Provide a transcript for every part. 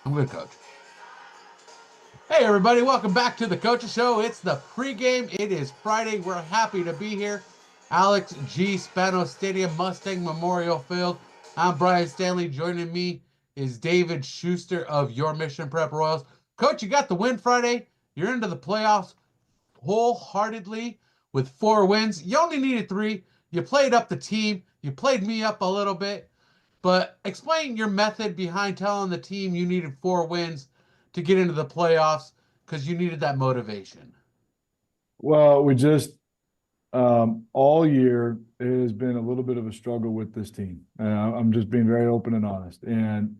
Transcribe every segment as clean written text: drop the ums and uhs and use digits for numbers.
I'm good, Coach. Hey, everybody, welcome back to the Coaches Show. It's the pregame. It is Friday. We're happy to be here. Alex G. Spano Stadium, Mustang Memorial Field. I'm Brian Stanley. Joining me is David Schuster of Your Mission Prep Royals. Coach, you got the win Friday. You're into the playoffs wholeheartedly with 4 wins. You only needed 3. You played up the team. You played me up a little bit. But explain your method behind telling the team you needed 4 wins to get into the playoffs because you needed that motivation. Well, we just all year it has been a little bit of a struggle with this team. I'm just being very open and honest. And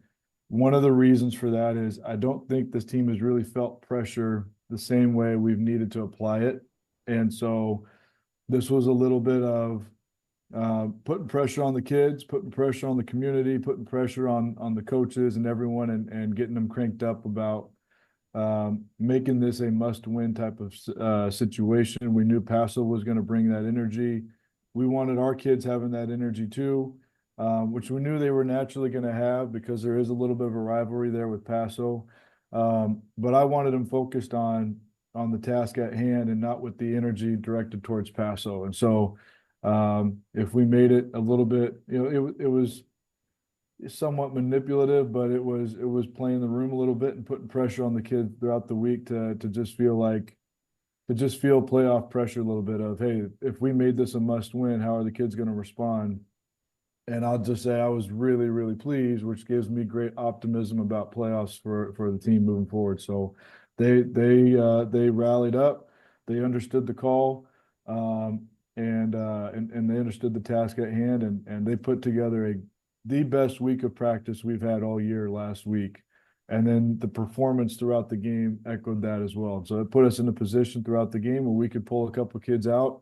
one of the reasons for that is I don't think this team has really felt pressure the same way we've needed to apply it. And so this was a little bit of putting pressure on the kids, putting pressure on the community, putting pressure on the coaches and everyone, and getting them cranked up about making this a must-win type of situation. We knew Paso was going to bring that energy. We wanted our kids having that energy too, which we knew they were naturally going to have because there is a little bit of a rivalry there with Paso. But I wanted them focused on the task at hand and not with the energy directed towards Paso. And so if we made it a little bit, it was somewhat manipulative, but it was playing the room a little bit and putting pressure on the kids throughout the week to just feel playoff pressure a little bit of, hey, if we made this a must win, how are the kids going to respond? And I'll just say I was really, really pleased, which gives me great optimism about playoffs for the team moving forward. So they rallied up, they understood the call, and they understood the task at hand, and they put together the best week of practice we've had all year last week. And then the performance throughout the game echoed that as well. So it put us in a position throughout the game where we could pull a couple kids out,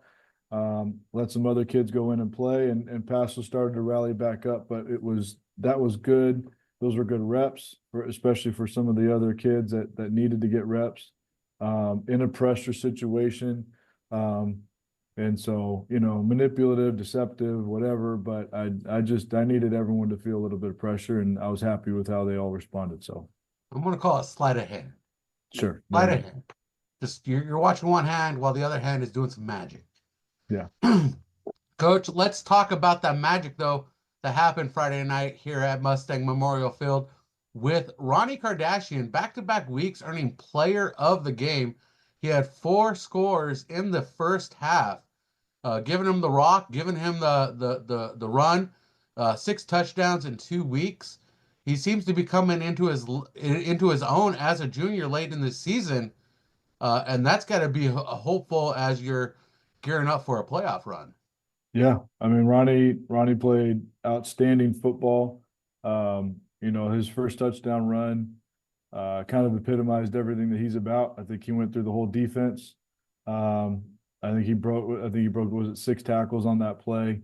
let some other kids go in and play, and Paso started to rally back up. But that was good. Those were good reps, especially for some of the other kids that needed to get reps in a pressure situation. And so, manipulative, deceptive, whatever, but I needed everyone to feel a little bit of pressure, and I was happy with how they all responded. So I'm going to call it sleight of hand. sure, go Sleight of ahead. hand. Just you're watching one hand while the other hand is doing some magic. Yeah. Coach, let's talk about that magic, though, that happened Friday night here at Mustang Memorial Field with Ronnie Kardashian back-to-back weeks earning player of the game. He had 4 scores in the first half, giving him the rock, giving him the run, 6 touchdowns in 2 weeks. He seems to be coming into his own as a junior late in the season, and that's got to be hopeful as you're gearing up for a playoff run. Yeah. I mean, Ronnie played outstanding football. His first touchdown run kind of epitomized everything that he's about. I think he went through the whole defense. I think he broke, was it 6 tackles on that play,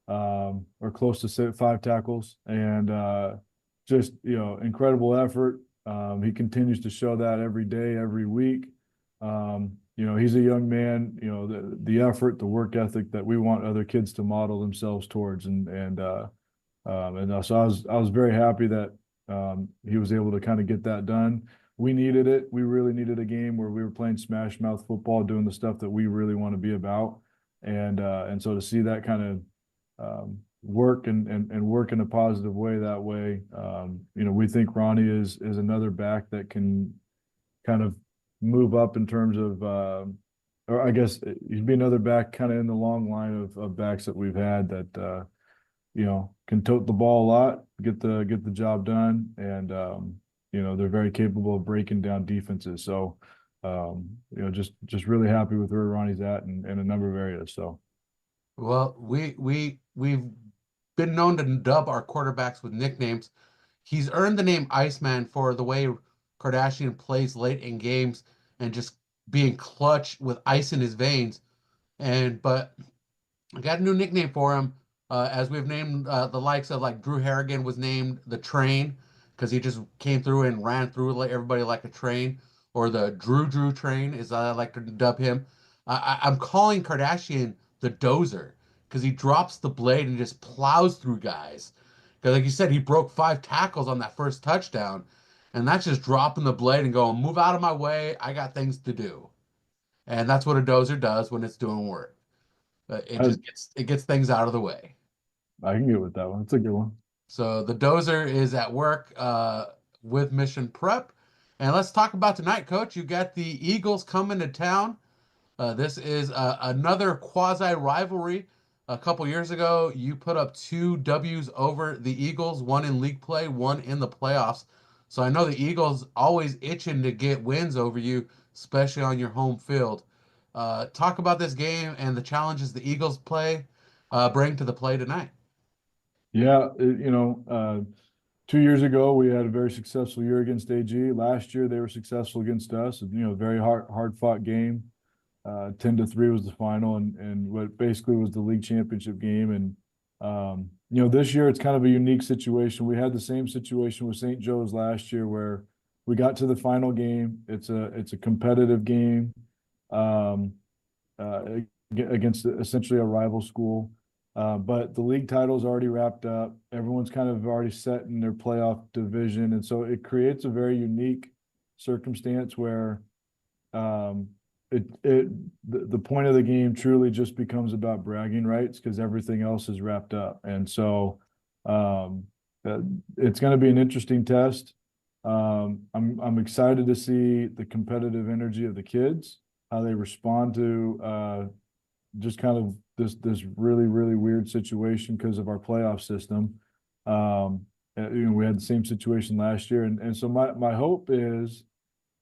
or close to 5 tackles, and just incredible effort. He continues to show that every day, every week. He's a young man. The effort, the work ethic that we want other kids to model themselves towards, so I was very happy that he was able to kind of get that done. We needed it. We really needed a game where we were playing smash mouth football, doing the stuff that we really want to be about. And so to see that kind of work and work in a positive way that way, we think Ronnie is another back that can kind of move up in terms of, or I guess he'd be another back kind of in the long line of backs that we've had that can tote the ball a lot, get the job done, and they're very capable of breaking down defenses. So just really happy with where Ronnie's at in a number of areas. So Well, we've been known to dub our quarterbacks with nicknames. He's earned the name Iceman for the way Kardashian plays late in games and just being clutch with ice in his veins. But I got a new nickname for him, as we've named the likes of like Drew Harrigan was named the Train because he just came through and ran through like everybody like a train, or the Drew Train is I like to dub him. I'm calling Kardashian the Dozer because he drops the blade and just plows through guys. Because like you said, he broke 5 tackles on that first touchdown. And that's just dropping the blade and going, move out of my way. I got things to do. And that's what a dozer does when it's doing work. I, It gets things out of the way. I can get with that one. It's a good one. So the dozer is at work with Mission Prep. And let's talk about tonight, Coach. You got the Eagles coming to town. This is another quasi rivalry. A couple years ago, you put up 2 W's over the Eagles, one in league play, one in the playoffs. So I know the Eagles always itching to get wins over you, especially on your home field. Talk about this game and the challenges the Eagles bring to the play tonight. Yeah, 2 years ago we had a very successful year against AG. Last year they were successful against us. Very hard fought game. 10-3 was the final, and what basically was the league championship game. And this year it's kind of a unique situation. We had the same situation with St. Joe's last year, where we got to the final game. It's a competitive game against essentially a rival school. But the league title's already wrapped up. Everyone's kind of already set in their playoff division, and so it creates a very unique circumstance where the point of the game truly just becomes about bragging rights, because everything else is wrapped up. And so it's going to be an interesting test. I'm excited to see the competitive energy of the kids, how they respond to just kind of this really weird situation because of our playoff system. We had the same situation last year, and so my hope is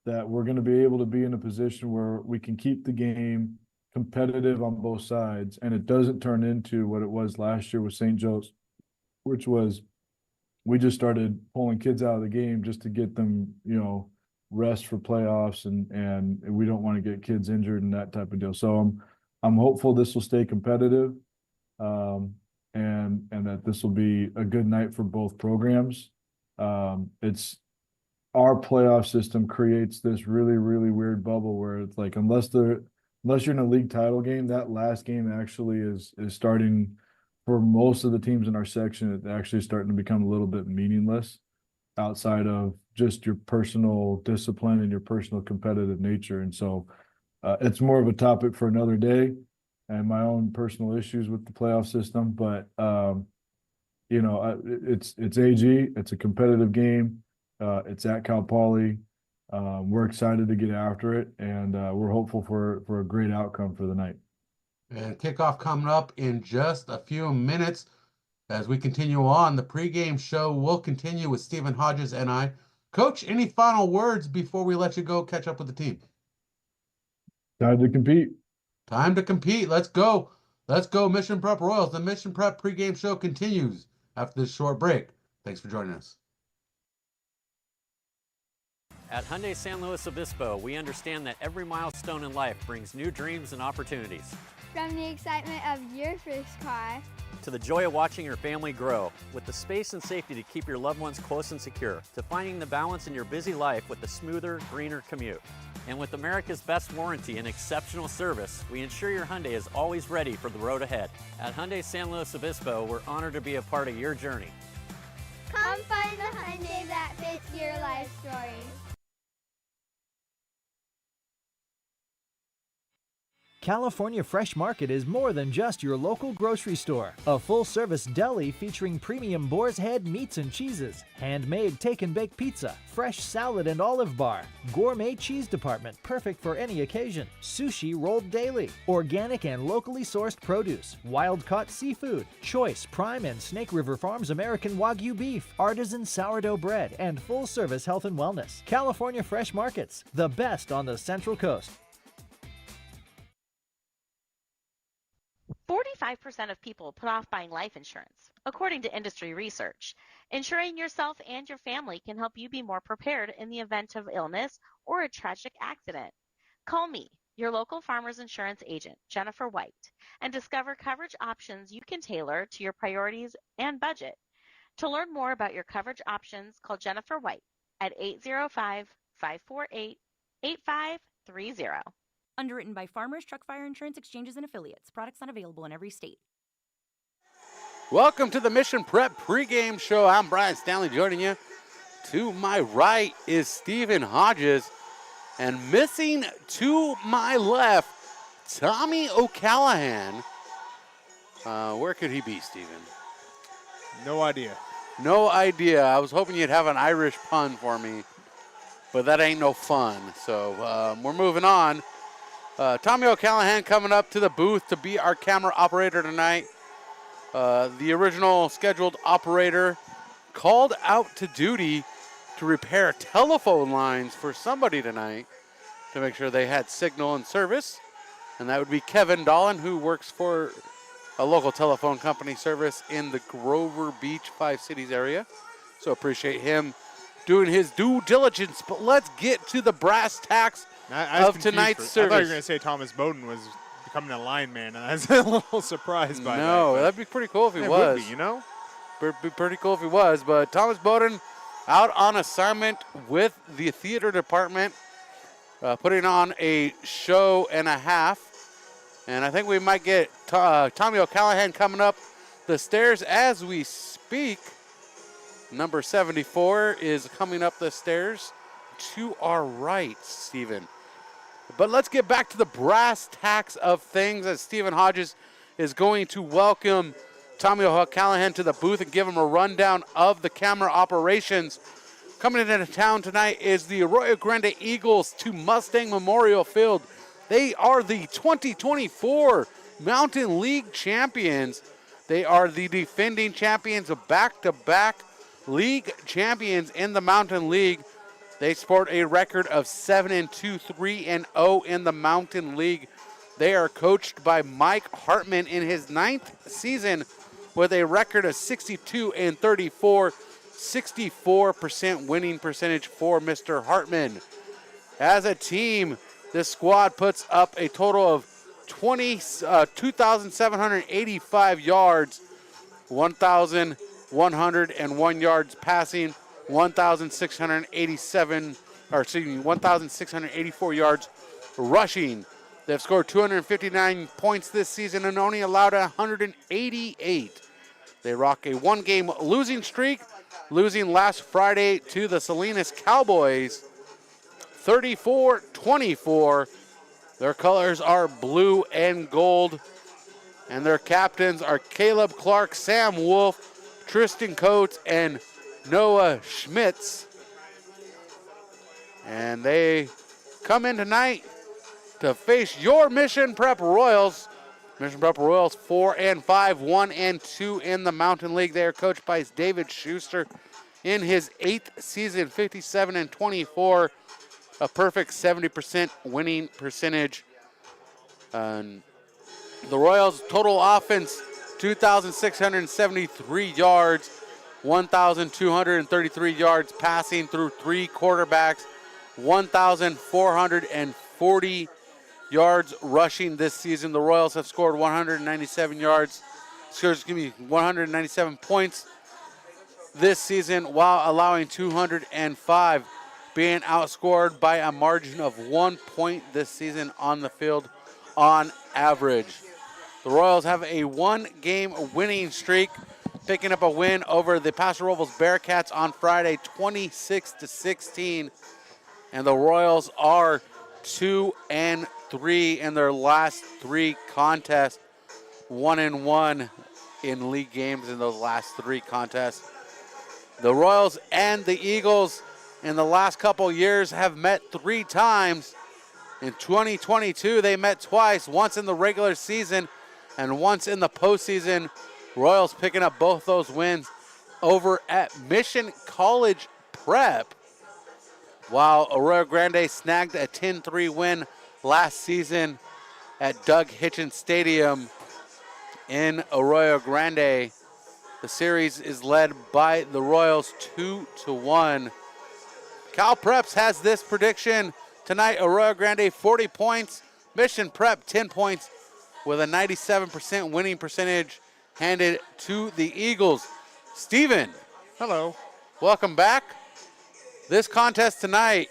that we're going to be able to be in a position where we can keep the game competitive on both sides, and it doesn't turn into what it was last year with St. Joe's, which was we just started pulling kids out of the game just to get them, rest for playoffs, and we don't want to get kids injured and that type of deal. So I'm hopeful this will stay competitive, and that this will be a good night for both programs. It's our playoff system creates this really weird bubble where it's like, unless you're in a league title game, that last game actually is starting for most of the teams in our section. It's actually starting to become a little bit meaningless outside of just your personal discipline and your personal competitive nature. And so it's more of a topic for another day and my own personal issues with the playoff system. But, it's AG, it's a competitive game. It's at Cal Poly. We're excited to get after it, and we're hopeful for a great outcome for the night. And kickoff coming up in just a few minutes. As we continue on, the pregame show will continue with Stephen Hodges and I. Coach, any final words before we let you go catch up with the team? Time to compete. Time to compete. Let's go. Let's go, Mission Prep Royals. The Mission Prep pregame show continues after this short break. Thanks for joining us. At Hyundai San Luis Obispo, we understand that every milestone in life brings new dreams and opportunities. From the excitement of your first car to the joy of watching your family grow, with the space and safety to keep your loved ones close and secure, to finding the balance in your busy life with a smoother, greener commute. And with America's best warranty and exceptional service, we ensure your Hyundai is always ready for the road ahead. At Hyundai San Luis Obispo, we're honored to be a part of your journey. Come find the Hyundai that fits your life story. California Fresh Market is more than just your local grocery store. A full-service deli featuring premium boar's head meats and cheeses, handmade take-and-bake pizza, fresh salad and olive bar, gourmet cheese department perfect for any occasion, sushi rolled daily, organic and locally sourced produce, wild-caught seafood, choice Prime and Snake River Farms American Wagyu beef, artisan sourdough bread, and full-service health and wellness. California Fresh Markets, the best on the Central Coast. 45% of people put off buying life insurance, according to industry research. Insuring yourself and your family can help you be more prepared in the event of illness or a tragic accident. Call me, your local Farmers Insurance agent, Jennifer White, and discover coverage options you can tailor to your priorities and budget. To learn more about your coverage options, call Jennifer White at 805-548-8530. Underwritten by Farmers Truck Fire Insurance Exchanges and Affiliates. Products not available in every state. Welcome to the Mission Prep pregame show. I'm Brian Stanley joining you. To my right is Stephen Hodges. And missing to my left, Tommy O'Callahan. Where could he be, Stephen? No idea. No idea. I was hoping you'd have an Irish pun for me, but that ain't no fun. So we're moving on. Tommy O'Callahan coming up to the booth to be our camera operator tonight. The original scheduled operator called out to duty to repair telephone lines for somebody tonight to make sure they had signal and service. And that would be Kevin Dolan, who works for a local telephone company service in the Grover Beach, 5 Cities area. So appreciate him doing his due diligence. But let's get to the brass tacks of tonight's service. I thought you were going to say Thomas Bowden was becoming a lineman, and I was a little surprised by that. No, that'd be pretty cool if he was. Would be, you know? Be pretty cool if he was. But Thomas Bowden out on assignment with the theater department, putting on a show and a half. And I think we might get Tommy O'Callahan coming up the stairs as we speak. Number 74 is coming up the stairs to our right, Stephen. But let's get back to the brass tacks of things as Stephen Hodges is going to welcome Tommy O'Callahan to the booth and give him a rundown of the camera operations. Coming into town tonight is the Arroyo Grande Eagles to Mustang Memorial Field. They are the 2024 Mountain League champions. They are the defending champions of back-to-back league champions in the Mountain League. They sport a record of 7-2, 3-0 in the Mountain League. They are coached by Mike Hartman in his 9th season with a record of 62-34, 64% winning percentage for Mr. Hartman. As a team, this squad puts up a total of 2,785 yards, 1,101 yards passing, 1,684 yards rushing. They've scored 259 points this season and only allowed 188. They rock a 1-game losing streak, losing last Friday to the Salinas Cowboys, 34-24. Their colors are blue and gold, and their captains are Caleb Clark, Sam Wolf, Tristan Coates, and Noah Schmitz. And they come in tonight to face your Mission Prep Royals. Mission Prep Royals 4-5, 1-2 in the Mountain League. They are coached by David Schuster in his 8th season, 57-24, a perfect 70% winning percentage. The Royals' total offense, 2,673 yards, 1,233 yards passing through 3 quarterbacks, 1,440 yards rushing this season. The Royals have scored 197 points this season while allowing 205, being outscored by a margin of 1 point this season on the field on average. The Royals have a 1-game winning streak, picking up a win over the Paso Robles Bearcats on Friday, 26-16. And the Royals are 2-3 in their last 3 contests, 1-1 in league games in those last 3 contests. The Royals and the Eagles in the last couple years have met 3 times. In 2022, they met twice, once in the regular season and once in the postseason. Royals picking up both those wins over at Mission College Prep, while Arroyo Grande snagged a 10-3 win last season at Doug Hitchens Stadium in Arroyo Grande. The series is led by the Royals 2-1. Cal Preps has this prediction tonight: Arroyo Grande 40 points, Mission Prep 10 points, with a 97% winning percentage handed to the Eagles. Steven. Hello. Welcome back. This contest tonight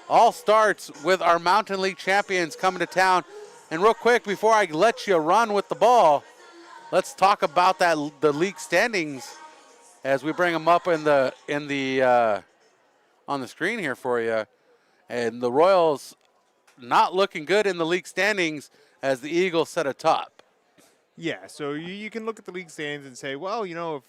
all starts with our Mountain League champions coming to town. And real quick, before I let you run with the ball, let's talk about the league standings as we bring them up in the on the screen here for you. And the Royals not looking good in the league standings as the Eagles sit atop. Yeah, so you can look at the league standings and say, well, if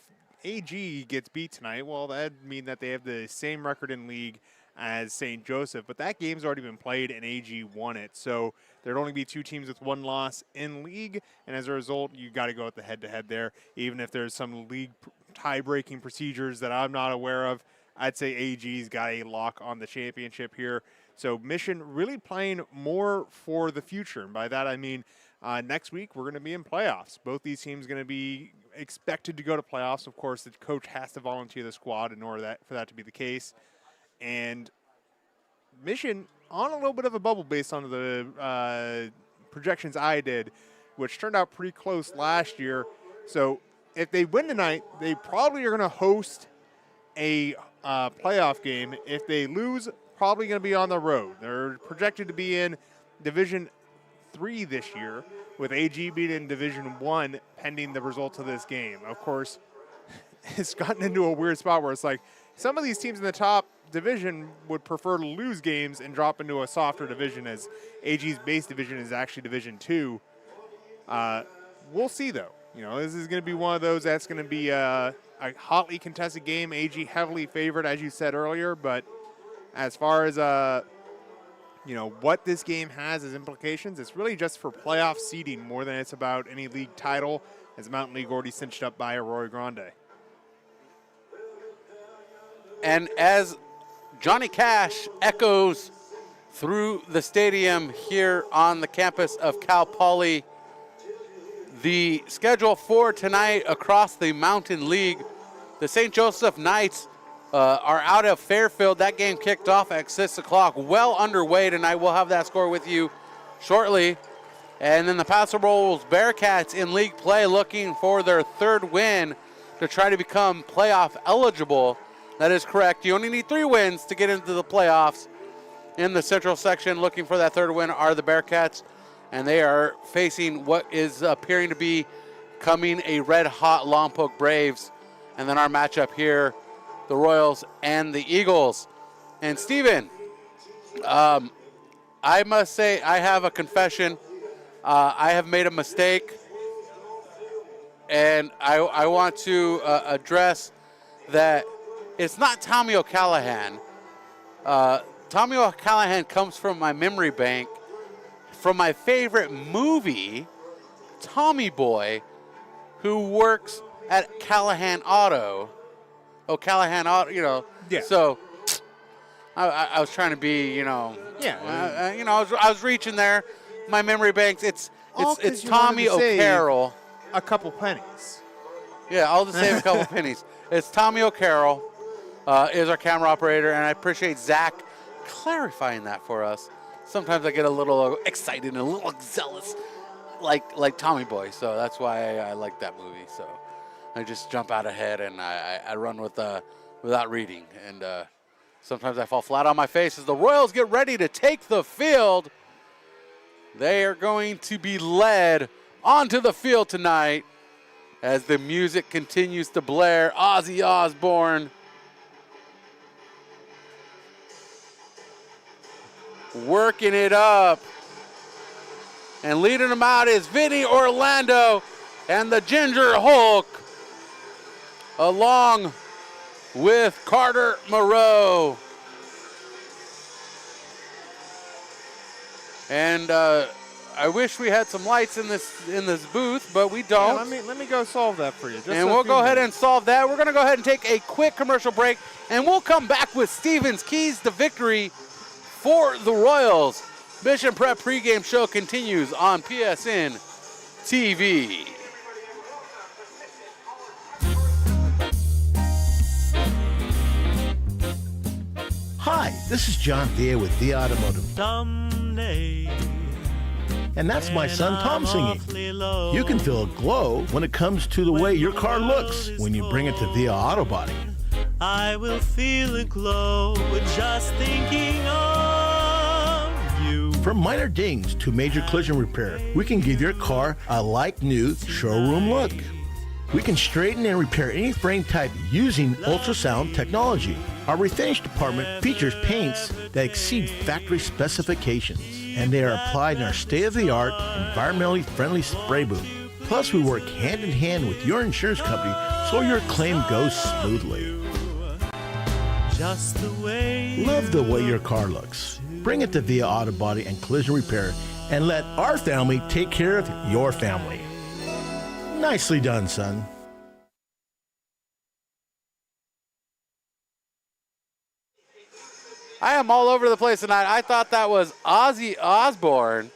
AG gets beat tonight, well, that'd mean that they have the same record in league as St. Joseph. But that game's already been played, and AG won it. So there'd only be 2 teams with 1 loss in league, and as a result, you got to go with the head-to-head there. Even if there's some league tie-breaking procedures that I'm not aware of, I'd say AG's got a lock on the championship here. So Mission really playing more for the future. And by that I mean next week we're going to be in playoffs. Both these teams going to be expected to go to playoffs. Of course, the coach has to volunteer the squad in order for that to be the case. And Mission on a little bit of a bubble based on the projections I did, which turned out pretty close last year. So if they win tonight, they probably are going to host a playoff game. If they lose, probably going to be on the road. They're projected to be in Division 3 this year, with AG being in Division 1 pending the results of this game. Of course, it's gotten into a weird spot where it's like some of these teams in the top division would prefer to lose games and drop into a softer division, as AG's base division is actually Division 2. We'll see, though. This is going to be one of those that's going to be a hotly contested game. AG heavily favored, as you said earlier, but as far as what this game has as implications, it's really just for playoff seeding more than it's about any league title, as Mountain League already cinched up by Arroyo Grande. And as Johnny Cash echoes through the stadium here on the campus of Cal Poly, the schedule for tonight across the Mountain League, the St. Joseph Knights are out of Fairfield. That game kicked off at 6 o'clock, well underway tonight. We'll have that score with you shortly. And then the Paso Robles Bearcats in league play, looking for their 3rd win to try to become playoff eligible. That is correct. You only need 3 wins to get into the playoffs. In the central section, looking for that 3rd win are the Bearcats, and they are facing what is appearing to be coming a red-hot Lompoc Braves. And then our matchup here, the Royals and the Eagles. And Steven, I must say I have a confession. I have made a mistake, and I want to address that it's not Tommy O'Callahan. Tommy O'Callahan comes from my memory bank from my favorite movie, Tommy Boy, who works at Callahan Auto. Callahan Auto, Yeah. So I was trying to be, Yeah. I was reaching there. My memory banks. It's Tommy O'Carroll. A couple pennies. Yeah, I'll just save a couple pennies. It's Tommy O'Carroll is our camera operator, and I appreciate Zach clarifying that for us. Sometimes I get a little excited and a little zealous, like Tommy Boy. So that's why I like that movie. So I just jump out ahead and I run without reading. And sometimes I fall flat on my face as the Royals get ready to take the field. They are going to be led onto the field tonight as the music continues to blare. Ozzy Osbourne working it up. And leading them out is Vinny Orlando and the Ginger Hulk, along with Carter Moreau. And I wish we had some lights in this booth, but we don't. Yeah, let me go solve that for you. And we'll go ahead and solve that. We're going to go ahead and take a quick commercial break, and we'll come back with Steven's keys to victory for the Royals. Mission Prep pregame show continues on PSN TV. Hi, this is John Thea with The Automotive. Someday, and that's my son Tom singing. You can feel a glow when it comes to the way your car looks when you bring it to Via Auto Body. I will feel a glow just thinking of you. From minor dings to major collision repair, we can give your car a like-new showroom look. We can straighten and repair any frame type using ultrasound technology. Our refinish department features paints that exceed factory specifications, and they are applied in our state-of-the-art, environmentally friendly spray booth. Plus, we work hand in hand with your insurance company so your claim goes smoothly. Just the way Love the way your car looks. Bring it to Via Auto Body and Collision Repair and let our family take care of your family. Nicely done, son. I am all over the place tonight. I thought that was Ozzy Osbourne.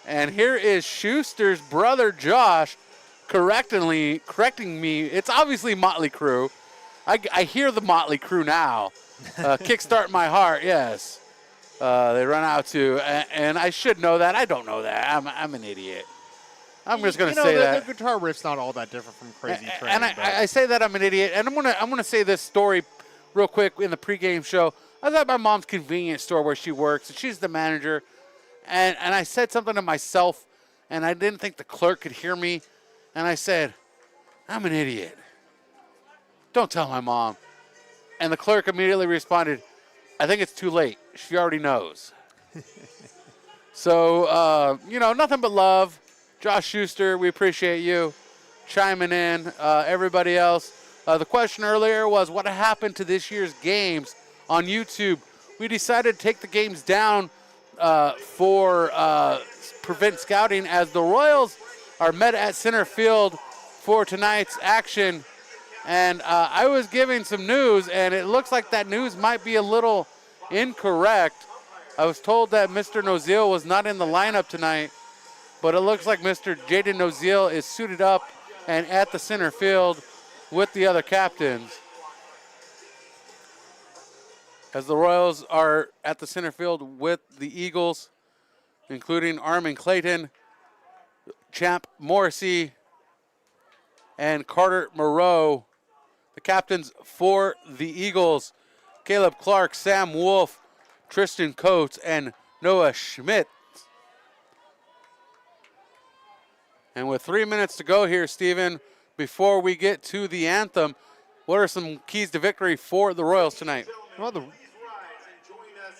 And here is Schuster's brother, Josh, correcting me. It's obviously Motley Crue. I hear the Motley Crue now. Kickstart My Heart, yes. They run out to, and I should know that. I don't know that. I'm an idiot. I'm just going to say that. The guitar riff's not all that different from Crazy Train. And I say that I'm an idiot. And I'm gonna say this story real quick in the pregame show. I was at my mom's convenience store where she works, and she's the manager. And I said something to myself, and I didn't think the clerk could hear me. And I said, I'm an idiot. Don't tell my mom. And the clerk immediately responded, I think it's too late. She already knows. So, nothing but love. Josh Schuster, we appreciate you chiming in. Everybody else. The question earlier was what happened to this year's games on YouTube. We decided to take the games down for prevent scouting as the Royals are met at center field for tonight's action. And I was giving some news, and it looks like that news might be a little incorrect. I was told that Mr. Noziel was not in the lineup tonight, but it looks like Mr. Jaden Noziel is suited up and at the center field with the other captains. As the Royals are at the center field with the Eagles, including Armin Clayton, Champ Morrissey, and Carter Moreau. The captains for the Eagles, Caleb Clark, Sam Wolf, Tristan Coates, and Noah Schmidt. And with 3 minutes to go here, Steven, before we get to the anthem, what are some keys to victory for the Royals tonight? Well, the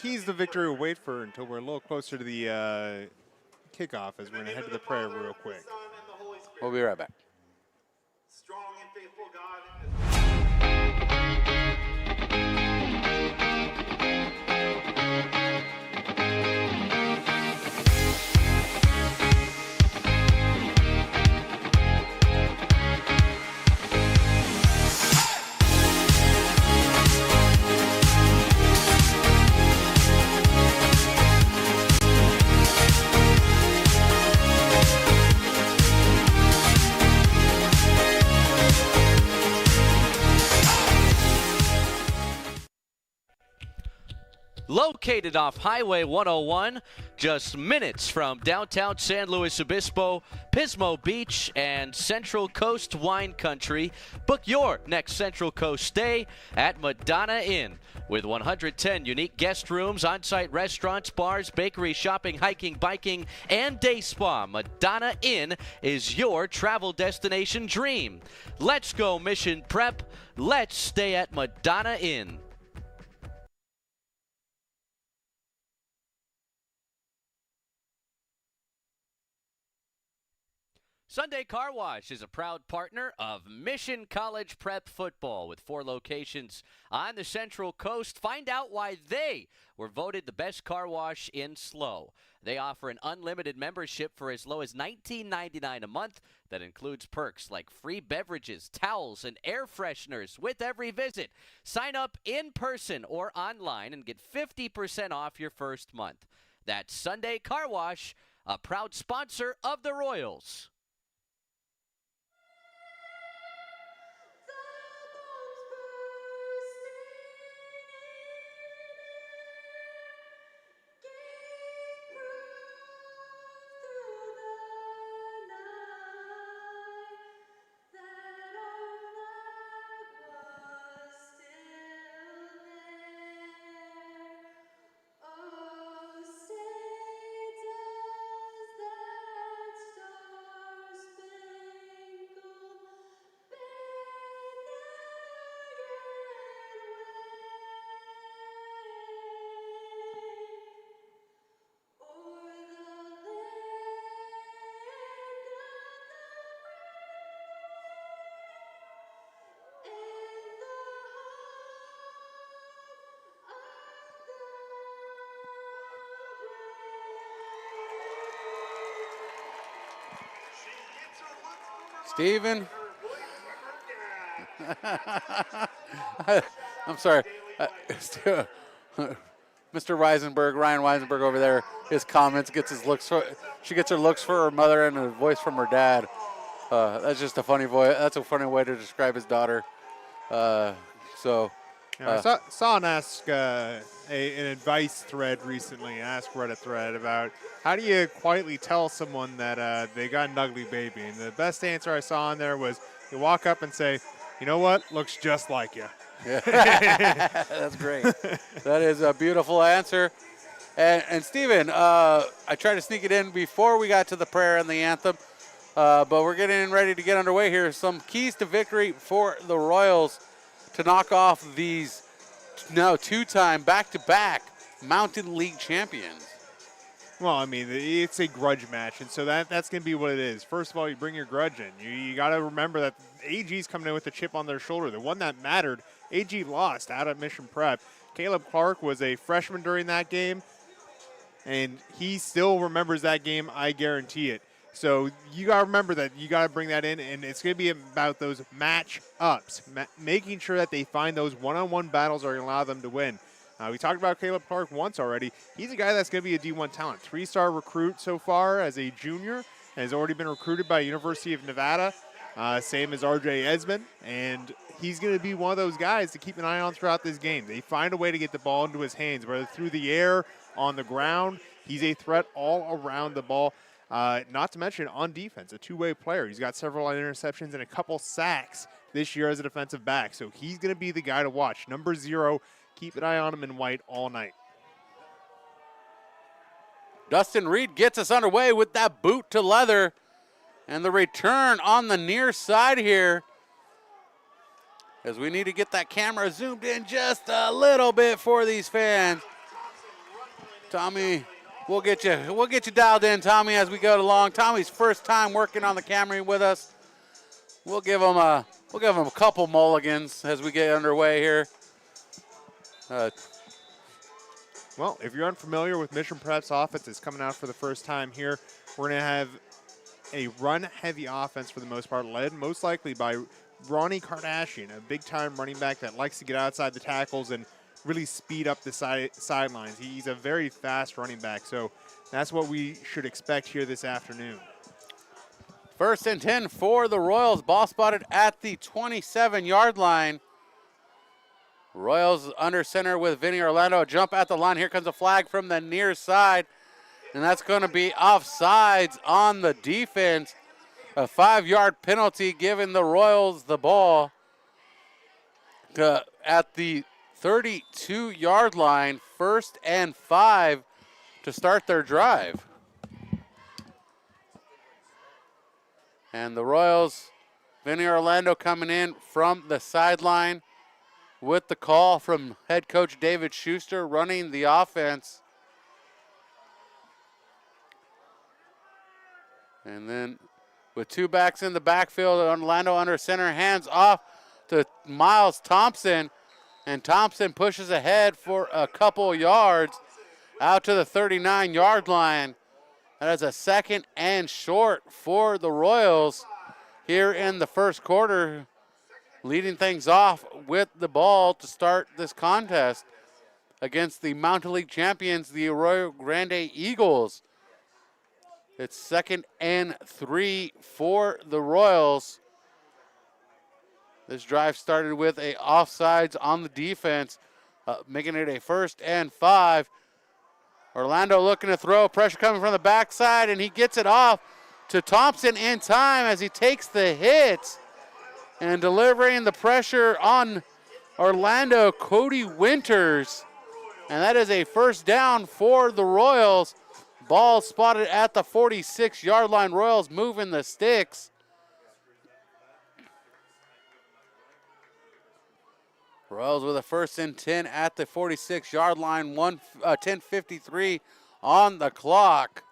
keys to victory we'll wait for until we're a little closer to the kickoff as we're going to head to the prayer real quick. We'll be right back. Located off Highway 101, just minutes from downtown San Luis Obispo, Pismo Beach, and Central Coast Wine Country, book your next Central Coast stay at Madonna Inn. With 110 unique guest rooms, on-site restaurants, bars, bakery, shopping, hiking, biking, and day spa, Madonna Inn is your travel destination dream. Let's go Mission Prep. Let's stay at Madonna Inn. Sunday Car Wash is a proud partner of Mission College Prep Football with 4 locations on the Central Coast. Find out why they were voted the best car wash in SLO. They offer an unlimited membership for as low as $19.99 a month. That includes perks like free beverages, towels, and air fresheners with every visit. Sign up in person or online and get 50% off your first month. That's Sunday Car Wash, a proud sponsor of the Royals. Steven. I'm sorry. Mr. Ryan Weisenberg over there, his comments, she gets her looks for her mother and a voice from her dad. That's just a funny voice. That's a funny way to describe his daughter. I saw an an advice thread recently, Ask Reddit thread about how do you quietly tell someone that they got an ugly baby. And the best answer I saw on there was you walk up and say, you know what, looks just like you. Yeah. That's great. That is a beautiful answer. And Steven, I tried to sneak it in before we got to the prayer and the anthem, but we're getting ready to get underway here. Some keys to victory for the Royals to knock off these now two-time back-to-back Mountain League champions. Well, I mean, it's a grudge match, and so that's going to be what it is. First of all, you bring your grudge in. You got to remember that AG's coming in with a chip on their shoulder. The one that mattered, AG lost out at Mission Prep. Caleb Clark was a freshman during that game, and he still remembers that game, I guarantee it. So you got to remember that you got to bring that in, and it's going to be about those match-ups, making sure that they find those one-on-one battles that are going to allow them to win. We talked about Caleb Clark once already. He's a guy that's going to be a D1 talent. 3-star recruit so far as a junior, has already been recruited by University of Nevada, same as RJ Esmond, and he's going to be one of those guys to keep an eye on throughout this game. They find a way to get the ball into his hands, whether through the air, on the ground. He's a threat all around the ball. Not to mention on defense, a two-way player. He's got several interceptions and a couple sacks this year as a defensive back. So he's going to be the guy to watch. Number 0, keep an eye on him in white all night. Dustin Reed gets us underway with that boot to leather. And the return on the near side here, as we need to get that camera zoomed in just a little bit for these fans. Tommy, we'll get you dialed in, Tommy, as we go along. Tommy's first time working on the camera with us. We'll give him a couple mulligans as we get underway here. Well, if you're unfamiliar with Mission Prep's offense, it's coming out for the first time here. We're going to have a run-heavy offense for the most part, led most likely by Ronnie Kardashian, a big-time running back that likes to get outside the tackles and really speed up the sidelines. He's a very fast running back, so that's what we should expect here this afternoon. 1st and 10 for the Royals. Ball spotted at the 27-yard line. Royals under center with Vinny Orlando. A jump at the line. Here comes a flag from the near side. And that's going to be offsides on the defense. A 5-yard penalty giving the Royals the ball at the 32-yard line. 1st and 5 to start their drive. And the Royals, Vinny Orlando coming in from the sideline with the call from head coach David Schuster running the offense. And then with 2 backs in the backfield, Orlando under center, hands off to Miles Thompson. And Thompson pushes ahead for a couple yards out to the 39-yard line. That is a 2nd and short for the Royals here in the first quarter, leading things off with the ball to start this contest against the Mountain League champions, the Arroyo Grande Eagles. It's 2nd and 3 for the Royals. This drive started with a offsides on the defense, making it a 1st and 5. Orlando looking to throw, pressure coming from the backside, and he gets it off to Thompson in time as he takes the hit and delivering the pressure on Orlando, Cody Winters. And that is a 1st down for the Royals. Ball spotted at the 46-yard line. Royals moving the sticks. Royals with a 1st and 10 at the 46-yard line. 10:53 on the clock.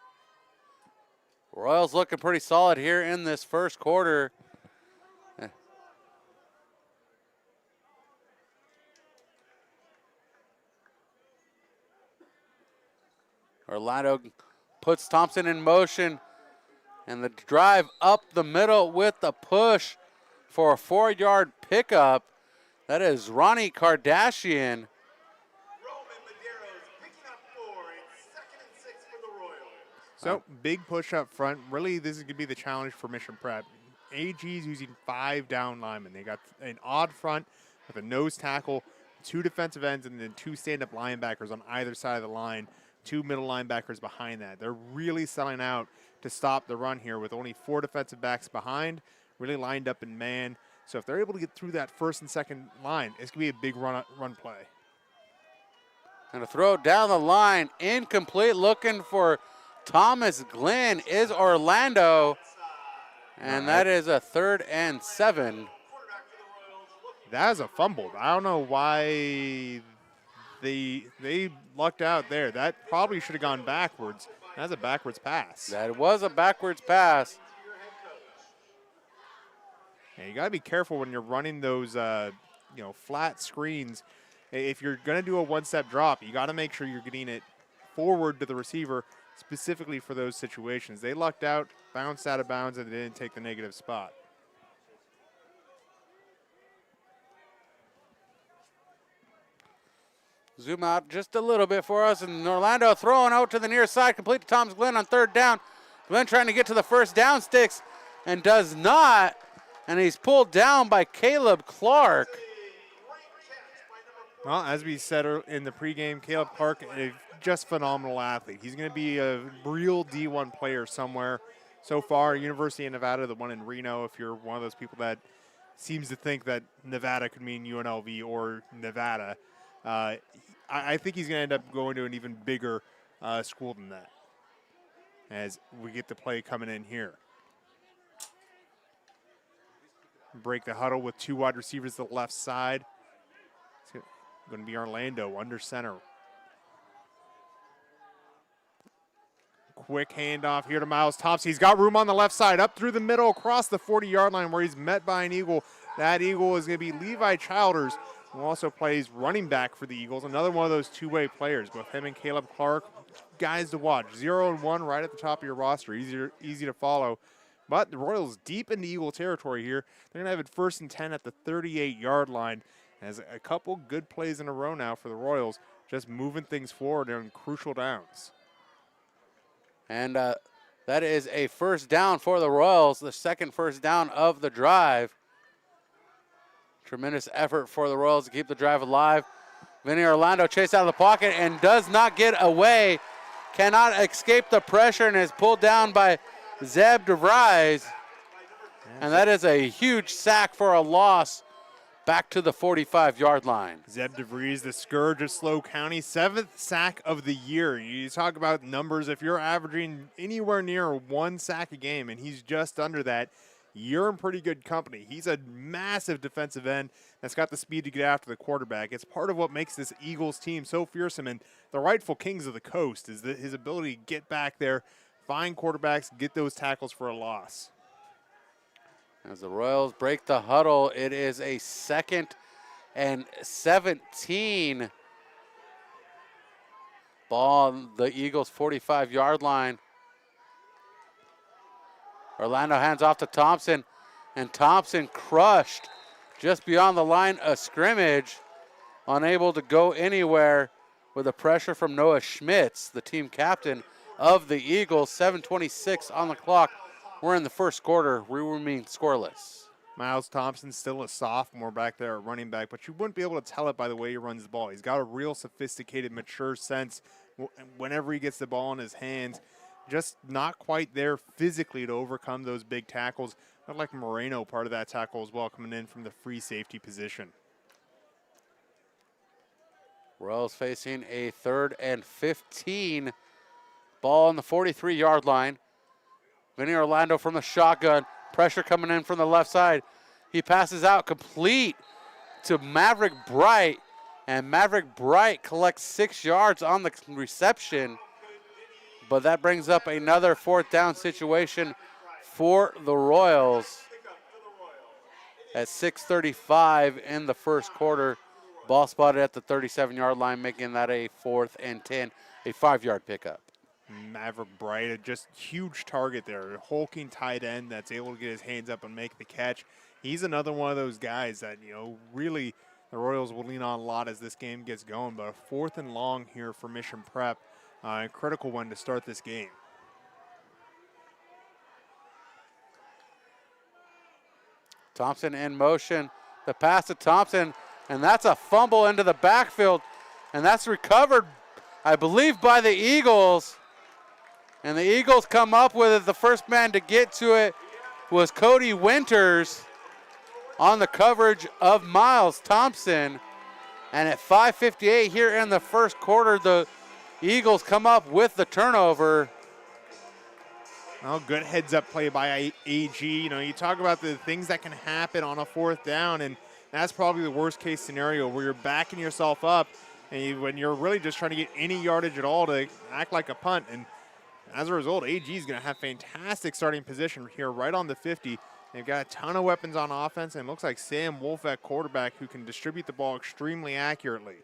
Royals looking pretty solid here in this first quarter. Orlando puts Thompson in motion, And the drive up the middle with the push for a 4-yard pickup. That is Ronnie Kardashian. So, big push up front. Really, this is going to be the challenge for Mission Prep. AG is using 5 down linemen. They got an odd front with a nose tackle, 2 defensive ends, and then 2 stand-up linebackers on either side of the line, 2 middle linebackers behind that. They're really selling out to stop the run here with only 4 defensive backs behind, really lined up in man. So if they're able to get through that first and second line, it's going to be a big run play. And a throw down the line, incomplete, looking for Thomas Glenn is Orlando. And that is a 3rd and 7. That is a fumble. I don't know why they lucked out there. That probably should have gone backwards. That's a backwards pass. That was a backwards pass. And you got to be careful when you're running those flat screens. If you're going to do a one-step drop, you got to make sure you're getting it forward to the receiver specifically for those situations. They lucked out, bounced out of bounds, and they didn't take the negative spot. Zoom out just a little bit for us, and Orlando throwing out to the near side, complete to Thomas Glenn on 3rd down. Glenn trying to get to the first down sticks and does not, and he's pulled down by Caleb Clark. Well, as we said in the pregame, Caleb Clark, a just phenomenal athlete. He's going to be a real D1 player somewhere. So far, University of Nevada, the one in Reno, if you're one of those people that seems to think that Nevada could mean UNLV or Nevada, I think he's going to end up going to an even bigger school than that as we get the play coming in here. Break the huddle with 2 wide receivers to the left side. It's going to be Orlando under center. Quick handoff here to Miles Thompson. He's got room on the left side, up through the middle, across the 40-yard line where he's met by an Eagle. That Eagle is going to be Levi Childers, who also plays running back for the Eagles. Another one of those two-way players, both him and Caleb Clark. Guys to watch. 0-1 right at the top of your roster. Easy to follow. But the Royals deep into Eagle territory here. They're going to have it 1st and 10 at the 38-yard line. As a couple good plays in a row now for the Royals, just moving things forward on crucial downs. And that is a 1st down for the Royals, the 2nd 1st down of the drive. Tremendous effort for the Royals to keep the drive alive. Vinny Orlando chased out of the pocket and does not get away. Cannot escape the pressure and is pulled down by Zeb DeVries. And that is a huge sack for a loss back to the 45-yard line. Zeb DeVries, the scourge of SLO County, 7th sack of the year. You talk about numbers. If you're averaging anywhere near 1 sack a game, and he's just under that, you're in pretty good company. He's a massive defensive end that's got the speed to get after the quarterback. It's part of what makes this Eagles team so fearsome, and the rightful kings of the coast is his ability to get back there, find quarterbacks, get those tackles for a loss. As the Royals break the huddle, it is a 2nd and 17. Ball on the Eagles' 45-yard line. Orlando hands off to Thompson, and Thompson crushed just beyond the line of scrimmage, unable to go anywhere with a pressure from Noah Schmitz, the team captain of the Eagles. 7:26 on the clock. We're in the 1st quarter. We remain scoreless. Miles Thompson still a sophomore back there at running back, but you wouldn't be able to tell it by the way he runs the ball. He's got a real sophisticated, mature sense whenever he gets the ball in his hands. Just not quite there physically to overcome those big tackles. Not like Moreno, part of that tackle as well, coming in from the free safety position. Royals facing a 3rd and 15. Ball on the 43-yard line. Vinny Orlando from the shotgun. Pressure coming in from the left side. He passes out complete to Maverick Bright. And Maverick Bright collects 6 yards on the reception. But that brings up another 4th down situation for the Royals. At 6:35 in the 1st quarter. Ball spotted at the 37-yard line, making that a 4th and 10, a 5-yard pickup. Maverick Bright, a just huge target there. A hulking tight end that's able to get his hands up and make the catch. He's another one of those guys that, really the Royals will lean on a lot as this game gets going. But a 4th and long here for Mission Prep. A critical one to start this game. Thompson in motion. The pass to Thompson, and that's a fumble into the backfield. And that's recovered, I believe, by the Eagles. And the Eagles come up with it. The first man to get to it was Cody Winters on the coverage of Miles Thompson. And at 5:58 here in the first quarter, the Eagles come up with the turnover. Well, good heads-up play by AG. You talk about the things that can happen on a 4th down, and that's probably the worst-case scenario where you're backing yourself up, and when you're really just trying to get any yardage at all to act like a punt. And as a result, AG is going to have fantastic starting position here right on the 50. They've got a ton of weapons on offense, and it looks like Sam Wolf at quarterback who can distribute the ball extremely accurately.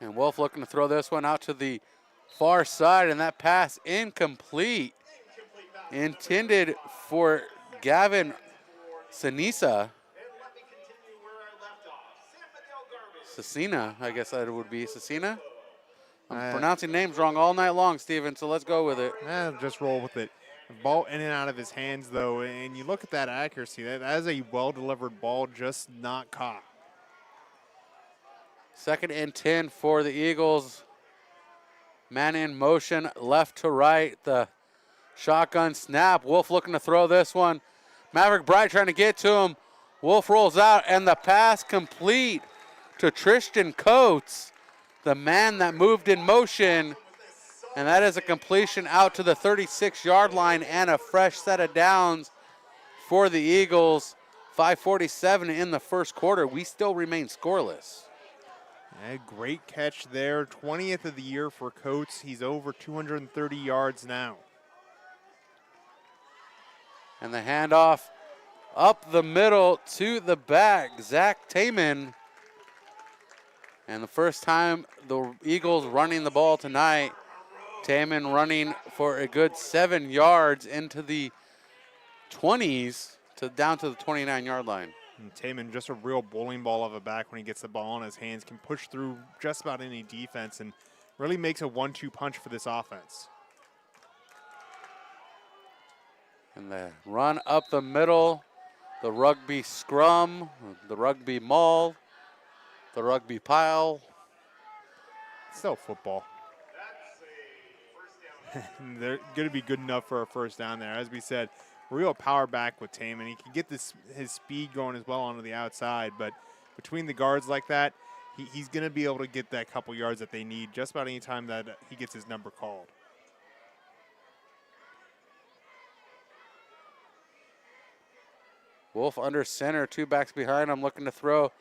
And Wolf looking to throw this one out to the far side, and that pass incomplete. Intended for Gavin Cecina, I guess that would be Cecina. I'm pronouncing names wrong all night long, Steven, so let's go with it. Just roll with it. Ball in and out of his hands, though, and you look at that accuracy. That is a well-delivered ball, just not caught. 2nd and 10 for the Eagles. Man in motion, left to right. The shotgun snap. Wolf looking to throw this one. Maverick Bright trying to get to him. Wolf rolls out, and the pass complete to Tristan Coates, the man that moved in motion. And that is a completion out to the 36-yard line and a fresh set of downs for the Eagles. 5:47 in the first quarter. We still remain scoreless. A great catch there. 20th of the year for Coates. He's over 230 yards now. And the handoff up the middle to the back, Zach Taman. And the first time the Eagles running the ball tonight. Taman running for a good 7 yards into the 20s down to the 29-yard line. And Taman, just a real bowling ball of a back when he gets the ball in his hands, can push through just about any defense and really makes a 1-2 punch for this offense. And the run up the middle, the rugby scrum, the rugby maul, the rugby pile. Still football. They're going to be good enough for a first down there. As we said, real power back with Taman. He can get his speed going as well onto the outside, but between the guards like that, he's going to be able to get that couple yards that they need just about any time that he gets his number called. Wolf under center, 2 backs behind him, looking to throw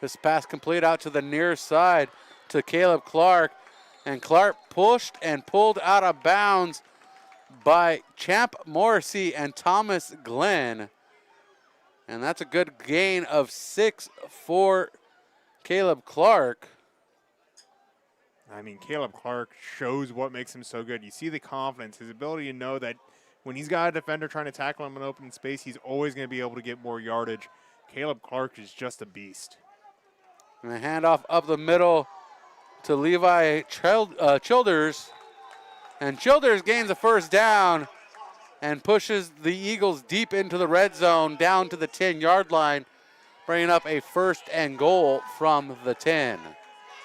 this pass complete out to the near side to Caleb Clark. And Clark pushed and pulled out of bounds by Champ Morrissey and Thomas Glenn. And that's a good gain of 6 for Caleb Clark. I mean, Caleb Clark shows what makes him so good. You see the confidence, his ability to know that when he's got a defender trying to tackle him in open space, he's always going to be able to get more yardage. Caleb Clark is just a beast. And a handoff up the middle to Levi Childers. And Childers gains a first down and pushes the Eagles deep into the red zone down to the 10-yard line, bringing up a 1st and goal from the 10.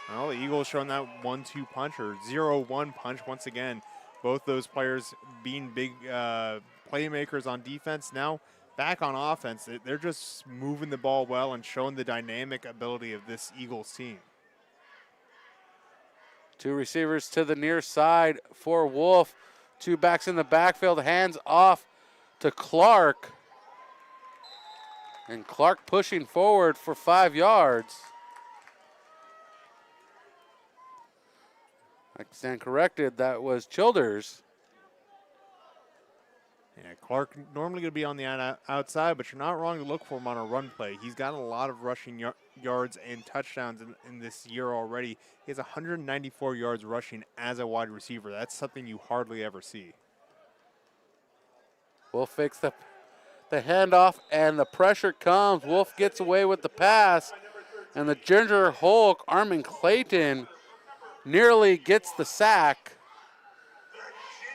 Well, the Eagles showing that 1-2 punch or 0-1 punch once again. Both those players being big playmakers on defense. Now back on offense, they're just moving the ball well and showing the dynamic ability of this Eagles team. 2 receivers to the near side for Wolf. 2 backs in the backfield, hands off to Clark. And Clark pushing forward for 5 yards. I stand corrected, that was Childers. Yeah, Clark normally going to be on the outside, but you're not wrong to look for him on a run play. He's got a lot of rushing yards and touchdowns in this year already. He has 194 yards rushing as a wide receiver. That's something you hardly ever see. Wolf fakes the handoff, and the pressure comes. Wolf gets away with the pass, and the Ginger Hulk, Armin Clayton, nearly gets the sack.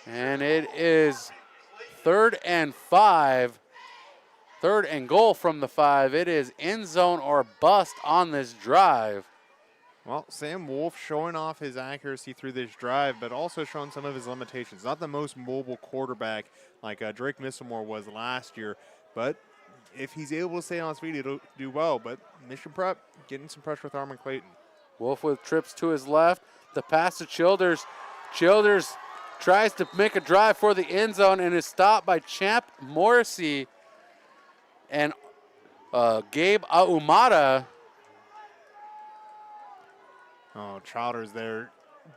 And it is 3rd and 5. 3rd and goal from the 5. It is end zone or bust on this drive. Well, Sam Wolf showing off his accuracy through this drive, but also showing some of his limitations. Not the most mobile quarterback like Drake Misselmore was last year, but if he's able to stay on his feet, he'll do well. But Mission Prep getting some pressure with Armin Clayton. Wolf with trips to his left. The pass to Childers. Childers tries to make a drive for the end zone and is stopped by Champ Morrissey and Gabe Ahumada. Oh, Childers there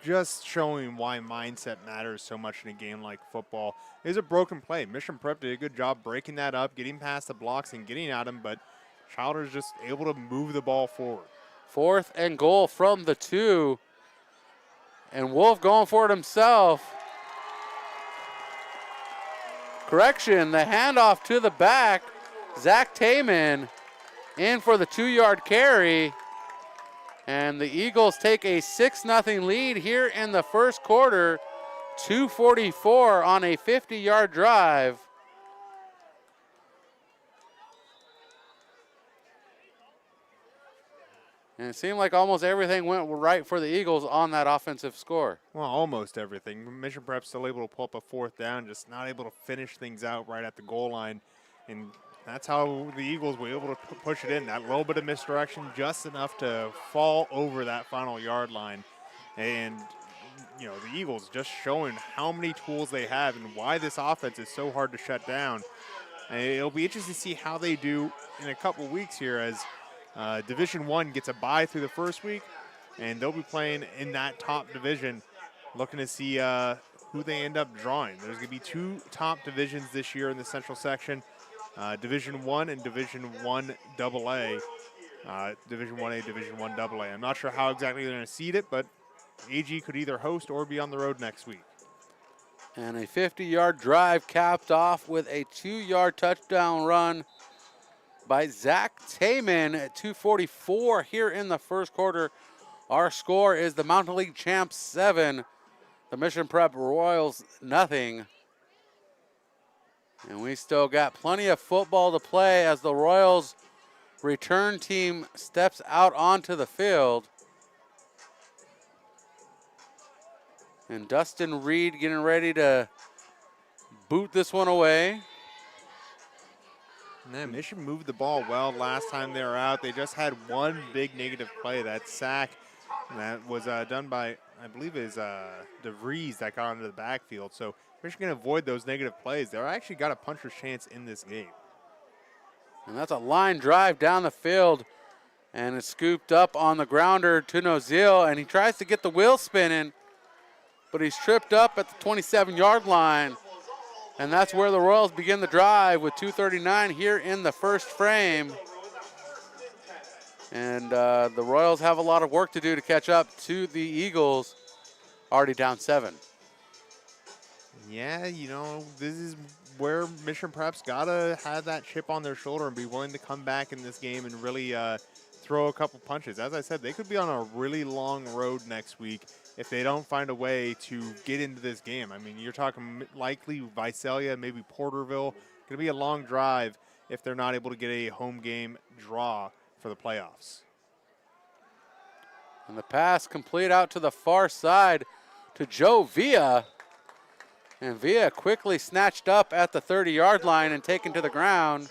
just showing why mindset matters so much in a game like football. It was a broken play. Mission Prep did a good job breaking that up, getting past the blocks and getting at him, but Childers just able to move the ball forward. 4th and goal from the 2. And Wolf going for it himself. Correction, the handoff to the back. Zach Taman in for the 2-yard carry. And the Eagles take a 6-0 lead here in the first quarter. 2:44 on a 50-yard drive. And it seemed like almost everything went right for the Eagles on that offensive score. Well, almost everything. Mission Prep still able to pull up a 4th down, just not able to finish things out right at the goal line. And that's how the Eagles were able to push it in. That little bit of misdirection, just enough to fall over that final yard line. And, you know, the Eagles just showing how many tools they have and why this offense is so hard to shut down. And it'll be interesting to see how they do in a couple weeks here as Division I gets a bye through the first week, and they'll be playing in that top division, looking to see who they end up drawing. There's going to be 2 top divisions this year in the Central section, Division I and Division I AA. Division 1A, Division I AA. I'm not sure how exactly they're going to seed it, but AG could either host or be on the road next week. And a 50-yard drive capped off with a 2-yard touchdown run by Zach Taman at 2:44 here in the first quarter. Our score is the Mountain League Champs 7, the Mission Prep Royals nothing. And we still got plenty of football to play as the Royals return team steps out onto the field. And Dustin Reed getting ready to boot this one away. Man, Mission moved the ball well last time they were out. They just had one big negative play, that sack. And that was done by, I believe it is DeVries that got onto the backfield. So Michigan avoid those negative plays. They're actually got a puncher's chance in this game. And that's a line drive down the field. And it's scooped up on the grounder to Nozil. And he tries to get the wheel spinning, but he's tripped up at the 27-yard line. And that's where the Royals begin the drive with 2:39 here in the first frame. And the Royals have a lot of work to do to catch up to the Eagles, already down 7. Yeah, you know, this is where Mission Prep's got to have that chip on their shoulder and be willing to come back in this game and really throw a couple punches. As I said, they could be on a really long road next week if they don't find a way to get into this game. I mean, you're talking likely Visalia, maybe Porterville. Going to be a long drive if they're not able to get a home game draw for the playoffs. And the pass complete out to the far side to Joe Villa. And Villa quickly snatched up at the 30-yard line and taken to the ground.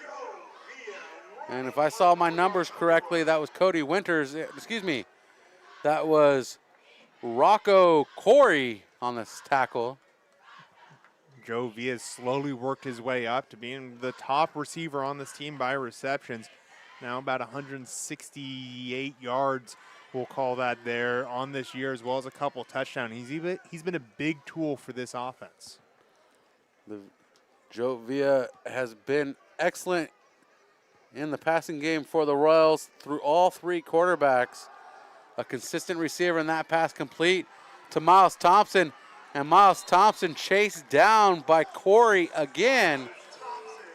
And if I saw my numbers correctly, that was Cody Winters. Excuse me. That was Rocco Corey on this tackle. Joe Villa slowly worked his way up to being the top receiver on this team by receptions. Now about 168 yards, we'll call that there, on this year, as well as a couple touchdowns. He's been a big tool for this offense. Joe Villa has been excellent in the passing game for the Royals through all three quarterbacks. A consistent receiver, in that pass complete to Miles Thompson. And Miles Thompson chased down by Corey again.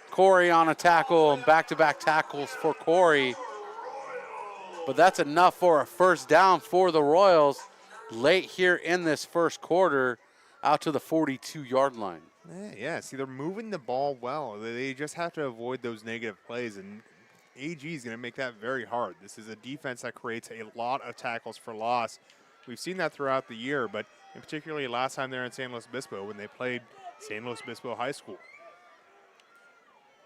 Corey on a tackle, and back-to-back tackles for Corey. But that's enough for a first down for the Royals late here in this first quarter out to the 42-yard line. Yeah, see, they're moving the ball well. They just have to avoid those negative plays, and AG is going to make that very hard. This is a defense that creates a lot of tackles for loss. We've seen that throughout the year, but particularly last time they were in San Luis Obispo when they played San Luis Obispo High School.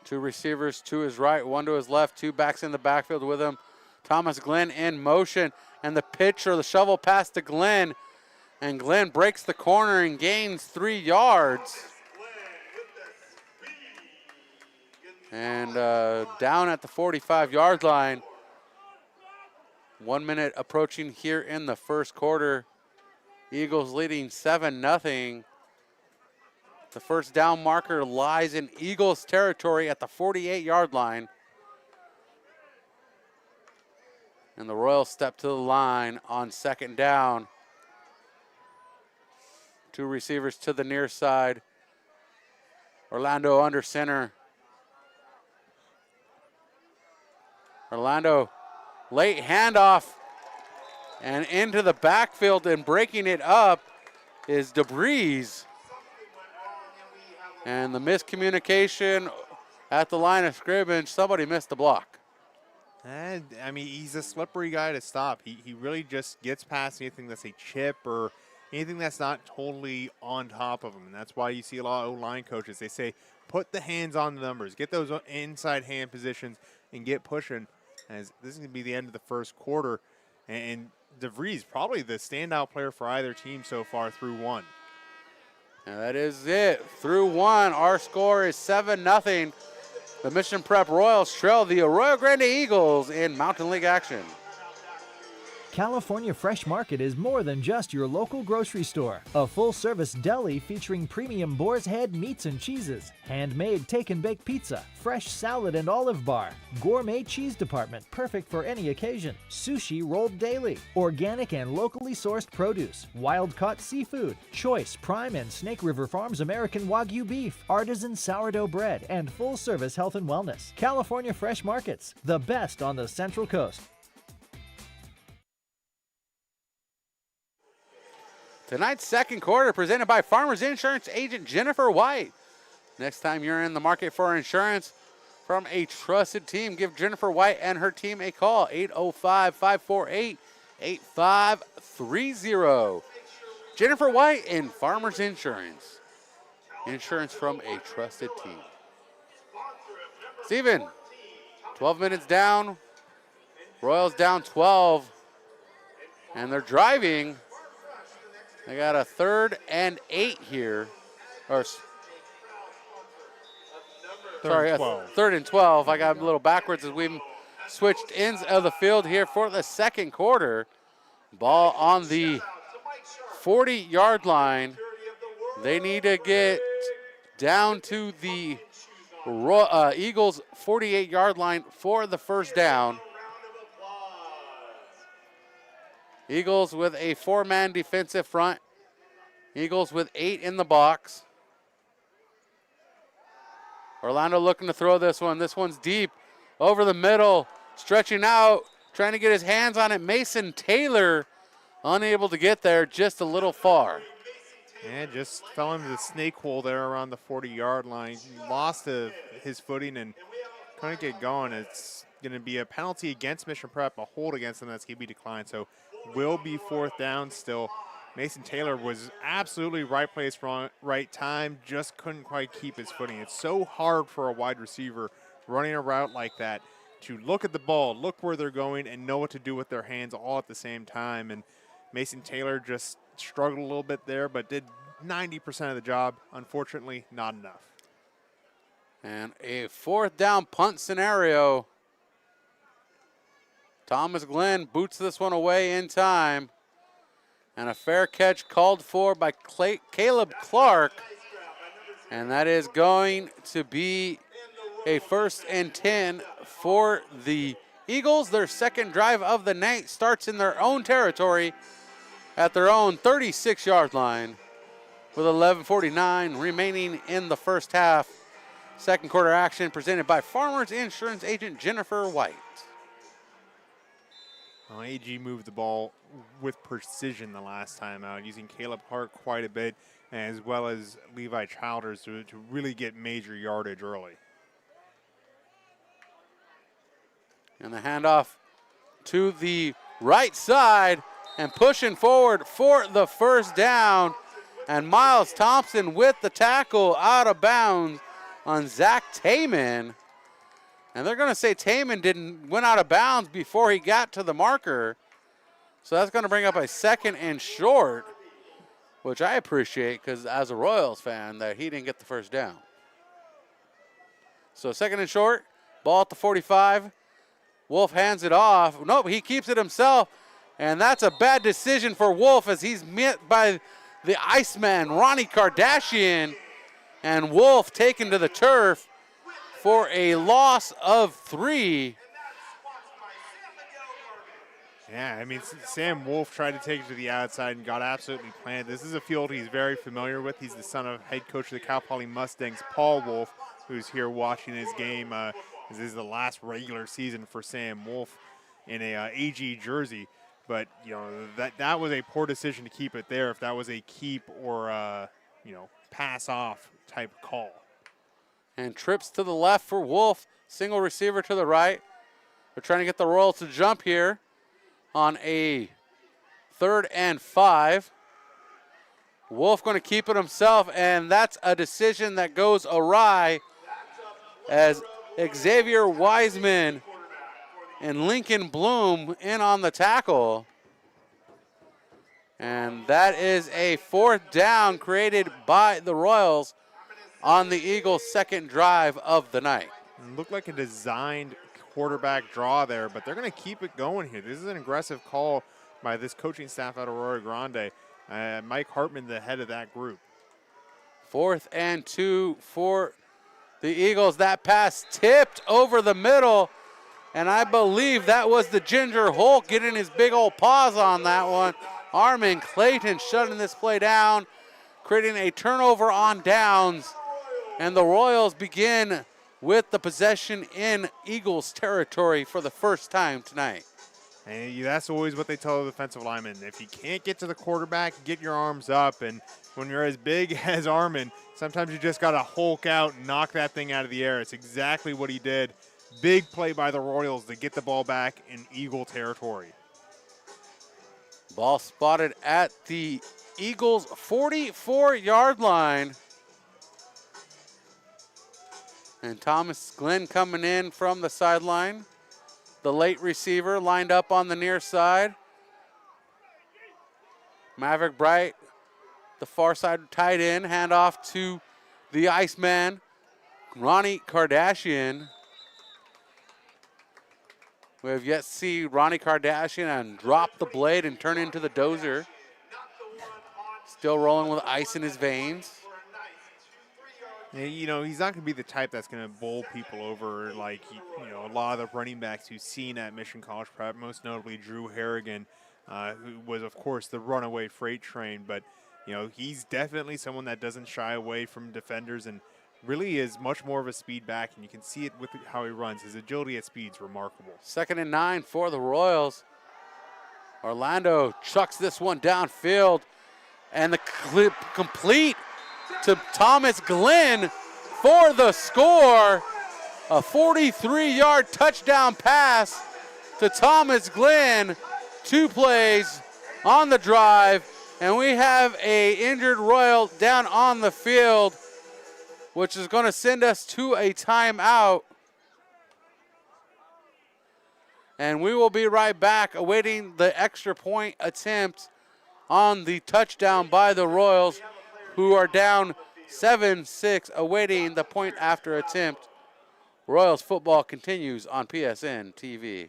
Two receivers to his right, one to his left, two backs in the backfield with him. Thomas Glenn in motion, and the pitch or the shovel pass to Glenn, and Glenn breaks the corner and gains 3 yards. And down at the 45-yard line. 1 minute approaching here in the first quarter. Eagles leading 7-0. The first down marker lies in Eagles territory at the 48-yard line. And the Royals step to the line on second down. Two receivers to the near side. Orlando under center. Orlando, late handoff, and into the backfield, and breaking it up is DeBreeze. And the miscommunication at the line of scrimmage, somebody missed the block. And, I mean, he's a slippery guy to stop. He really just gets past anything that's a chip or anything that's not totally on top of him. And that's why you see a lot of O-line coaches. They say, put the hands on the numbers, get those inside hand positions, and get pushing. As this is going to be the end of the first quarter. And DeVries probably the standout player for either team so far through one. And that is it. Through one, our score is 7-0. The Mission Prep Royals trail the Arroyo Grande Eagles in Mountain League action. California Fresh Market is more than just your local grocery store. A full-service deli featuring premium boar's head meats and cheeses, handmade take-and-bake pizza, fresh salad and olive bar, gourmet cheese department perfect for any occasion, sushi rolled daily, organic and locally sourced produce, wild-caught seafood, choice Prime and Snake River Farms American Wagyu beef, artisan sourdough bread, and full-service health and wellness. California Fresh Markets, the best on the Central Coast. Tonight's second quarter presented by Farmers Insurance agent Jennifer White. Next time you're in the market for insurance from a trusted team, give Jennifer White and her team a call, 805-548-8530. Jennifer White and Farmers Insurance. Insurance from a trusted team. Steven, 12 minutes down. Royals down 12. And they're driving. They got a 3rd and 8 here. Or, sorry, 3rd and 12. I got a little backwards as we've switched ends of the field here for the second quarter. Ball on the 40-yard line. They need to get down to the Eagles 48-yard line for the first down. Eagles with a 4-man defensive front. Eagles with 8 in the box. Orlando looking to throw this one. This one's deep over the middle, stretching out, trying to get his hands on it. Mason Taylor unable to get there, just a little far. And just fell into the snake hole there around the 40-yard line. He lost his footing and couldn't get going. It's going to be a penalty against Mission Prep, a hold against them that's going to be declined. So will be 4th down still. Mason Taylor was absolutely right place, right time, just couldn't quite keep his footing. It's so hard for a wide receiver running a route like that to look at the ball, look where they're going, and know what to do with their hands all at the same time. And Mason Taylor just struggled a little bit there, but did 90% of the job. Unfortunately, not enough. And a 4th down punt scenario. Thomas Glenn boots this one away in time. And a fair catch called for by Caleb Clark. And that is going to be a 1st and 10 for the Eagles. Their second drive of the night starts in their own territory at their own 36-yard line with 11:49 remaining in the first half. Second quarter action presented by Farmers Insurance agent Jennifer White. Well, AG moved the ball with precision the last time out, using Caleb Hart quite a bit, as well as Levi Childers to really get major yardage early. And the handoff to the right side and pushing forward for the first down. And Miles Thompson with the tackle out of bounds on Zach Taman. And they're going to say Taman went out of bounds before he got to the marker. So that's going to bring up a 2nd and short, which I appreciate because as a Royals fan that he didn't get the first down. So 2nd and short, ball at the 45. Wolf hands it off. Nope, he keeps it himself. And that's a bad decision for Wolf as he's met by the Iceman, Ronnie Kardashian. And Wolf taken to the turf for a loss of 3. Yeah, I mean, Sam Wolf tried to take it to the outside and got absolutely planted. This is a field he's very familiar with. He's the son of head coach of the Cal Poly Mustangs, Paul Wolf, who's here watching his game. This is the last regular season for Sam Wolf in a AG jersey. But, you know, that was a poor decision to keep it there if that was a keep or, you know, pass off type call. And trips to the left for Wolf. Single receiver to the right. They're trying to get the Royals to jump here on a 3rd and 5. Wolf going to keep it himself, and that's a decision that goes awry as Xavier Wiseman and Lincoln Bloom in on the tackle. And that is a 4th down created by the Royals on the Eagles' second drive of the night. It looked like a designed quarterback draw there, but they're going to keep it going here. This is an aggressive call by this coaching staff out of Arroyo Grande. Mike Hartman, the head of that group. 4th and 2 for the Eagles. That pass tipped over the middle, and I believe that was the Ginger Hulk getting his big old paws on that one. Armin Clayton shutting this play down, creating a turnover on downs, and the Royals begin with the possession in Eagles territory for the first time tonight. And that's always what they tell the defensive linemen. If you can't get to the quarterback, get your arms up. And when you're as big as Armin, sometimes you just got to Hulk out and knock that thing out of the air. It's exactly what he did. Big play by the Royals to get the ball back in Eagle territory. Ball spotted at the Eagles' 44-yard line. And Thomas Glenn coming in from the sideline. The late receiver lined up on the near side. Maverick Bright, the far side tight end, handoff to the Iceman, Ronnie Kardashian. We have yet to see Ronnie Kardashian and drop the blade and turn into the dozer. Still rolling with ice in his veins. Yeah, you know, he's not going to be the type that's going to bowl people over like, you know, a lot of the running backs you've seen at Mission College Prep, most notably Drew Harrigan, who was, of course, the runaway freight train. But, you know, he's definitely someone that doesn't shy away from defenders and really is much more of a speed back, and you can see it with how he runs. His agility at speed is remarkable. 2nd and 9 for the Royals. Orlando chucks this one downfield, and the clip complete to Thomas Glenn for the score. A 43-yard touchdown pass to Thomas Glenn. 2 plays on the drive, and we have a injured Royal down on the field, which is going to send us to a timeout. And we will be right back awaiting the extra point attempt on the touchdown by the Royals, who are down 7-6, awaiting the point after attempt. Royals football continues on PSN TV.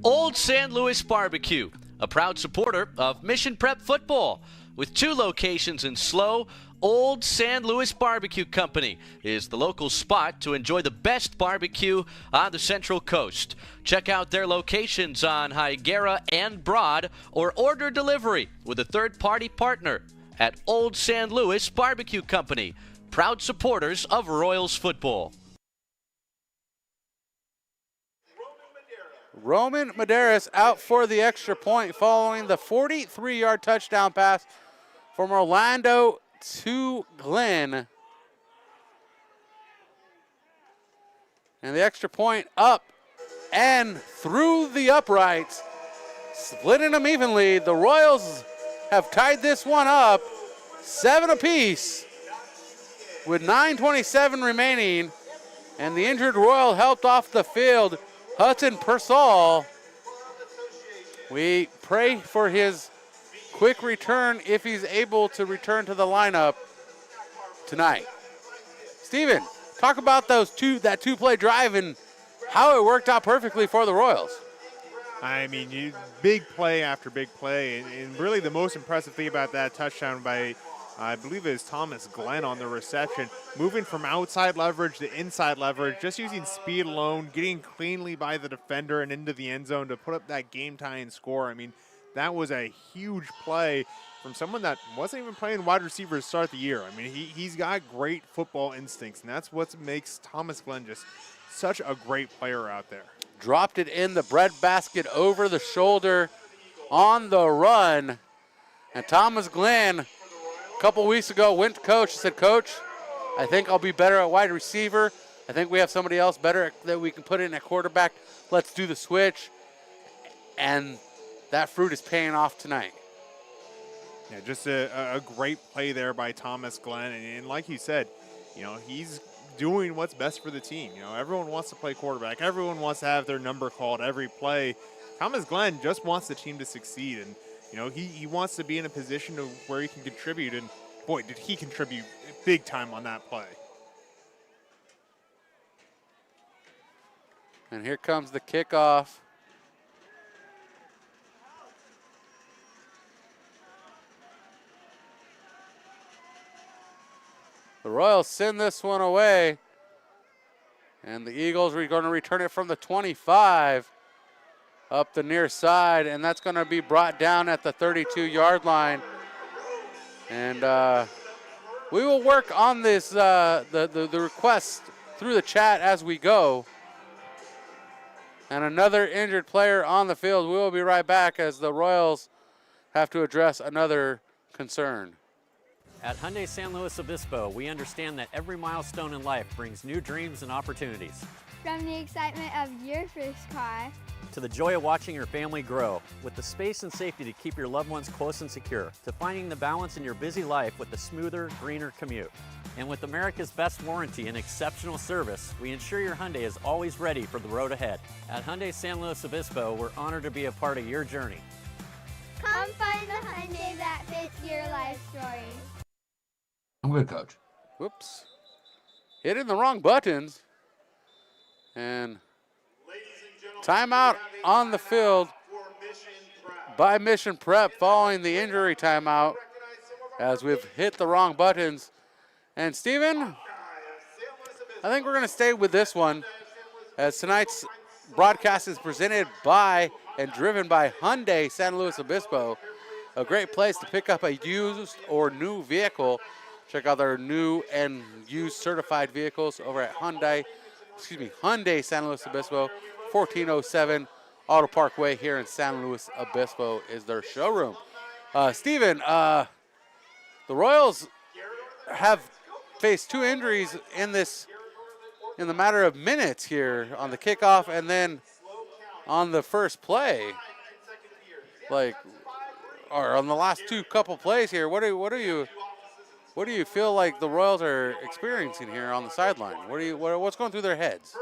Old San Luis Barbecue, a proud supporter of Mission Prep football. With 2 locations in SLO, Old San Luis Barbecue Company is the local spot to enjoy the best barbecue on the Central Coast. Check out their locations on Higuera and Broad, or order delivery with a third-party partner at Old San Luis Barbecue Company, proud supporters of Royals football. Roman Medeiros out for the extra point following the 43-yard touchdown pass from Orlando to Glenn. And the extra point up and through the uprights, splitting them evenly. The Royals have tied this one up, 7 apiece, with 9:27 remaining. And the injured Royal helped off the field, Hudson Persall. We pray for his quick return if he's able to return to the lineup tonight. Steven, talk about that two-play drive and how it worked out perfectly for the Royals. I mean, big play after big play, and really the most impressive thing about that touchdown by, I believe it was Thomas Glenn on the reception, moving from outside leverage to inside leverage, just using speed alone, getting cleanly by the defender and into the end zone to put up that game-tying score. I mean, that was a huge play from someone that wasn't even playing wide receiver to start the year. I mean, he's got great football instincts, and that's what makes Thomas Glenn just such a great player out there. Dropped it in the breadbasket over the shoulder on the run. And Thomas Glenn, a couple weeks ago, went to Coach and said, Coach, I think I'll be better at wide receiver. I think we have somebody else better that we can put in at quarterback. Let's do the switch. And that fruit is paying off tonight. Yeah, just a great play there by Thomas Glenn. And like you said, he's doing what's best for the team. Everyone wants to play quarterback. Everyone wants to have their number called every play. Thomas Glenn just wants the team to succeed. And, he wants to be in a position where he can contribute. And, boy, did he contribute big time on that play. And here comes the kickoff. The Royals send this one away. And the Eagles are going to return it from the 25 up the near side. And that's going to be brought down at the 32-yard line. And we will work on this, the request through the chat as we go. And another injured player on the field. We will be right back as the Royals have to address another concern. At Hyundai San Luis Obispo, we understand that every milestone in life brings new dreams and opportunities. From the excitement of your first car to the joy of watching your family grow, with the space and safety to keep your loved ones close and secure, to finding the balance in your busy life with a smoother, greener commute. And with America's best warranty and exceptional service, we ensure your Hyundai is always ready for the road ahead. At Hyundai San Luis Obispo, we're honored to be a part of your journey. Come find the Hyundai that fits your life story. I'm good, Coach. Whoops. Hitting the wrong buttons. And timeout on the field by Mission Prep following the injury timeout as we've hit the wrong buttons. And Steven, I think we're going to stay with this one as tonight's broadcast is presented by and driven by Hyundai San Luis Obispo, a great place to pick up a used or new vehicle. Check out their new and used certified vehicles over at Hyundai San Luis Obispo, 1407 Auto Parkway here in San Luis Obispo is their showroom. Steven, the Royals have faced 2 injuries in the matter of minutes here on the kickoff and then on the first play. Or on the last couple plays here. What do you feel like the Royals are experiencing here on the sideline? What's going through their heads?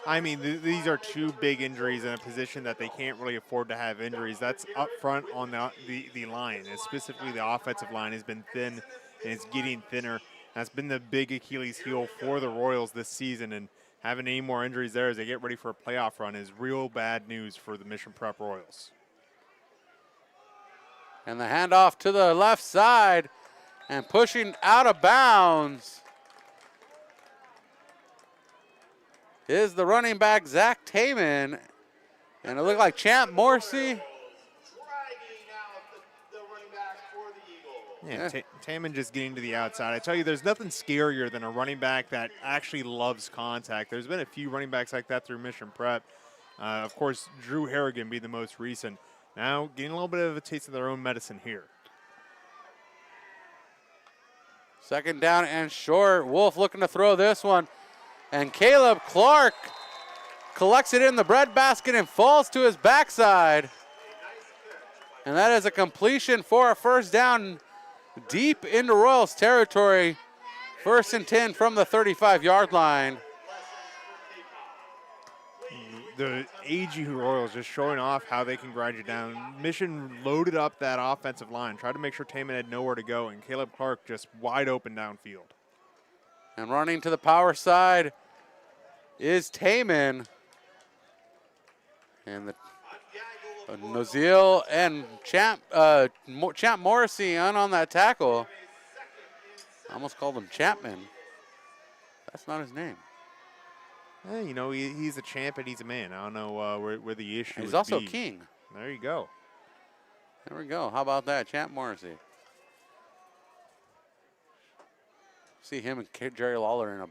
I mean, these are 2 big injuries in a position that they can't really afford to have injuries. That's up front on the line, and specifically the offensive line has been thin, and it's getting thinner. That's been the big Achilles heel for the Royals this season, and having any more injuries there as they get ready for a playoff run is real bad news for the Mission Prep Royals. And the handoff to the left side and pushing out of bounds is the running back, Zach Taman. And it looked like Champ Morrissey. Yeah, Taman just getting to the outside. I tell you, there's nothing scarier than a running back that actually loves contact. There's been a few running backs like that through Mission Prep. Of course, Drew Harrigan being the most recent. Now getting a little bit of a taste of their own medicine here. Second down and short. Wolf looking to throw this one. And Caleb Clark collects it in the breadbasket and falls to his backside. And that is a completion for a first down deep into Royals territory. 1st and 10 from the 35-yard line. The AG Royals just showing off how they can grind you down. Mission loaded up that offensive line, tried to make sure Taman had nowhere to go, and Caleb Clark just wide open downfield. And running to the power side is Taman. And the Noziel and Champ Morrissey on that tackle. I almost called him Chapman. That's not his name. You know, he's a champ and he's a man. I don't know where the issue is. He's also king. There you go. There we go. How about that, Champ Morrissey? See him and Jerry Lawler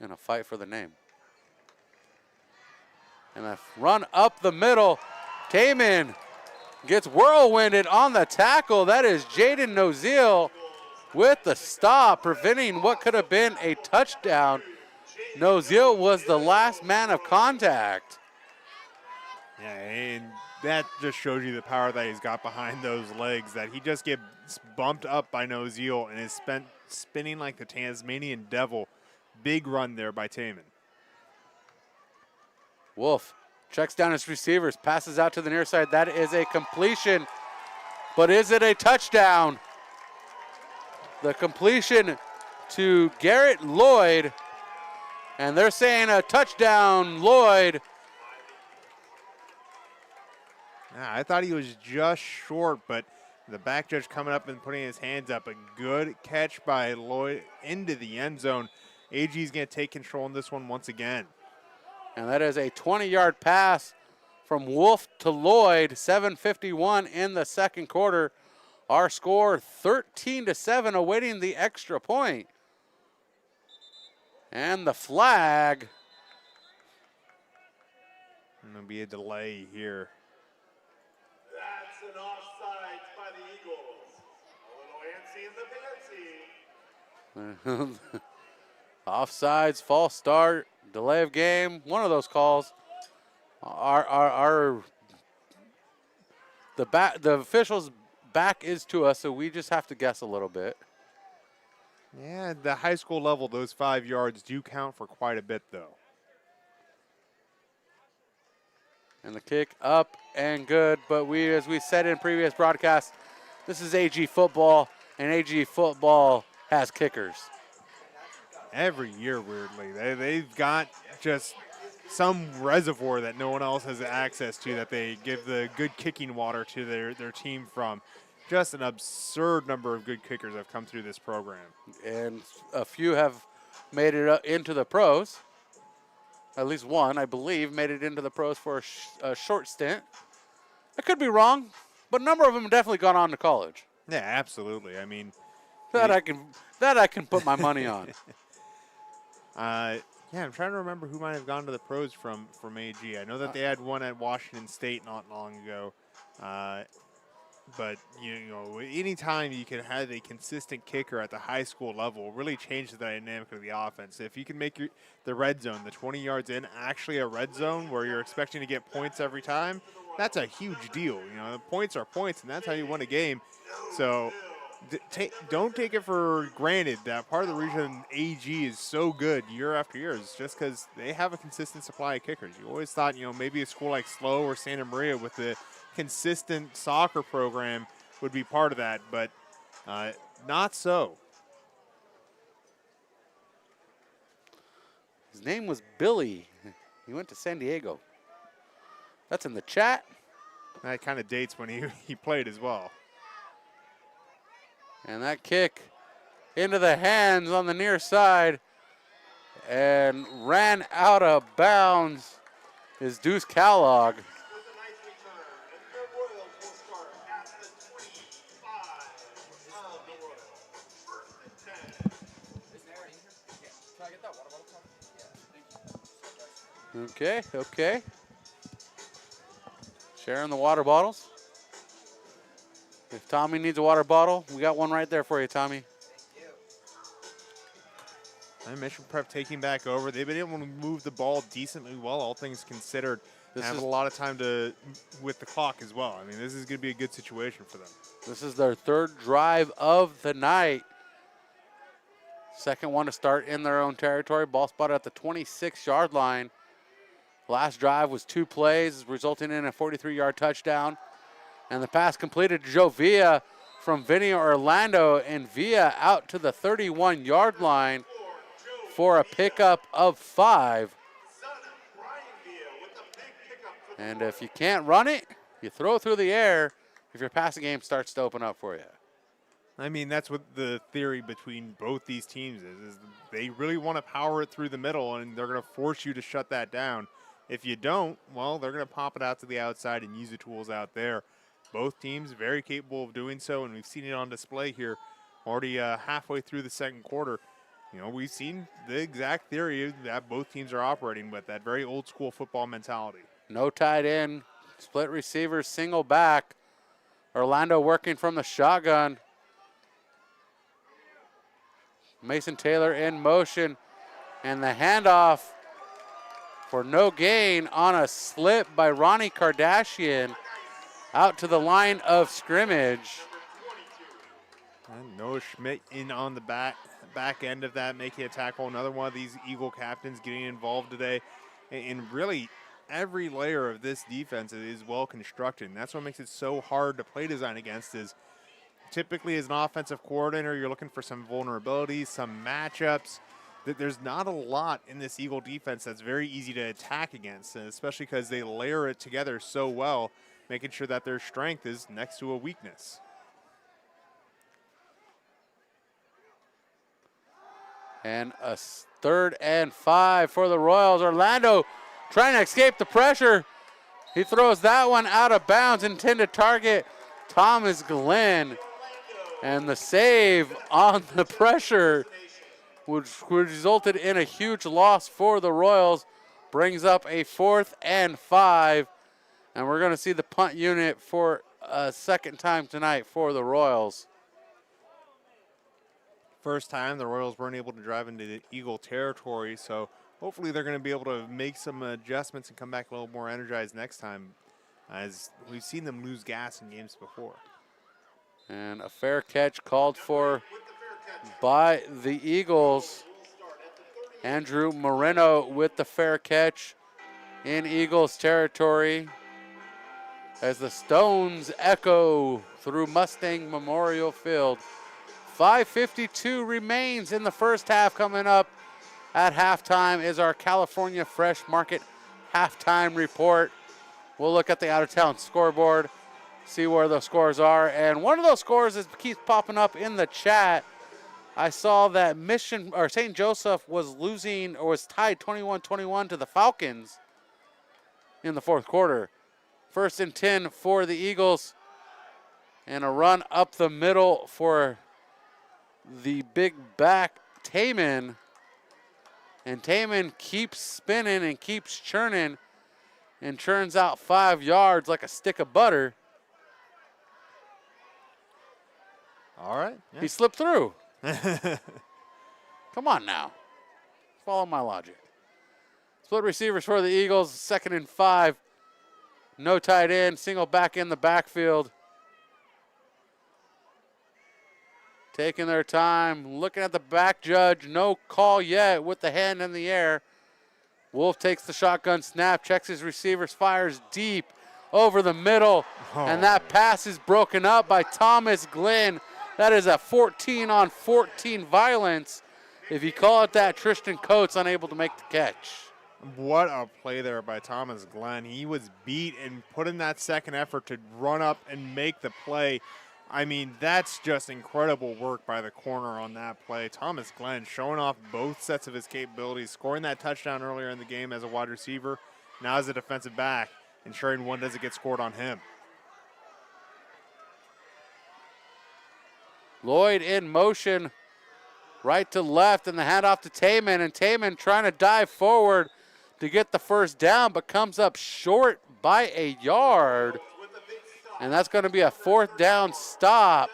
in a fight for the name. And a run up the middle. Taman gets whirlwinded on the tackle. That is Jaden Noziel with the stop, preventing what could have been a touchdown. Noziel was the last man of contact. Yeah, and that just shows you the power that he's got behind those legs, that he just gets bumped up by Noziel and is spinning like the Tasmanian devil. Big run there by Taman. Wolf checks down his receivers, passes out to the near side. That is a completion, but is it a touchdown? The completion to Garrett Lloyd, and they're saying a touchdown, Lloyd. Yeah, I thought he was just short, but the back judge coming up and putting his hands up. A good catch by Lloyd into the end zone. AG's going to take control in this one once again. And that is a 20-yard pass from Wolf to Lloyd. 7:51 in the second quarter. Our score 13-7, awaiting the extra point. And the flag. And there'll be a delay here. That's an offside by the Eagles. A little antsy in the fancy. Offsides, false start, delay of game. One of those calls. The officials' back is to us, so we just have to guess a little bit. Yeah, the high school level, those 5 yards do count for quite a bit, though. And the kick up and good, but as we said in previous broadcasts, this is AG football, and AG football has kickers. Every year, weirdly. They've got just some reservoir that no one else has access to, that they give the good kicking water to their team from. Just an absurd number of good kickers have come through this program. And a few have made it into the pros. At least one, I believe, made it into the pros for a short stint. I could be wrong, but a number of them have definitely gone on to college. Yeah, absolutely. I mean, that I can put my money on. Yeah, I'm trying to remember who might have gone to the pros from AG. I know that they had one at Washington State not long ago. But, you know, anytime you can have a consistent kicker at the high school level, really changes the dynamic of the offense. If you can make the red zone, the 20 yards in, actually a red zone where you're expecting to get points every time, that's a huge deal. You know, the points are points, and that's how you win a game. So don't take it for granted that part of the reason AG is so good year after year is just because they have a consistent supply of kickers. You always thought, you know, maybe a school like SLO or Santa Maria with the consistent soccer program would be part of that, but not so. His name was Billy. He went to San Diego. That's in the chat. That kind of dates when he played as well. And that kick into the hands on the near side and ran out of bounds is Deuce Kellogg. Okay. Sharing the water bottles. If Tommy needs a water bottle, we got one right there for you, Tommy. And Mission Prep taking back over. They've been able to move the ball decently well, all things considered. They have a lot of time with the clock as well. I mean, this is going to be a good situation for them. This is their third drive of the night. Second one to start in their own territory. Ball spotted at the 26-yard line. Last drive was 2 plays, resulting in a 43-yard touchdown. And the pass completed to Joe Villa from Vinny Orlando, and Villa out to the 31-yard line for a pickup of 5. And if you can't run it, you throw it through the air if your passing game starts to open up for you. I mean, that's what the theory between both these teams is they really want to power it through the middle, and they're going to force you to shut that down. If you don't, well, they're going to pop it out to the outside and use the tools out there. Both teams very capable of doing so, and we've seen it on display here already halfway through the second quarter. You know, we've seen the exact theory that both teams are operating with, that very old-school football mentality. No tight end, split receivers, single back. Orlando working from the shotgun. Mason Taylor in motion, and the handoff for no gain on a slip by Ronnie Kardashian out to the line of scrimmage. And Noah Schmidt in on the back end of that, making a tackle. Another one of these Eagle captains getting involved today. And really, every layer of this defense is well constructed. And that's what makes it so hard to play design against is typically as an offensive coordinator, you're looking for some vulnerabilities, some matchups. There's not a lot in this Eagle defense that's very easy to attack against, especially because they layer it together so well, making sure that their strength is next to a weakness. And a 3rd and 5 for the Royals. Orlando trying to escape the pressure. He throws that one out of bounds, intended target Thomas Glenn. And the save on the pressure, which resulted in a huge loss for the Royals, brings up a 4th and 5. And we're going to see the punt unit for a second time tonight for the Royals. First time the Royals weren't able to drive into the Eagle territory, so hopefully they're going to be able to make some adjustments and come back a little more energized next time, as we've seen them lose gas in games before. And a fair catch called for by the Eagles. Andrew Moreno with the fair catch in Eagles territory as the Stones echo through Mustang Memorial Field. 5:52 remains in the first half. Coming up at halftime is our California Fresh Market halftime report. We'll look at the out-of-town scoreboard, see where the scores are. And one of those scores keeps popping up in the chat. I saw that St. Joseph was losing or was tied 21-21 to the Falcons in the fourth quarter. 1st and 10 for the Eagles, and a run up the middle for the big back Taman. And Taman keeps spinning and keeps churning and churns out 5 yards like a stick of butter. All right. Yeah. He slipped through. Come on now. Follow my logic. Split receivers for the Eagles, 2nd and 5. No tight end, single back in the backfield. Taking their time, looking at the back judge. No call yet with the hand in the air. Wolf takes the shotgun snap, checks his receivers, fires deep over the middle. And that pass is broken up by Thomas Glenn. That is a 14-on-14 violence. if you call it that, Tristan Coates unable to make the catch. What a play there by Thomas Glenn. He was beat and put in that second effort to run up and make the play. I mean, that's just incredible work by the corner on that play. Thomas Glenn showing off both sets of his capabilities, scoring that touchdown earlier in the game as a wide receiver, now as a defensive back, ensuring one doesn't get scored on him. Lloyd in motion, right to left, and the handoff to Taman, and Taman trying to dive forward to get the first down, but comes up short by a yard. And that's going to be a fourth down stop.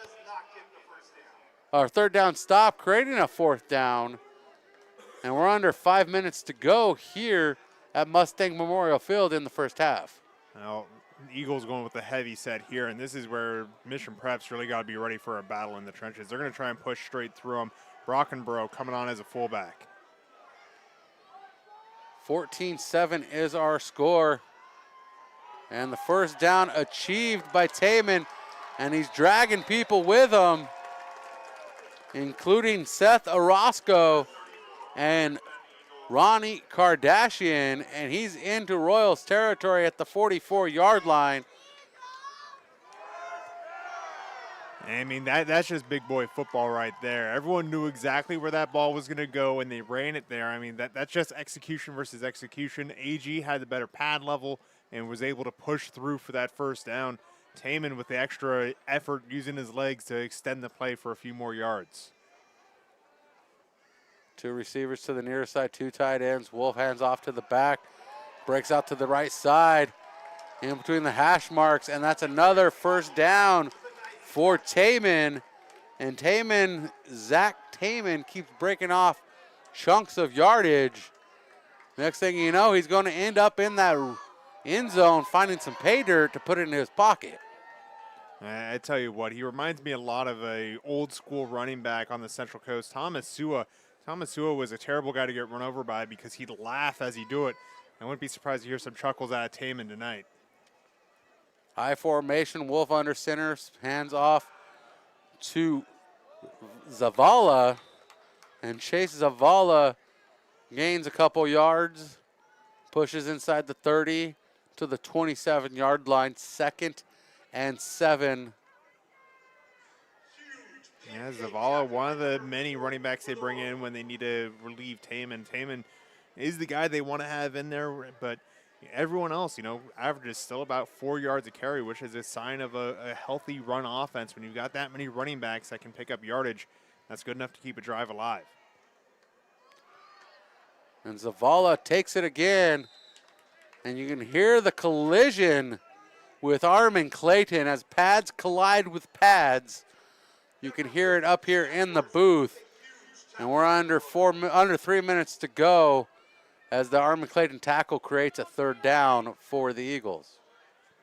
Or third down stop, creating a fourth down. And we're under 5 minutes to go here at Mustang Memorial Field in the first half. Now, the Eagles going with a heavy set here, and this is where Mission Prep's really got to be ready for a battle in the trenches. They're going to try and push straight through them. Brockenborough coming on as a fullback. 14-7 is our score. And the first down achieved by Taman, and he's dragging people with him, including Seth Orozco and Ronnie Kardashian, and he's into Royals territory at the 44-yard line. I mean, that's just big boy football right there. Everyone knew exactly where that ball was going to go, and they ran it there. I mean, that's just execution versus execution. AG had the better pad level and was able to push through for that first down. Taman with the extra effort using his legs to extend the play for a few more yards. Two receivers to the near side, two tight ends. Wolf hands off to the back, breaks out to the right side, in between the hash marks, and that's another first down for Taman. And Taman, Zach Taman, keeps breaking off chunks of yardage. Next thing you know, he's going to end up in that end zone finding some pay dirt to put it in his pocket. I tell you what, he reminds me a lot of a old school running back on the Central Coast, Thomas Sua. Thomas Sua was a terrible guy to get run over by because he'd laugh as he'd do it. I wouldn't be surprised to hear some chuckles out of Taman tonight. High formation, Wolf under center, hands off to Zavala, and Chase Zavala gains a couple yards, pushes inside the 30 to the 27-yard line, 2nd and 7. Yeah, Zavala, one of the many running backs they bring in when they need to relieve Taman. Taman is the guy they want to have in there, but everyone else, averages still about 4 yards a carry, which is a sign of a healthy run offense. When you've got that many running backs that can pick up yardage, that's good enough to keep a drive alive. And Zavala takes it again, and you can hear the collision with Armin Clayton as pads collide with pads. You can hear it up here in the booth, and we're under 3 minutes to go as the Armin Clayton tackle creates a third down for the Eagles.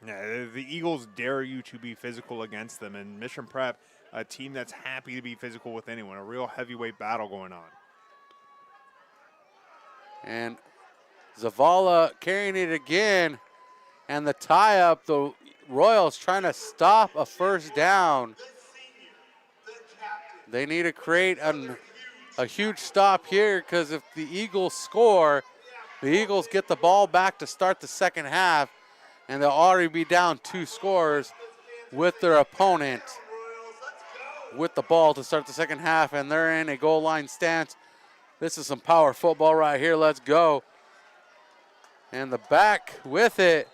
Yeah, the Eagles dare you to be physical against them, and Mission Prep, a team that's happy to be physical with anyone, a real heavyweight battle going on. And Zavala carrying it again, and the tie-up, the Royals trying to stop a first down. They need to create a huge stop here, because if the Eagles score, the Eagles get the ball back to start the second half, and they'll already be down 2 scores with their opponent with the ball to start the second half, and they're in a goal line stance. This is some power football right here. Let's go. And the back with it.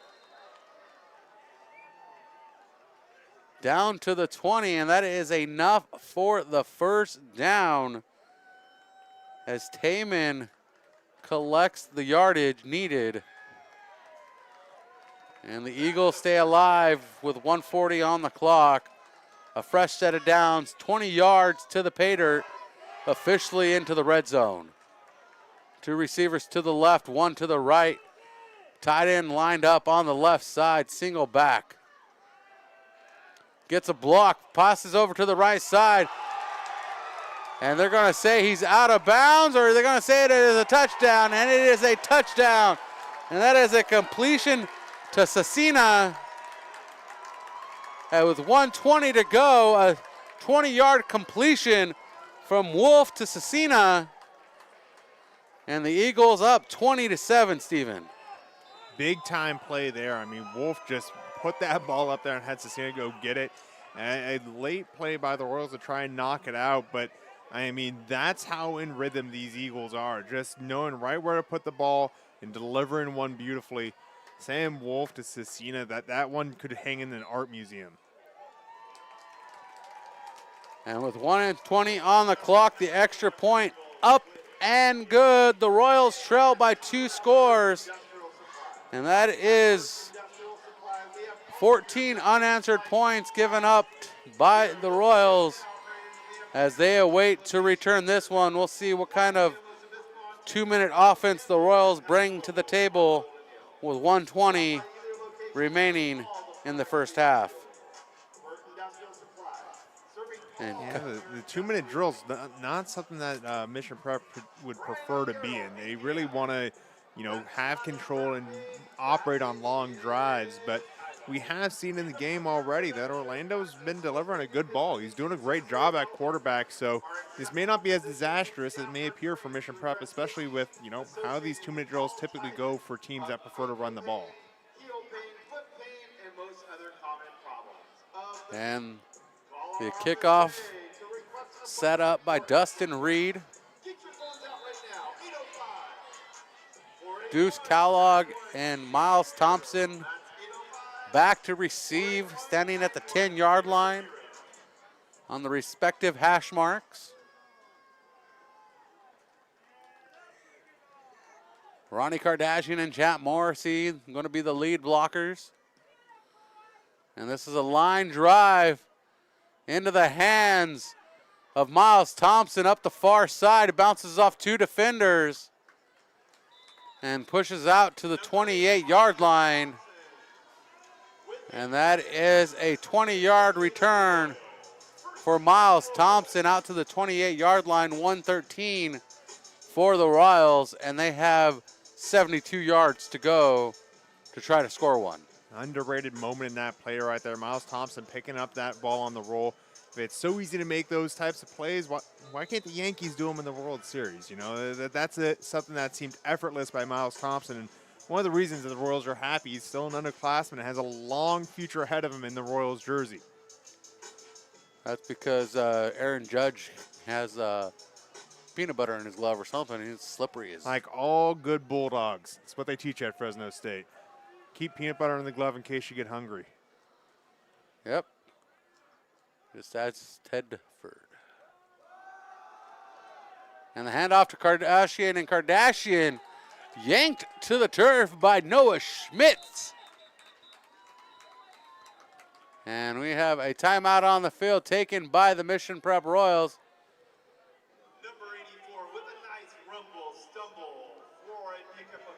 Down to the 20, and that is enough for the first down as Taman collects the yardage needed. And the Eagles stay alive with 1:40 on the clock. A fresh set of downs, 20 yards to the pay dirt, officially into the red zone. 2 receivers to the left, 1 to the right. Tight end lined up on the left side, single back. Gets a block, passes over to the right side. And they're going to say he's out of bounds, or they're going to say it is a touchdown, and it is a touchdown. And that is a completion to Cecina. And with 1:20 to go, a 20-yard completion from Wolf to Cecina. And the Eagles up 20-7, Steven. Big time play there. I mean, Wolf just put that ball up there and had Cecina go get it. A late play by the Royals to try and knock it out, but I mean, that's how in rhythm these Eagles are. Just knowing right where to put the ball and delivering one beautifully. Sam Wolf to Cecina, that one could hang in an art museum. And with 1:20 on the clock, the extra point up and good. The Royals trail by 2 scores. And that is 14 unanswered points given up by the Royals as they await to return this one. We'll see what kind of 2-minute offense the Royals bring to the table with 1:20 remaining in the first half. And yeah, the 2-minute drill's not something that Mission Prep would prefer to be in. They really want to, have control and operate on long drives, but we have seen in the game already that Orlando's been delivering a good ball. He's doing a great job at quarterback, so this may not be as disastrous as it may appear for Mission Prep, especially with, how these 2-minute drills typically go for teams that prefer to run the ball. And the kickoff set up by Dustin Reed. Deuce Kellogg and Miles Thompson back to receive, standing at the 10-yard line on the respective hash marks. Ronnie Kardashian and Chat Morrissey going to be the lead blockers. And this is a line drive into the hands of Miles Thompson up the far side. It bounces off 2 defenders and pushes out to the 28-yard line. And that is a 20-yard return for Miles Thompson out to the 28-yard line, 113 for the Royals, and they have 72 yards to go to try to score one. Underrated moment in that play right there. Miles Thompson picking up that ball on the roll. It's so easy to make those types of plays. Why can't the Yankees do them in the World Series? That's something that seemed effortless by Miles Thompson. And one of the reasons that the Royals are happy, he's still an underclassman and has a long future ahead of him in the Royals jersey. That's because Aaron Judge has peanut butter in his glove or something. He's slippery as. Like all good Bulldogs. That's what they teach at Fresno State. Keep peanut butter in the glove in case you get hungry. Yep. Just that's Tedford. And the handoff to Kardashian, and Kardashian yanked to the turf by Noah Schmitz. And we have a timeout on the field taken by the Mission Prep Royals. Number 84 with a nice rumble, stumble for a pickup of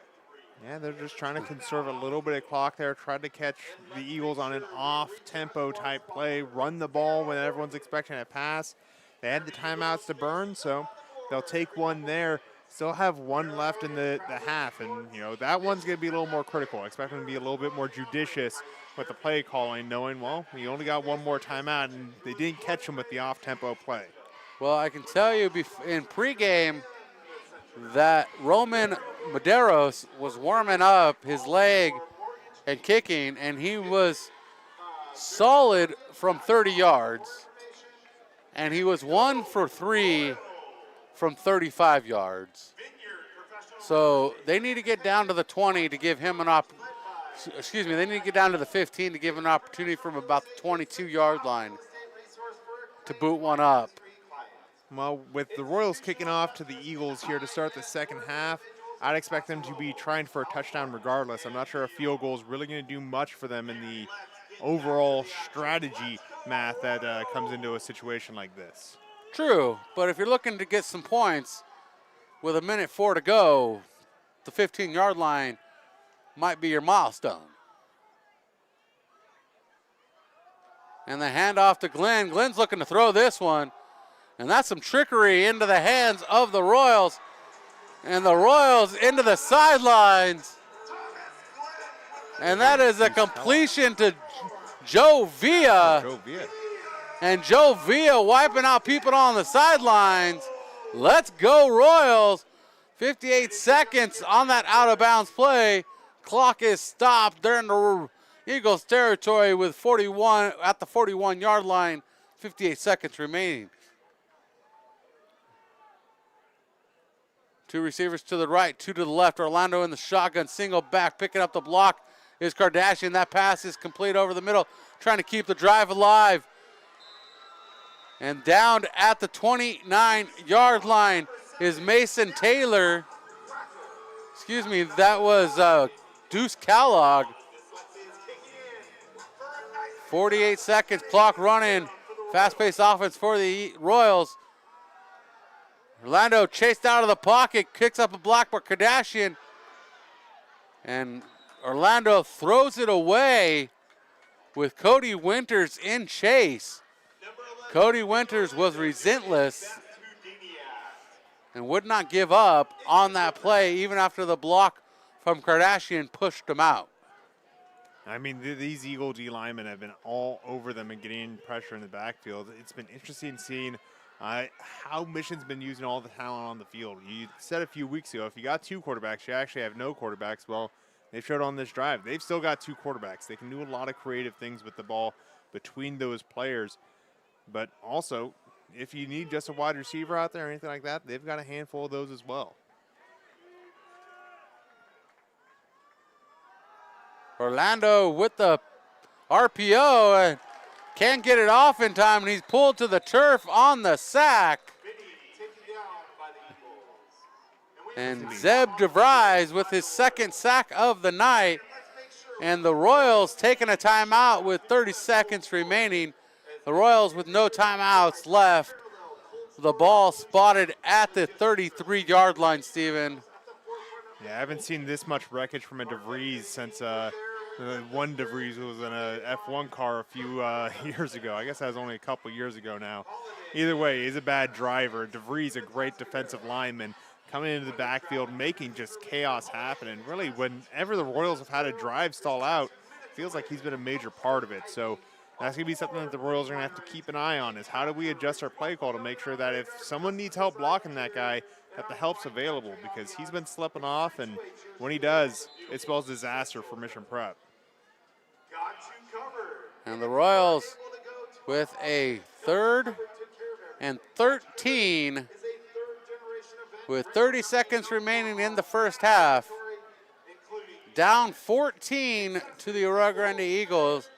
3. Yeah, they're just trying to conserve a little bit of clock there, tried to catch the Eagles on an off-tempo type play, run the ball when everyone's expecting a pass. They had the timeouts to burn, so they'll take one there. Still have one left in the half, and that one's going to be a little more critical. I expect them to be a little bit more judicious with the play calling, knowing, well, we only got one more timeout, and they didn't catch them with the off-tempo play. Well, I can tell you in pregame that Roman Medeiros was warming up his leg and kicking, and he was solid from 30 yards, and he was 1 for 3 from 35 yards. So they need to get down to the 20 to give him they need to get down to the 15 to give him an opportunity from about the 22-yard line to boot one up. Well, with the Royals kicking off to the Eagles here to start the second half, I'd expect them to be trying for a touchdown regardless. I'm not sure a field goal is really going to do much for them in the overall strategy math that comes into a situation like this. True, but if you're looking to get some points with 1:04 to go, the 15-yard line might be your milestone. And the handoff to Glenn. Glenn's looking to throw this one, and that's some trickery into the hands of the Royals. And the Royals into the sidelines. And that is a completion to Joe Villa. And Joe Villa wiping out people on the sidelines. Let's go Royals. 58 seconds on that out-of-bounds play. Clock is stopped. They're in the Eagles territory with 41 at the 41-yard line. 58 seconds remaining. Two receivers to the right, two to the left. Orlando in the shotgun, single back, picking up the block is Kardashian. That pass is complete over the middle, trying to keep the drive alive. And down at the 29-yard line is Mason Taylor. Excuse me, that was Deuce Kellogg. 48 seconds, clock running. Fast-paced offense for the Royals. Orlando chased out of the pocket, kicks up a block for Kardashian. And Orlando throws it away with Cody Winters in chase. Cody Winters was relentless and would not give up on that play even after the block from Kardashian pushed him out. I mean, these Eagle D linemen have been all over them and getting pressure in the backfield. It's been interesting seeing how Mission's been using all the talent on the field. You said a few weeks ago, if you got two quarterbacks, you actually have no quarterbacks. Well, they showed on this drive. They've still got two quarterbacks. They can do a lot of creative things with the ball between those players. But also, if you need just a wide receiver out there or anything like that, they've got a handful of those as well. Orlando with the RPO and can't get it off in time, and he's pulled to the turf on the sack. And Zeb DeVries with his second sack of the night. And the Royals taking a timeout with 30 seconds remaining. The Royals with no timeouts left. The ball spotted at the 33-yard line, Steven. Yeah, I haven't seen this much wreckage from a DeVries since one DeVries was in a F1 car a few years ago. I guess that was only a couple years ago now. Either way, he's a bad driver. DeVries, a great defensive lineman, coming into the backfield, making just chaos happen. And really, whenever the Royals have had a drive stall out, it feels like he's been a major part of it. So that's going to be something that the Royals are going to have to keep an eye on, is how do we adjust our play call to make sure that if someone needs help blocking that guy, that the help's available, because he's been slipping off, and when he does, it spells disaster for Mission Prep. And the Royals with a 3rd and 13 with 30 seconds remaining in the first half. Down 14 to the Arroyo Grande Eagles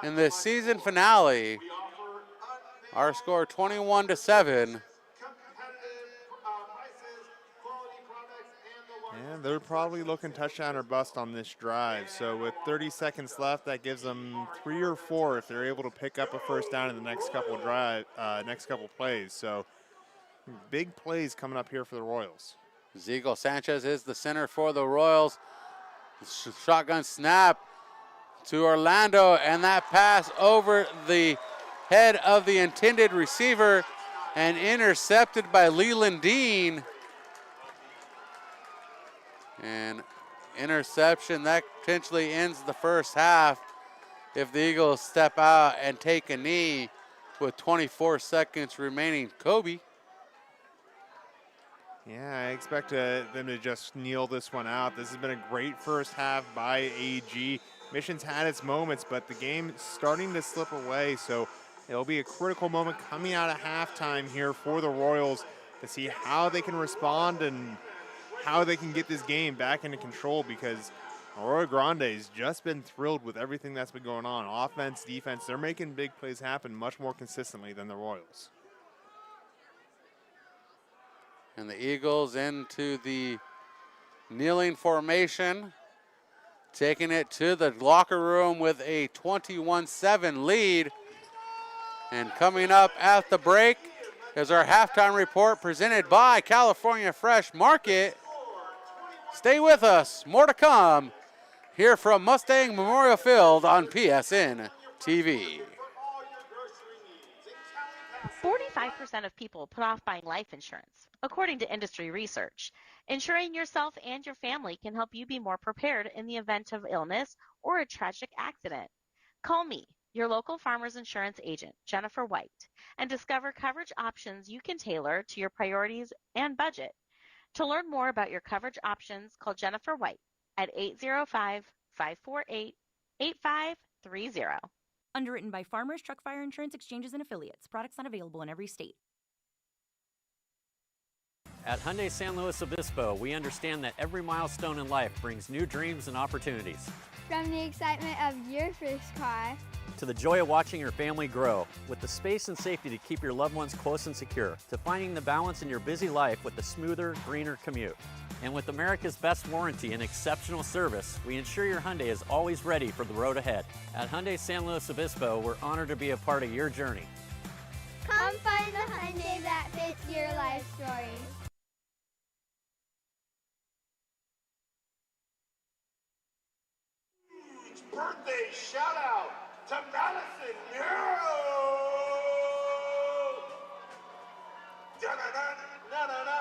in the season finale. Our score 21-7. And they're probably looking touchdown or bust on this drive. So with 30 seconds left, that gives them 3 or 4 if they're able to pick up a first down in the next couple plays. So big plays coming up here for the Royals. Ziegel Sanchez is the center for the Royals. Shotgun snap to Orlando, and that pass over the head of the intended receiver and intercepted by Leland Dean. And interception, that potentially ends the first half if the Eagles step out and take a knee with 24 seconds remaining. Kobe. Yeah, I expect them to just kneel this one out. This has been a great first half by AG. Mission's had its moments, but the game is starting to slip away, so it'll be a critical moment coming out of halftime here for the Royals to see how they can respond and how they can get this game back into control, because Arroyo Grande has just been thrilled with everything that's been going on. Offense, defense, they're making big plays happen much more consistently than the Royals. And the Eagles into the kneeling formation, taking it to the locker room with a 21-7 lead. And coming up at the break is our halftime report presented by California Fresh Market. Stay with us, more to come here from Mustang Memorial Field on PSN TV. 45% of people put off buying life insurance, according to industry research. Insuring yourself and your family can help you be more prepared in the event of illness or a tragic accident. Call me, your local Farmers Insurance agent, Jennifer White, and discover coverage options you can tailor to your priorities and budget. To learn more about your coverage options, call Jennifer White at 805-548-8530. Underwritten by Farmers Truck Fire Insurance Exchanges and Affiliates. Products not available in every state. At Hyundai San Luis Obispo, we understand that every milestone in life brings new dreams and opportunities. From the excitement of your first car To the joy of watching your family grow, with the space and safety to keep your loved ones close and secure, to finding the balance in your busy life with a smoother, greener commute. And with America's best warranty and exceptional service, we ensure your Hyundai is always ready for the road ahead. At Hyundai San Luis Obispo, we're honored to be a part of your journey. Come find the Hyundai that fits your life story. Huge birthday shout out to Madison Nero! Da-na-na-na-na-na-na.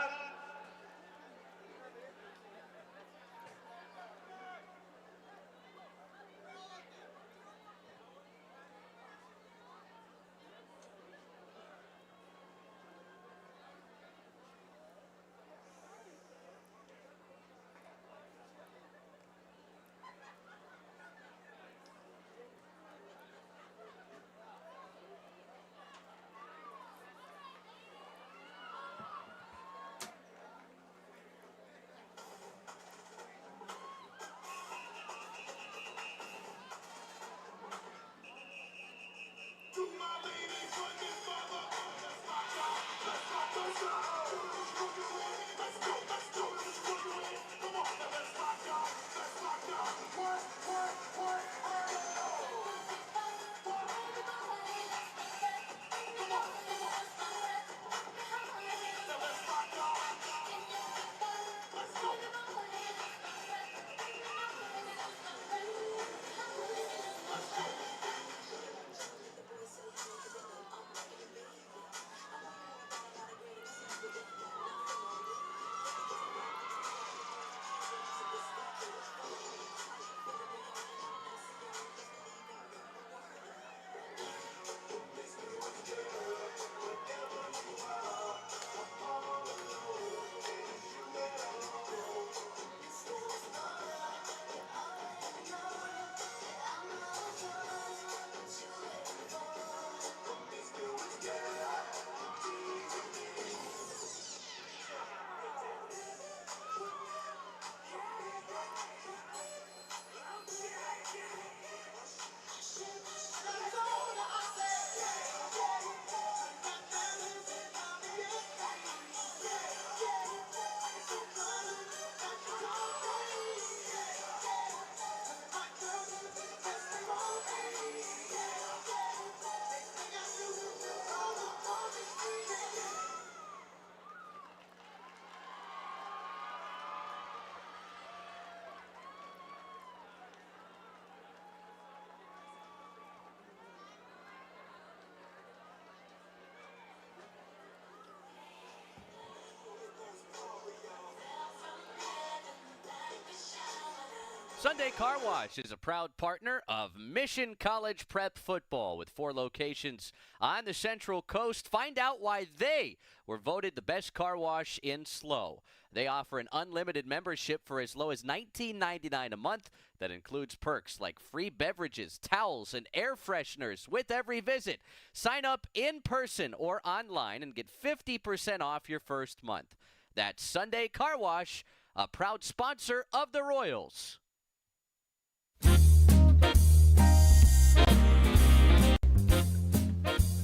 Sunday Car Wash is a proud partner of Mission College Prep Football with 4 locations on the Central Coast. Find out why they were voted the best car wash in SLO. They offer an unlimited membership for as low as $19.99 a month. That includes perks like free beverages, towels, and air fresheners with every visit. Sign up in person or online and get 50% off your first month. That's Sunday Car Wash, a proud sponsor of the Royals.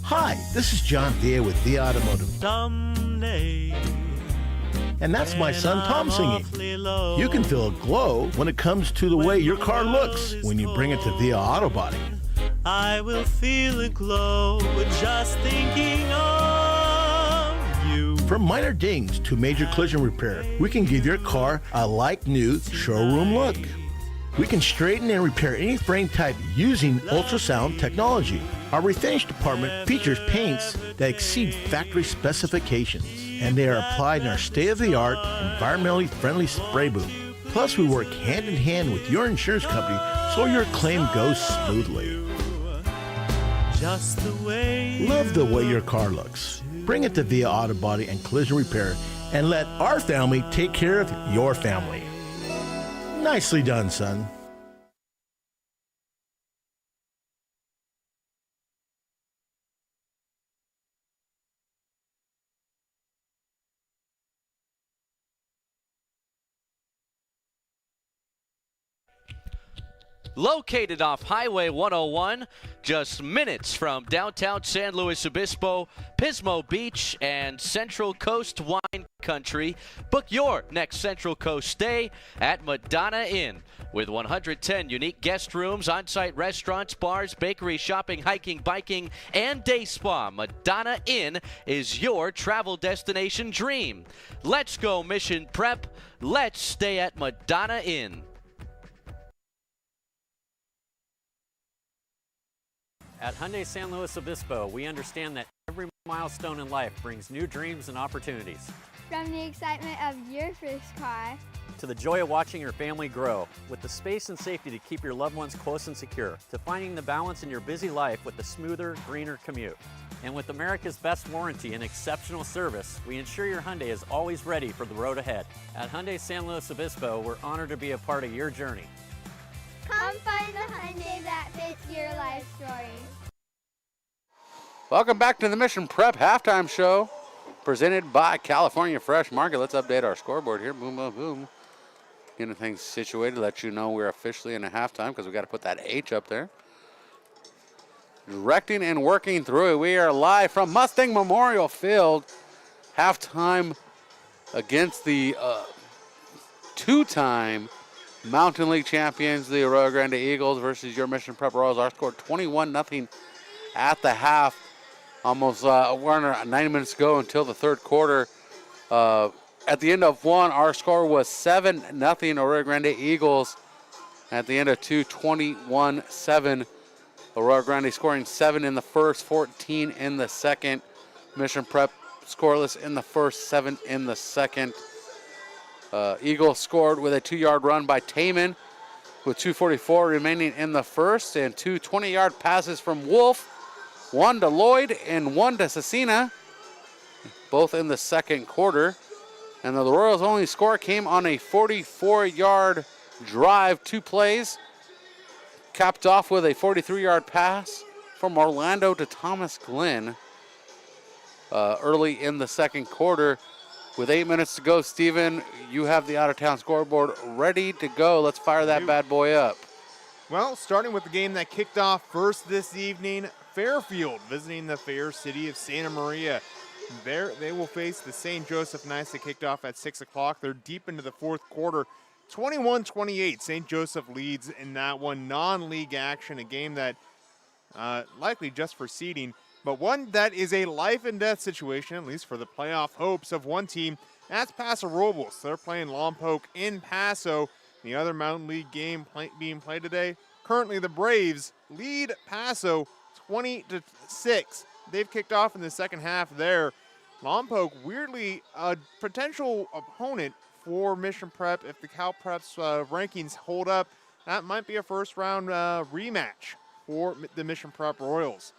Hi, this is John Thea with The Automotive. Someday, and that's my son Tom singing. You can feel a glow when it comes to the way your car looks when you bring it to Via Auto Body. I will feel a glow just thinking of you. From minor dings to major collision repair, we can give your car a like-new showroom look. We can straighten and repair any frame type using ultrasound technology. Our refinish department features paints that exceed factory specifications, and they are applied in our state-of-the-art, environmentally friendly spray booth. Plus, we work hand in hand with your insurance company so your claim goes smoothly. Just the way Love the way your car looks. Bring it to Via Auto Body and Collision Repair and let our family take care of your family. Nicely done, son. Located off Highway 101, just minutes from downtown San Luis Obispo, Pismo Beach, and Central Coast Wine Country. Book your next Central Coast stay at Madonna Inn. With 110 unique guest rooms, on-site restaurants, bars, bakery, shopping, hiking, biking, and day spa, Madonna Inn is your travel destination dream. Let's go Mission Prep. Let's stay at Madonna Inn. At Hyundai San Luis Obispo, we understand that every milestone in life brings new dreams and opportunities. From the excitement of your first car To the joy of watching your family grow, with the space and safety to keep your loved ones close and secure, to finding the balance in your busy life with a smoother, greener commute. And with America's best warranty and exceptional service, we ensure your Hyundai is always ready for the road ahead. At Hyundai San Luis Obispo, we're honored to be a part of your journey. Come find the Hyundai that fits your life story. Welcome back to the Mission Prep Halftime Show, presented by California Fresh Market. Let's update our scoreboard here. Boom, boom, boom. Getting things situated, let you know we're officially in a halftime because we got to put that H up there. Directing and working through it. We are live from Mustang Memorial Field. Halftime against the two-time Mountain League champions, the Arroyo Grande Eagles, versus your Mission Prep Royals. Our score 21-0 at the half. Almost we're under 90 minutes to go until the third quarter. At the end of one, our score was 7-0 Arroyo Grande Eagles. At the end of two, 21-7. Arroyo Grande scoring 7 in the first, 14 in the second. Mission Prep scoreless in the first, 7 in the second. Eagles scored with a 2-yard run by Taman with 2:44 remaining in the first, and two 20-yard passes from Wolf, one to Lloyd and one to Cecina, both in the second quarter. And the Royals' only score came on a 44-yard drive, 2 plays, capped off with a 43-yard pass from Orlando to Thomas Glenn early in the second quarter. With 8 minutes to go, Steven, you have the out-of-town scoreboard ready to go. Let's fire that bad boy up. Well, starting with the game that kicked off first this evening, Fairfield visiting the fair city of Santa Maria. There they will face the St. Joseph Knights that kicked off at 6 o'clock. They're deep into the fourth quarter. 21-28, St. Joseph leads in that one. Non-league action, a game that likely just for seeding, but one that is a life and death situation, at least for the playoff hopes of one team. That's Paso Robles. They're playing Lompoc in Paso. The other Mountain League game being played today. Currently, the Braves lead Paso 20-6. They've kicked off in the second half there. Lompoc, weirdly, a potential opponent for Mission Prep. If the Cal Prep's rankings hold up, that might be a first-round rematch for the Mission Prep Royals.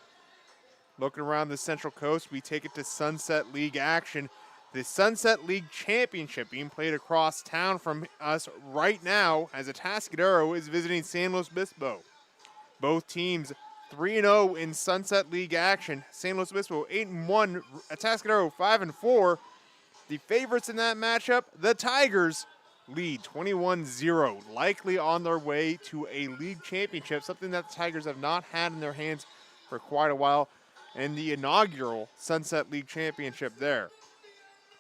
Looking around the Central Coast, we take it to Sunset League action. The Sunset League Championship being played across town from us right now as Atascadero is visiting San Luis Obispo. Both teams 3-0 in Sunset League action. San Luis Obispo 8-1, Atascadero 5-4. The favorites in that matchup, the Tigers, lead 21-0, likely on their way to a league championship, something that the Tigers have not had in their hands for quite a while, and the inaugural Sunset League Championship there.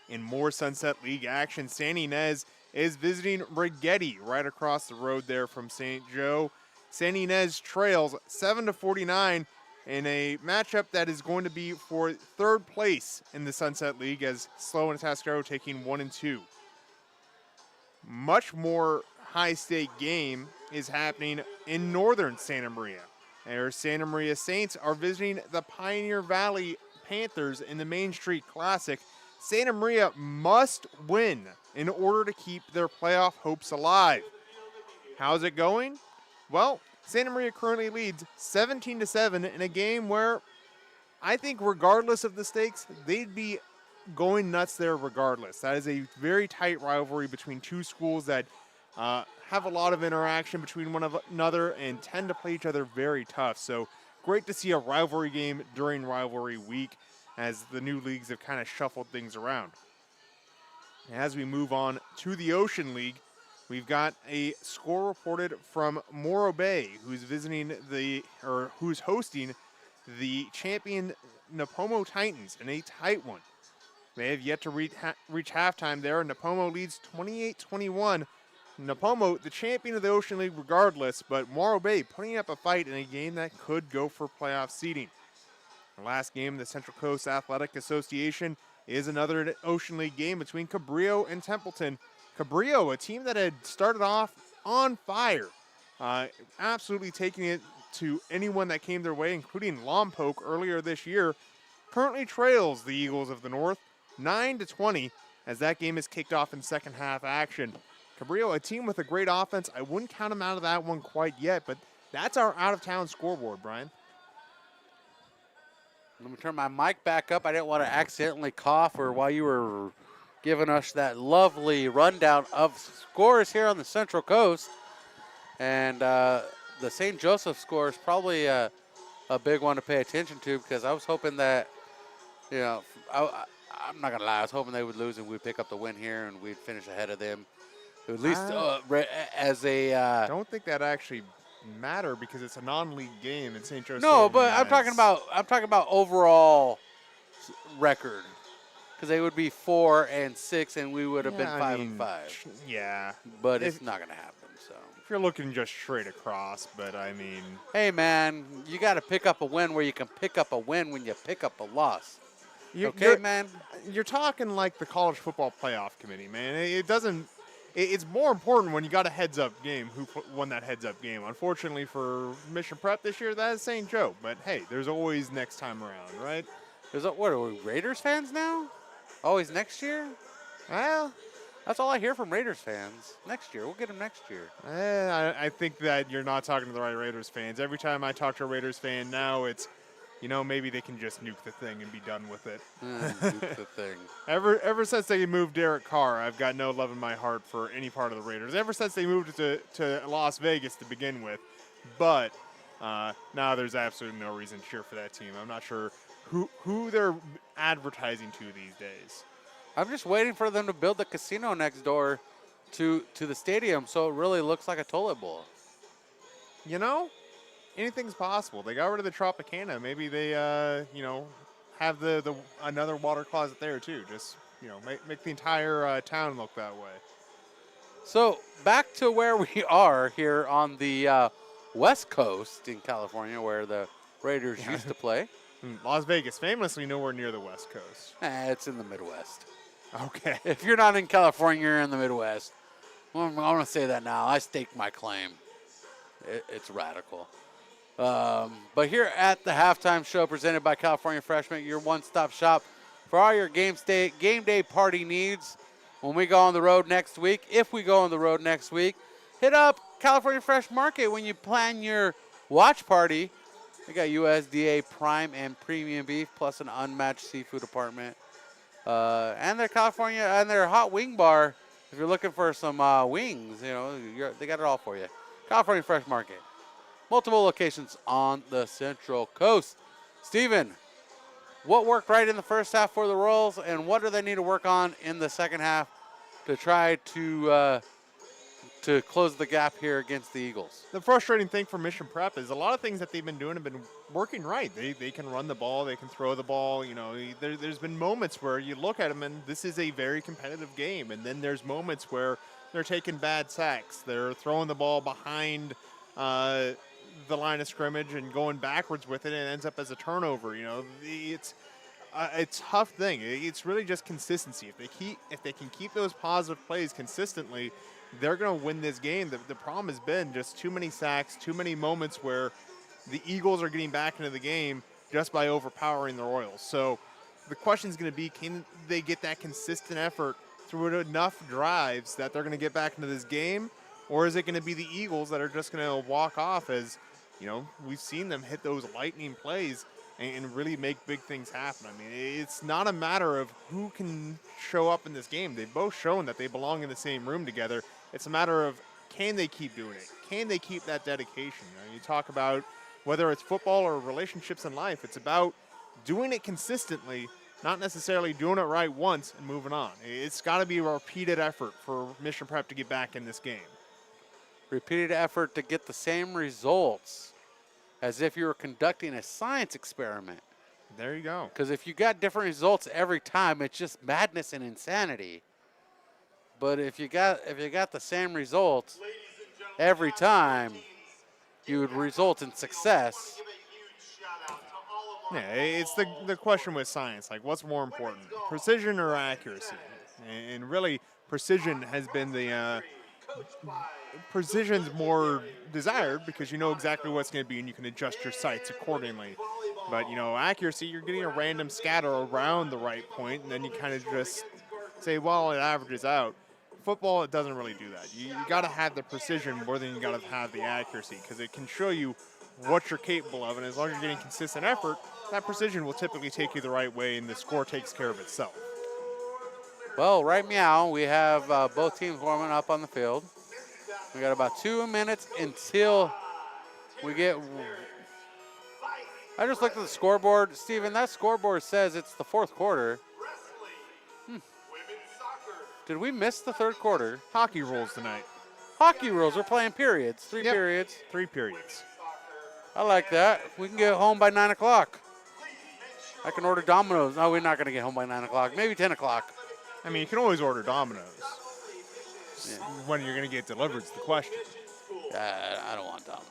In more Sunset League action, San Ynez is visiting Rigetti right across the road there from St. Joe. San Ynez trails 7-49 in a matchup that is going to be for third place in the Sunset League, as Slow and Atascadero taking 1 and 2. Much more high-stake game is happening in northern Santa Maria. Their Santa Maria Saints are visiting the Pioneer Valley Panthers in the Main Street Classic. Santa Maria must win in order to keep their playoff hopes alive. How's it going? Well, Santa Maria currently leads 17-7 in a game where I think regardless of the stakes, they'd be going nuts there regardless. That is a very tight rivalry between two schools that have a lot of interaction between one another and tend to play each other very tough. So great to see a rivalry game during rivalry week as the new leagues have kind of shuffled things around. As we move on to the Ocean League, we've got a score reported from Morro Bay, who's who's hosting the champion Napomo Titans in a tight one. They have yet to reach halftime there, and Napomo leads 28-21. Napomo, the champion of the Ocean League regardless, but Morro Bay putting up a fight in a game that could go for playoff seeding. The last game, the Central Coast Athletic Association, is another Ocean League game between Cabrillo and Templeton. Cabrillo, a team that had started off on fire, absolutely taking it to anyone that came their way, including Lompoc earlier this year, currently trails the Eagles of the North 9-20 as that game is kicked off in second half action. Cabrillo, a team with a great offense. I wouldn't count them out of that one quite yet, but that's our out-of-town scoreboard, Brian. Let me turn my mic back up. I didn't want to accidentally cough or while you were giving us that lovely rundown of scores here on the Central Coast. And the St. Joseph score is probably a big one to pay attention to because I was hoping that, you know, I'm not going to lie, I was hoping they would lose and we'd pick up the win here and we'd finish ahead of them. At least as a... I don't think that actually matter because it's a non-league game in St. Joseph. No, but I'm talking about overall record. Because they would be 4-6 and we would have been 5-5. Yeah. But it's not going to happen, so... If you're looking just straight across, but I mean... Hey, man, you got to pick up a win where you can pick up a win when you pick up a loss. Man? You're talking like the College Football Playoff Committee, man. It doesn't... It's more important when you got a heads-up game, who won that heads-up game. Unfortunately for Mission Prep this year, that is St. Joe. But, hey, there's always next time around, right? What, are we Raiders fans now? Always next year? Well, that's all I hear from Raiders fans. Next year. We'll get them next year. I think that you're not talking to the right Raiders fans. Every time I talk to a Raiders fan now, it's, you know, maybe they can just nuke the thing and be done with it. Nuke the thing. Ever since they moved Derek Carr, I've got no love in my heart for any part of the Raiders. Ever since they moved to Las Vegas to begin with. But now there's absolutely no reason to cheer for that team. I'm not sure who they're advertising to these days. I'm just waiting for them to build the casino next door to the stadium so it really looks like a toilet bowl. You know, anything's possible. They got rid of the Tropicana. Maybe they, have the another water closet there too. Just, make the entire town look that way. So back to where we are here on the West Coast in California where the Raiders used to play. Las Vegas, famously nowhere near the West Coast. It's in the Midwest. Okay. If you're not in California, you're in the Midwest. Well, I'm going to say that now. I stake my claim. It's radical. But here at the halftime show presented by California Fresh Mint, your one-stop shop for all your game day party needs. When we go on the road next week, if we go on the road next week, hit up California Fresh Market when you plan your watch party. They got USDA prime and premium beef plus an unmatched seafood department. And their California and their hot wing bar. If you're looking for some wings, they got it all for you. California Fresh Market. Multiple locations on the Central Coast. Steven, what worked right in the first half for the Royals, and what do they need to work on in the second half to try to close the gap here against the Eagles? The frustrating thing for Mission Prep is a lot of things that they've been doing have been working right. They can run the ball, they can throw the ball. There's been moments where you look at them and this is a very competitive game, and then there's moments where they're taking bad sacks. They're throwing the ball behind the line of scrimmage and going backwards with it, and it ends up as a turnover. It's a tough thing. It's really just consistency. If they can keep those positive plays consistently, they're going to win this game. The problem has been just too many sacks, too many moments where the Eagles are getting back into the game just by overpowering the Royals. So the question is going to be, can they get that consistent effort through enough drives that they're going to get back into this game? Or is it going to be the Eagles that are just going to walk off as, we've seen them hit those lightning plays and really make big things happen. I mean, it's not a matter of who can show up in this game. They've both shown that they belong in the same room together. It's a matter of, can they keep doing it? Can they keep that dedication? You talk about whether it's football or relationships in life, it's about doing it consistently, not necessarily doing it right once and moving on. It's got to be a repeated effort for Mission Prep to get back in this game. Repeated effort to get the same results as if you were conducting a science experiment. There you go. Because if you got different results every time, it's just madness and insanity. But if you got the same results every time, you would result in success. Yeah, it's the question with science, like what's more important, precision or accuracy? And really, precision has been the precision's more desired because you know exactly what it's going to be and you can adjust your sights accordingly. But accuracy, you're getting a random scatter around the right point, and then you kind of just say, well, it averages out. Football, it doesn't really do that. You got to have the precision more than you got to have the accuracy because it can show you what you're capable of, and as long as you're getting consistent effort, that precision will typically take you the right way, and the score takes care of itself. Well, right meow, we have both teams warming up on the field. We got about 2 minutes until we get. I just looked at the scoreboard. Steven, that scoreboard says it's the fourth quarter. Did we miss the third quarter? Hockey rules tonight. Hockey rules. We're playing periods. Three periods. 3 periods. I like that. We can get home by 9 o'clock. I can order Domino's. No, we're not going to get home by 9 o'clock. Maybe 10 o'clock. I mean, you can always order Domino's. Yeah. When you're going to get delivered is the question. I don't want Domino's.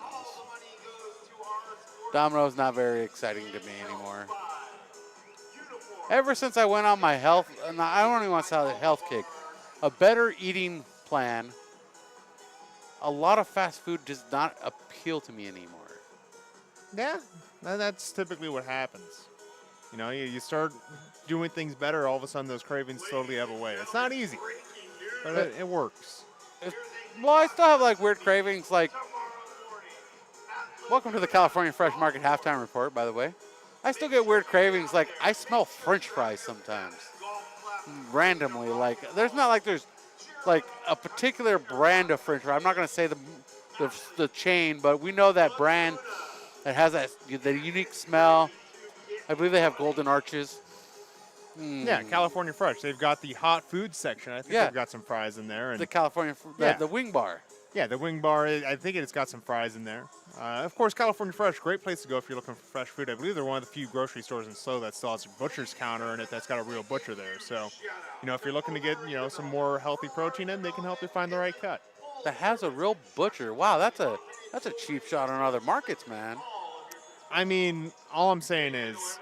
Domino's not very exciting to me anymore. Ever since I went on my health, and I don't even want to say health kick, a better eating plan, a lot of fast food does not appeal to me anymore. Yeah, that's typically what happens. You start doing things better, all of a sudden those cravings slowly ebb away. It's not easy, but it works. Well, I still have like weird cravings. Like, welcome to the California Fresh Market halftime report, by the way. I still get weird cravings. Like, I smell French fries sometimes, randomly. Like, there's not like there's like a particular brand of French fry. I'm not going to say the chain, but we know that brand that has the unique smell. I believe they have Golden Arches. Yeah, California Fresh. They've got the hot food section. I think they've got some fries in there. And the California, the wing bar. Yeah, the wing bar. I think it's got some fries in there. Of course, California Fresh, great place to go if you're looking for fresh food. I believe they're one of the few grocery stores in SLO that still has a butcher's counter in it that's got a real butcher there. So, if you're looking to get, some more healthy protein in, they can help you find the right cut. That has a real butcher. Wow, that's a cheap shot on other markets, man. I mean, all I'm saying is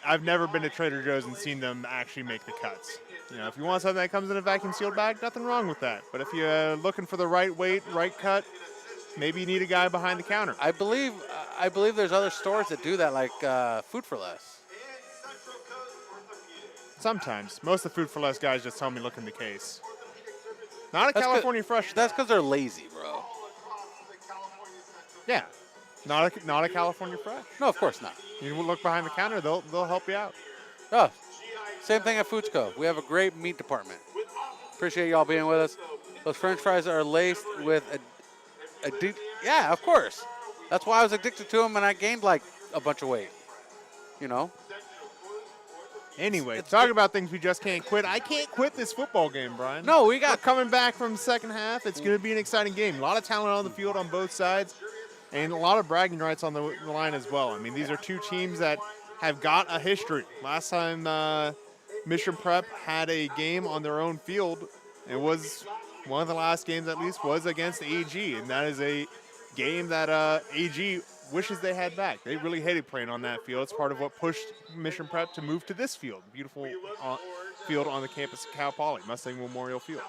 I've never been to Trader Joe's and seen them actually make the cuts. If you want something that comes in a vacuum sealed bag, nothing wrong with that. But if you're looking for the right weight, right cut, maybe you need a guy behind the counter. I believe there's other stores that do that, like Food for Less. Sometimes. Most of the Food for Less guys just tell me look in the case. Not a California Fresh. That's because they're lazy, bro. Yeah. Not a California Fresh. No, of course not. You look behind the counter, they'll help you out. Oh, same thing at Foods Co. We have a great meat department. Appreciate y'all being with us. Those French fries are laced with yeah, of course. That's why I was addicted to them, and I gained like a bunch of weight. Anyway, talk about things we just can't quit. I can't quit this football game, Brian. No, we're coming back from the second half. It's going to be an exciting game. A lot of talent on the field on both sides, and a lot of bragging rights on the line as well. I mean, these are two teams that have got a history. Last time Mission Prep had a game on their own field, it was one of the last games at least was against AG, and that is a game that AG wishes they had back. They really hated playing on that field. It's part of what pushed Mission Prep to move to this field. Beautiful field on the campus of Cal Poly, Mustang Memorial Field.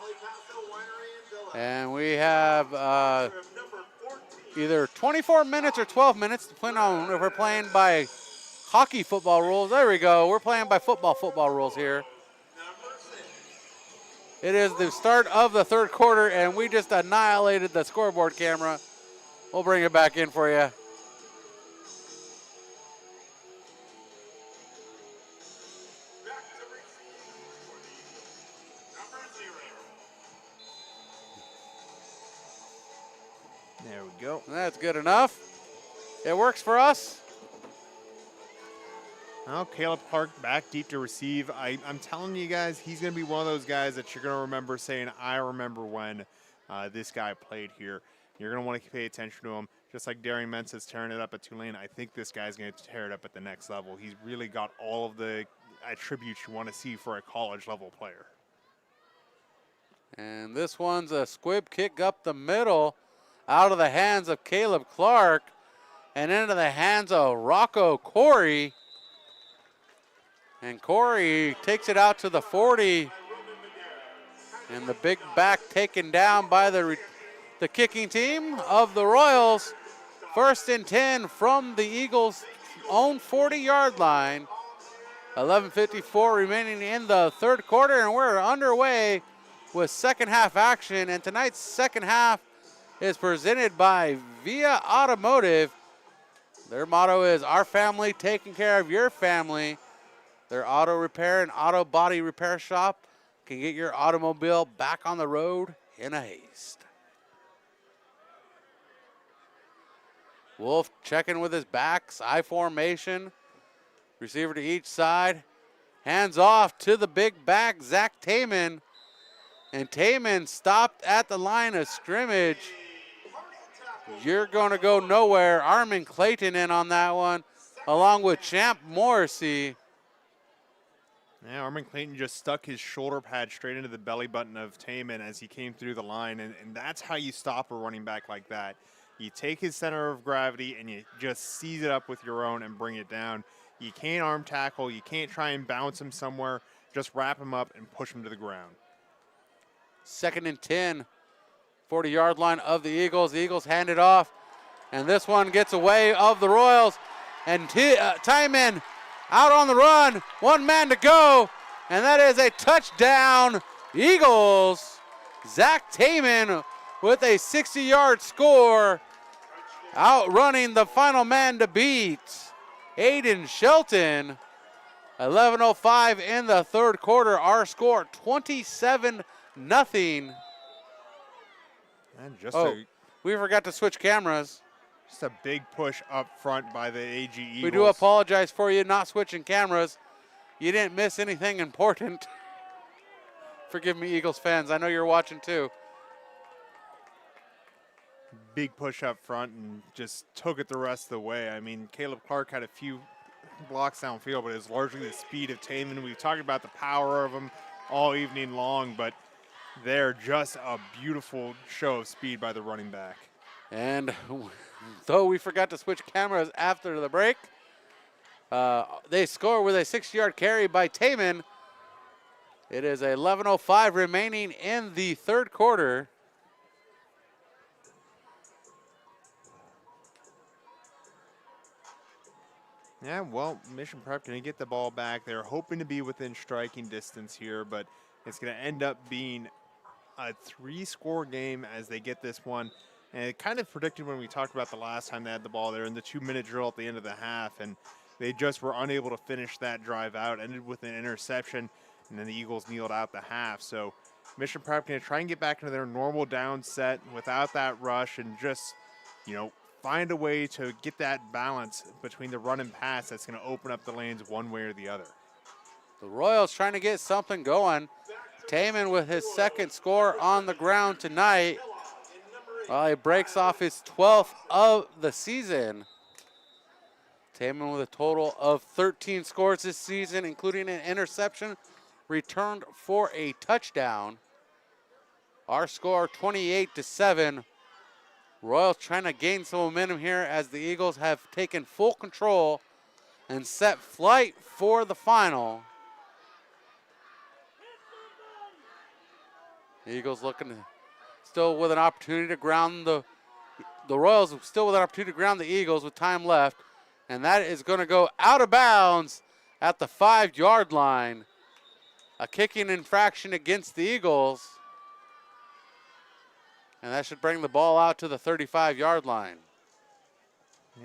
And we have either 24 minutes or 12 minutes, depending on if we're playing by hockey football rules. There we go. We're playing by football rules here. It is the start of the third quarter, and we just annihilated the scoreboard camera. We'll bring it back in for you. go. That's good enough. It works for us. Now Caleb Clark back deep to receive. I'm telling you guys, he's going to be one of those guys that you're going to remember saying, I remember when this guy played here. You're going to want to pay attention to him. Just like Darian Mensah's tearing it up at Tulane, I think this guy's going to tear it up at the next level. He's really got all of the attributes you want to see for a college-level player. And this one's a squib kick up the middle, out of the hands of Caleb Clark, and into the hands of Rocco Corey. And Corey takes it out to the 40. And the big back taken down by the kicking team of the Royals. 1st and 10 from the Eagles' own 40-yard line. 11:54 remaining in the third quarter, and we're underway with second half action. And tonight's second half is presented by Via Automotive. Their motto is, our family taking care of your family. Their auto repair and auto body repair shop can get your automobile back on the road in a haste. Wolf checking with his backs, I formation. Receiver to each side. Hands off to the big back, Zach Taman. And Taman stopped at the line of scrimmage. You're going to go nowhere. Armin Clayton in on that one, along with Champ Morrissey. Yeah, Armin Clayton just stuck his shoulder pad straight into the belly button of Taman as he came through the line, and that's how you stop a running back like that. You take his center of gravity and you just seize it up with your own and bring it down. You can't arm tackle. You can't try and bounce him somewhere. Just wrap him up and push him to the ground. 2nd and 10, 40-yard line of the Eagles. The Eagles hand it off, and this one gets away of the Royals. And Tyman out on the run, one man to go, and that is a touchdown, Eagles. Zach Taman with a 60-yard score, outrunning the final man to beat, Aiden Shelton. 11:05 in the third quarter. Our score 27-0. And just we forgot to switch cameras. Just a big push up front by the AG Eagles. We do apologize for you not switching cameras. You didn't miss anything important. Forgive me, Eagles fans. I know you're watching too. Big push up front and just took it the rest of the way. I mean, Caleb Clark had a few blocks downfield, but it's largely the speed of Taman. We've talked about the power of him all evening long, but they're just a beautiful show of speed by the running back. And though we forgot to switch cameras after the break, they score with a 6-yard carry by Taman. It is 11:05 remaining in the third quarter. Yeah, well, Mission Prep going to get the ball back. They're hoping to be within striking distance here, but it's going to end up being a 3-score game as they get this one. And it kind of predicted when we talked about the last time they had the ball there in the 2-minute drill at the end of the half, and they just were unable to finish that drive out. Ended with an interception, and then the Eagles kneeled out the half. So Mission Prep going to try and get back into their normal down set without that rush and just, find a way to get that balance between the run and pass that's going to open up the lanes one way or the other. The Royals trying to get something going. Taman with his second score on the ground tonight. Well, he breaks off his 12th of the season. Taman with a total of 13 scores this season, including an interception, returned for a touchdown. Our score 28-7. Royals trying to gain some momentum here as the Eagles have taken full control and set flight for the final. The Eagles looking still with an opportunity to ground the Royals still with an opportunity to ground the Eagles with time left, and that is going to go out of bounds at the 5-yard line. A kicking infraction against the Eagles. And that should bring the ball out to the 35-yard line.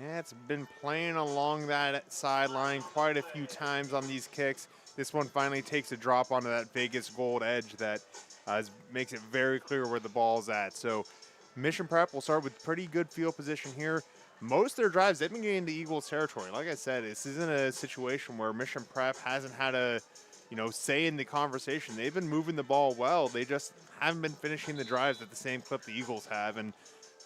Yeah, it's been playing along that sideline quite a few times on these kicks. This one finally takes a drop onto that Vegas gold edge that makes it very clear where the ball's at. So Mission Prep will start with pretty good field position here. Most of their drives, they've been getting into Eagles territory. Like I said, this isn't a situation where Mission Prep hasn't had a, say in the conversation. They've been moving the ball well. They just haven't been finishing the drives at the same clip the Eagles have. And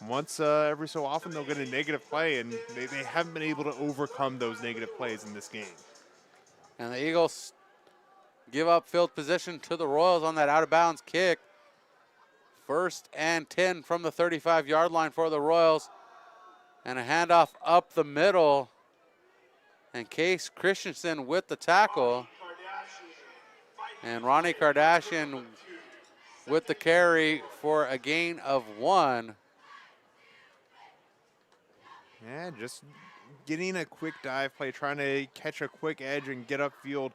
once every so often they'll get a negative play, and they haven't been able to overcome those negative plays in this game. And the Eagles give up field position to the Royals on that out-of-bounds kick. 1st and 10 from the 35-yard line for the Royals. And a handoff up the middle. And Case Christensen with the tackle. And Ronnie Kardashian with the carry for a gain of 1. Yeah, just getting a quick dive play, trying to catch a quick edge and get upfield.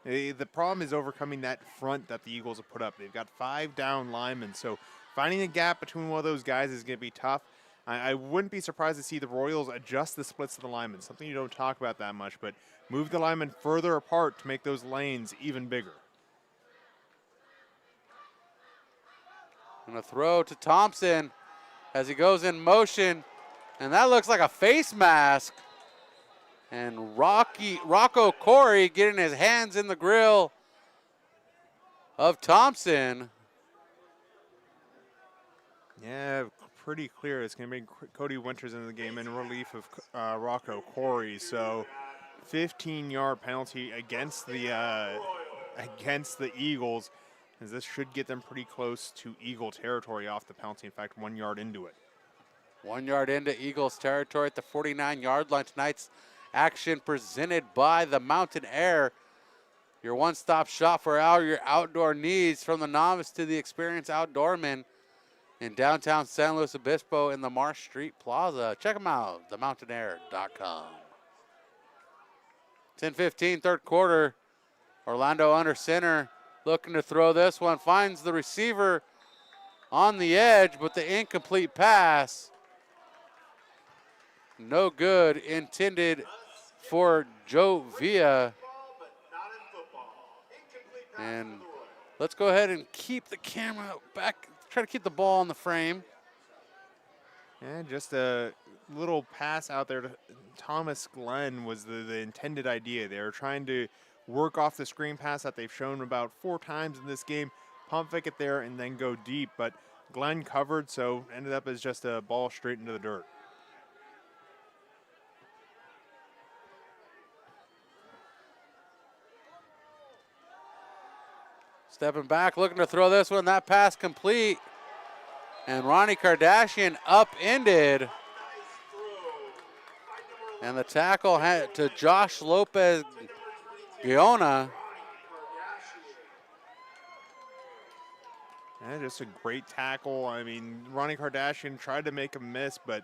The problem is overcoming that front that the Eagles have put up. They've got 5 down linemen, so finding a gap between one of those guys is going to be tough. I wouldn't be surprised to see the Royals adjust the splits of the linemen, something you don't talk about that much, but move the linemen further apart to make those lanes even bigger. And a throw to Thompson as he goes in motion, and that looks like a face mask. And Rocco Corey getting his hands in the grill of Thompson. Yeah, pretty clear. It's going to bring Cody Winters into the game in relief of Rocco Corey. So 15-yard penalty against the Eagles, as this should get them pretty close to Eagle territory off the penalty. In fact, 1 yard into it. 1 yard into Eagles territory at the 49-yard line. Tonight's action presented by the Mountain Air. Your one-stop shop for all your outdoor needs, from the novice to the experienced outdoorman, in downtown San Luis Obispo in the Marsh Street Plaza. Check them out, themountainair.com. 10:15, third quarter. Orlando under center, looking to throw this one. Finds the receiver on the edge, but the incomplete pass, no good, intended for Joe Villa. And let's go ahead and keep the camera back. Try to keep the ball in the frame. And just a little pass out there to Thomas Glenn was the intended idea. They were trying to work off the screen pass that they've shown about 4 times in this game. Pump fake it there and then go deep. But Glenn covered, so ended up as just a ball straight into the dirt. Stepping back, looking to throw this one. That pass complete. And Ronnie Kardashian upended. And the tackle had to Josh Lopez Guiona. And just a great tackle. I mean, Ronnie Kardashian tried to make a miss, but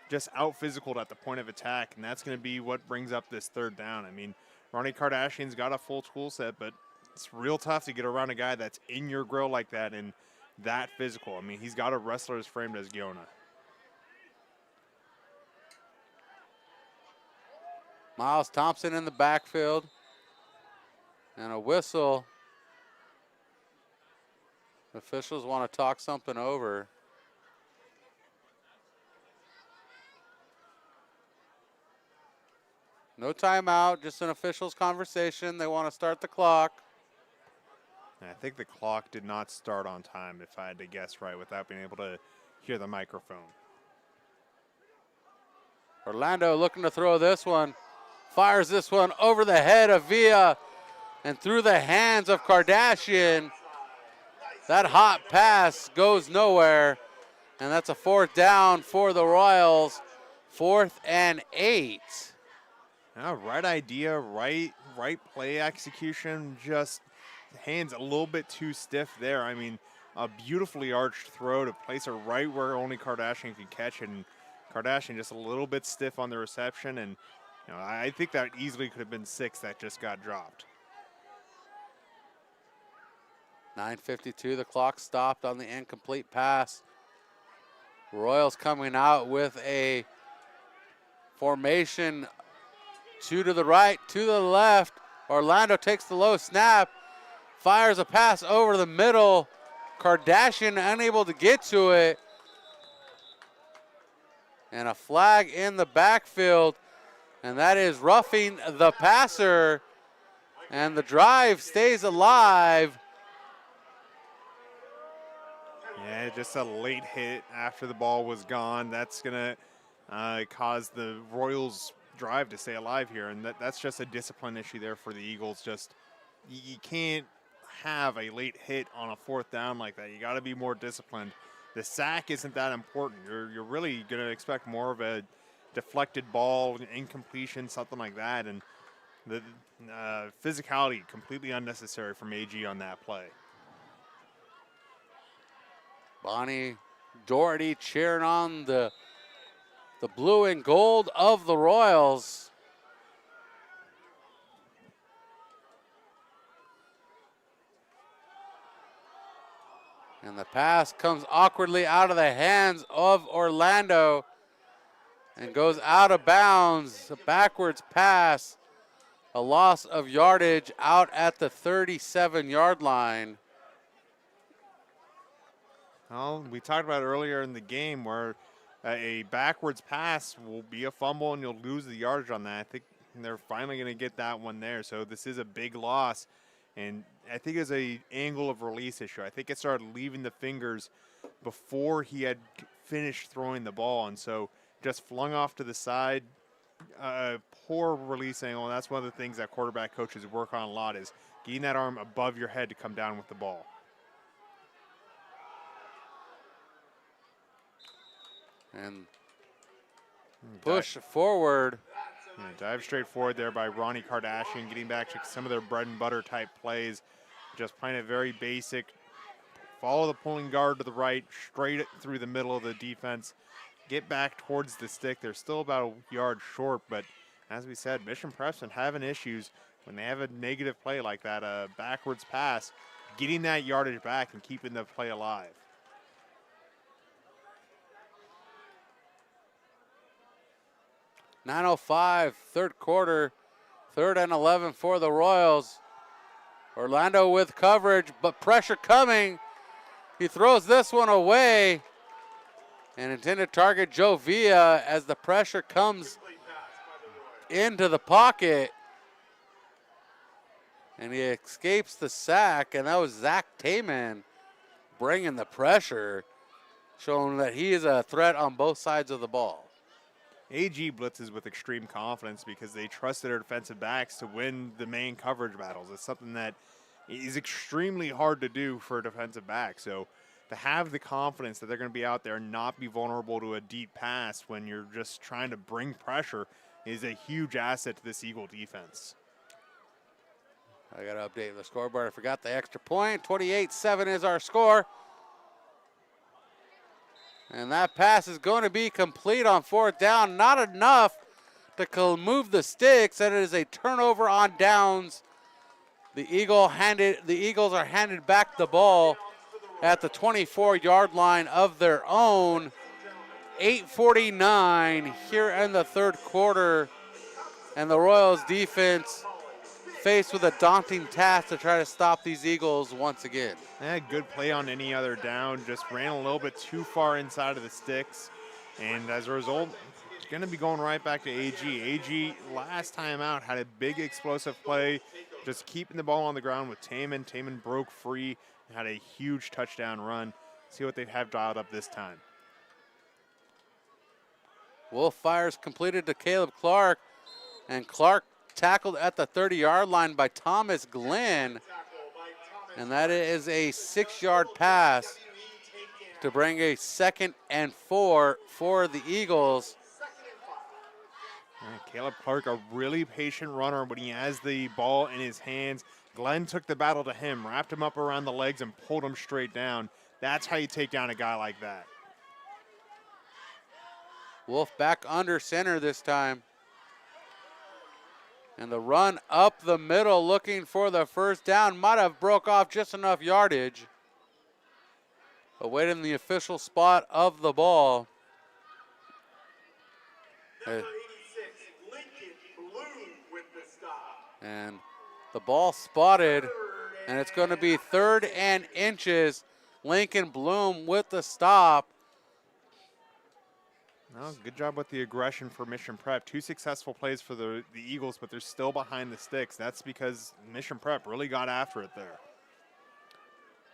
just out-physicaled at the point of attack, and that's going to be what brings up this third down. I mean, Ronnie Kardashian's got a full tool set, but it's real tough to get around a guy that's in your grill like that and that physical. I mean, he's got a wrestler as framed as Guiona. Miles Thompson in the backfield. And a whistle. Officials want to talk something over. No timeout, just an officials conversation. They want to start the clock. And I think the clock did not start on time, if I had to guess right, without being able to hear the microphone. Orlando looking to throw this one. Fires this one over the head of Villa and through the hands of Kardashian. That hot pass goes nowhere. And that's a 4th down for the Royals. 4th and 8. Right idea, right play execution, just hands a little bit too stiff there. I mean, a beautifully arched throw to place it right where only Kardashian can catch it, and Kardashian just a little bit stiff on the reception, and I think that easily could have been 6 that just got dropped. 9:52, the clock stopped on the incomplete pass. Royals coming out with a formation, 2 to the right, 2 to the left. Orlando takes the low snap, fires a pass over the middle. Kardashian unable to get to it. And a flag in the backfield, and that is roughing the passer. And the drive stays alive. Yeah, just a late hit after the ball was gone. That's going to cause the Royals' drive to stay alive here, and that's just a discipline issue there for the Eagles. Just you can't have a late hit on a 4th down like that. You got to be more disciplined. The sack isn't that important. You're really going to expect more of a deflected ball, incompletion, something like that, and the physicality completely unnecessary from AG on that play. Bonnie Doherty cheering on the blue and gold of the Royals. And the pass comes awkwardly out of the hands of Orlando and goes out of bounds. A backwards pass, a loss of yardage out at the 37-yard line. Well, we talked about earlier in the game where a backwards pass will be a fumble and you'll lose the yardage on that. I think they're finally going to get that one there. So this is a big loss. And I think it's an angle of release issue. I think it started leaving the fingers before he had finished throwing the ball. And so just flung off to the side. Poor release angle. And that's one of the things that quarterback coaches work on a lot is getting that arm above your head to come down with the ball. And push forward. Yeah, dive straight forward there by Ronnie Kardashian, getting back to some of their bread and butter type plays. Just playing it very basic. Follow the pulling guard to the right, straight through the middle of the defense. Get back towards the stick. They're still about a yard short, but as we said, Mission Preston having issues when they have a negative play like that, a backwards pass, getting that yardage back and keeping the play alive. .905, third quarter, 3rd and 11 for the Royals. Orlando with coverage, but pressure coming. He throws this one away. And intended target Joe Villa as the pressure comes into the pocket. And he escapes the sack, and that was Zach Tayman bringing the pressure, showing that he is a threat on both sides of the ball. AG blitzes with extreme confidence because they trusted their defensive backs to win the main coverage battles. It's something that is extremely hard to do for a defensive back. So to have the confidence that they're going to be out there and not be vulnerable to a deep pass when you're just trying to bring pressure is a huge asset to this Eagle defense. I got to update the scoreboard. I forgot the extra point. 28-7 is our score. And that pass is going to be complete on 4th down. Not enough to move the sticks, and it is a turnover on downs. The Eagles are handed back the ball at the 24-yard line of their own. 8:49 here in the 3rd quarter, and the Royals defense faced with a daunting task to try to stop these Eagles once again. Good play on any other down, just ran a little bit too far inside of the sticks, and as a result, it's going to be going right back to AG. AG, last time out, had a big explosive play, just keeping the ball on the ground with Tayman. Tayman broke free and had a huge touchdown run. See what they have dialed up this time. Wolf fires completed to Caleb Clark, and Clark tackled at the 30-yard line by Thomas Glenn. And that is a 6-yard pass to bring a 2nd and 4 for the Eagles. Caleb Clark, a really patient runner when he has the ball in his hands. Glenn took the battle to him, wrapped him up around the legs and pulled him straight down. That's how you take down a guy like that. Wolf back under center this time. And the run up the middle looking for the 1st down. Might have broke off just enough yardage. Awaiting the official spot of the ball. Number 86, Lincoln Bloom with the stop. And the ball spotted, and it's going to be 3rd and inches. Lincoln Bloom with the stop. Well, good job with the aggression for Mission Prep. 2 successful plays for the Eagles, but they're still behind the sticks. That's because Mission Prep really got after it there.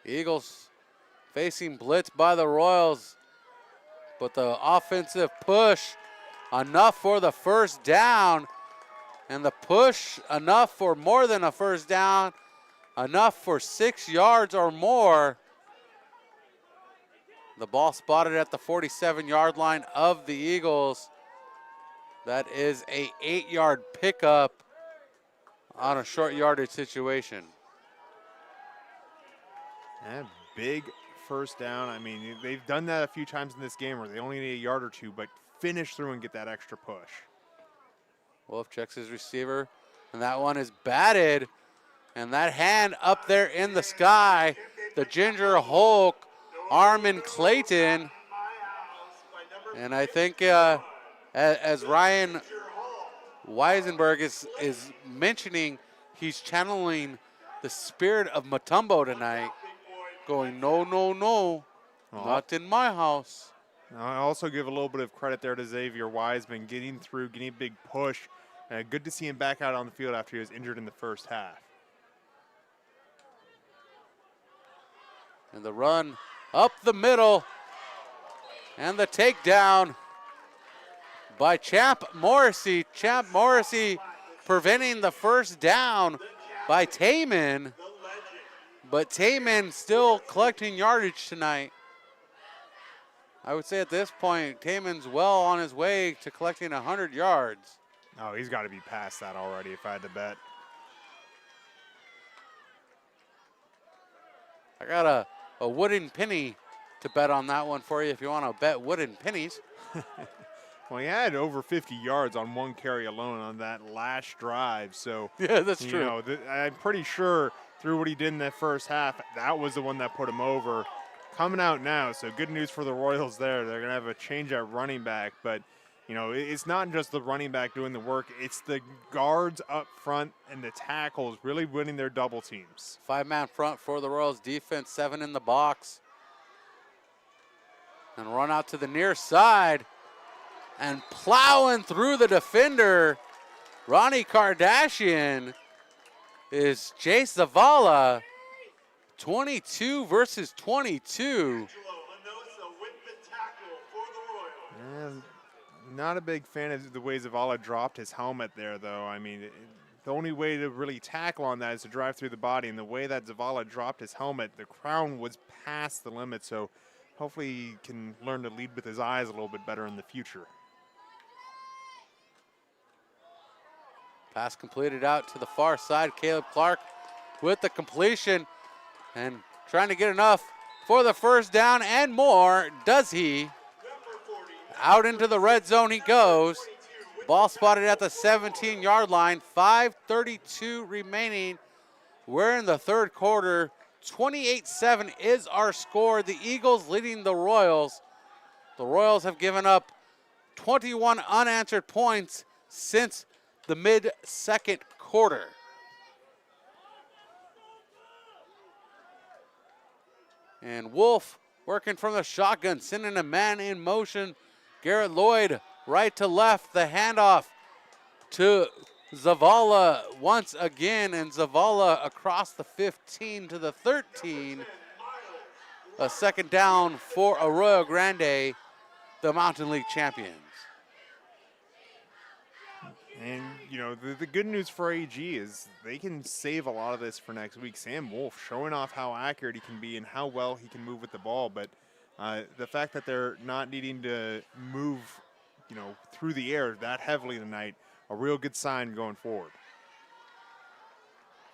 Eagles facing blitz by the Royals, but the offensive push enough for the first down, and the push enough for more than a first down, enough for 6 yards or more. The ball spotted at the 47-yard line of the Eagles. That is a 8-yard pickup on a short yardage situation. And big first down. I mean, they've done that a few times in this game where they only need a yard or two, but finish through and get that extra push. Wolf checks his receiver, and that one is batted. And that hand up there in the sky, the Ginger Hulk, Armin Clayton. And I think as Ryan Weisenberg is mentioning, he's channeling the spirit of Mutombo tonight, going, no, no, no, not in my house. I also give a little bit of credit there to Xavier Wiseman, getting through, getting a big push. Good to see him back out on the field after he was injured in the first half. And the run up the middle, and the takedown by Champ Morrissey. Champ Morrissey preventing the first down by Taman, but Taman still collecting yardage tonight. I would say at this point, Taman's well on his way to collecting 100 yards. Oh, he's got to be past that already if I had to bet. I got a wooden penny to bet on that one for you if you want to bet wooden pennies. Well, he had over 50 yards on one carry alone on that last drive. So, yeah, that's true. I'm pretty sure through what he did in that first half, that was the one that put him over. Coming out now, so good news for the Royals there. They're going to have a change at running back, but it's not just the running back doing the work. It's the guards up front and the tackles really winning their double teams. 5-man front for the Royals defense, 7 in the box. And run out to the near side and plowing through the defender. Ronnie Kardashian is Jay Zavala. 22 versus 22. And not a big fan of the way Zavala dropped his helmet there, though. I mean, the only way to really tackle on that is to drive through the body. And the way that Zavala dropped his helmet, the crown was past the limit. So hopefully he can learn to lead with his eyes a little bit better in the future. Pass completed out to the far side. Caleb Clark with the completion and trying to get enough for the first down and more. Does he? Out into the red zone he goes. Ball spotted at the 17-yard line. 5:32 remaining. We're in the third quarter. 28-7 is our score. The Eagles leading the Royals. The Royals have given up 21 unanswered points since the mid-second quarter. And Wolf working from the shotgun, sending a man in motion. Garrett Lloyd right to left, the handoff to Zavala once again, and Zavala across the 15 to the 13. A second down for Arroyo Grande, the Mountain League champions. And, the good news for AG is they can save a lot of this for next week. Sam Wolf showing off how accurate he can be and how well he can move with the ball. But the fact that they're not needing to move, through the air that heavily tonight, a real good sign going forward.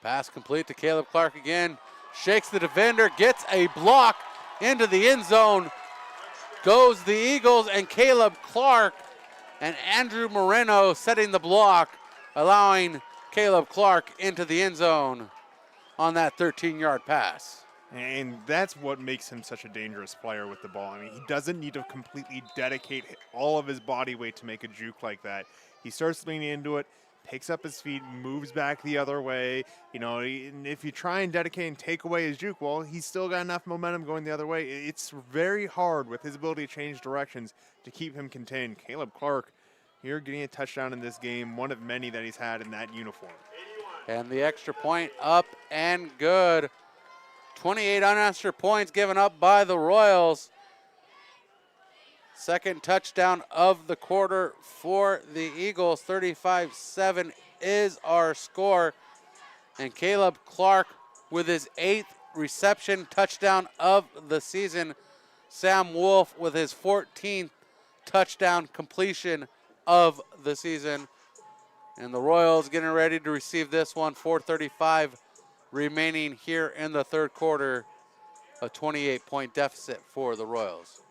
Pass complete to Caleb Clark again. Shakes the defender, gets a block into the end zone. Goes the Eagles and Caleb Clark. And Andrew Moreno setting the block, allowing Caleb Clark into the end zone on that 13-yard pass. And that's what makes him such a dangerous player with the ball. I mean, he doesn't need to completely dedicate all of his body weight to make a juke like that. He starts leaning into it, picks up his feet, moves back the other way. You know, if you try and dedicate and take away his juke, well, he's still got enough momentum going the other way. It's very hard with his ability to change directions to keep him contained. Caleb Clark here getting a touchdown in this game, one of many that he's had in that uniform. And the extra point up and good. 28 unanswered points given up by the Royals. Second touchdown of the quarter for the Eagles. 35-7 is our score. And Caleb Clark with his 8th reception touchdown of the season. Sam Wolf with his 14th touchdown completion of the season. And the Royals getting ready to receive this one. 4:35 remaining here in the third quarter. A 28-point deficit for the Royals.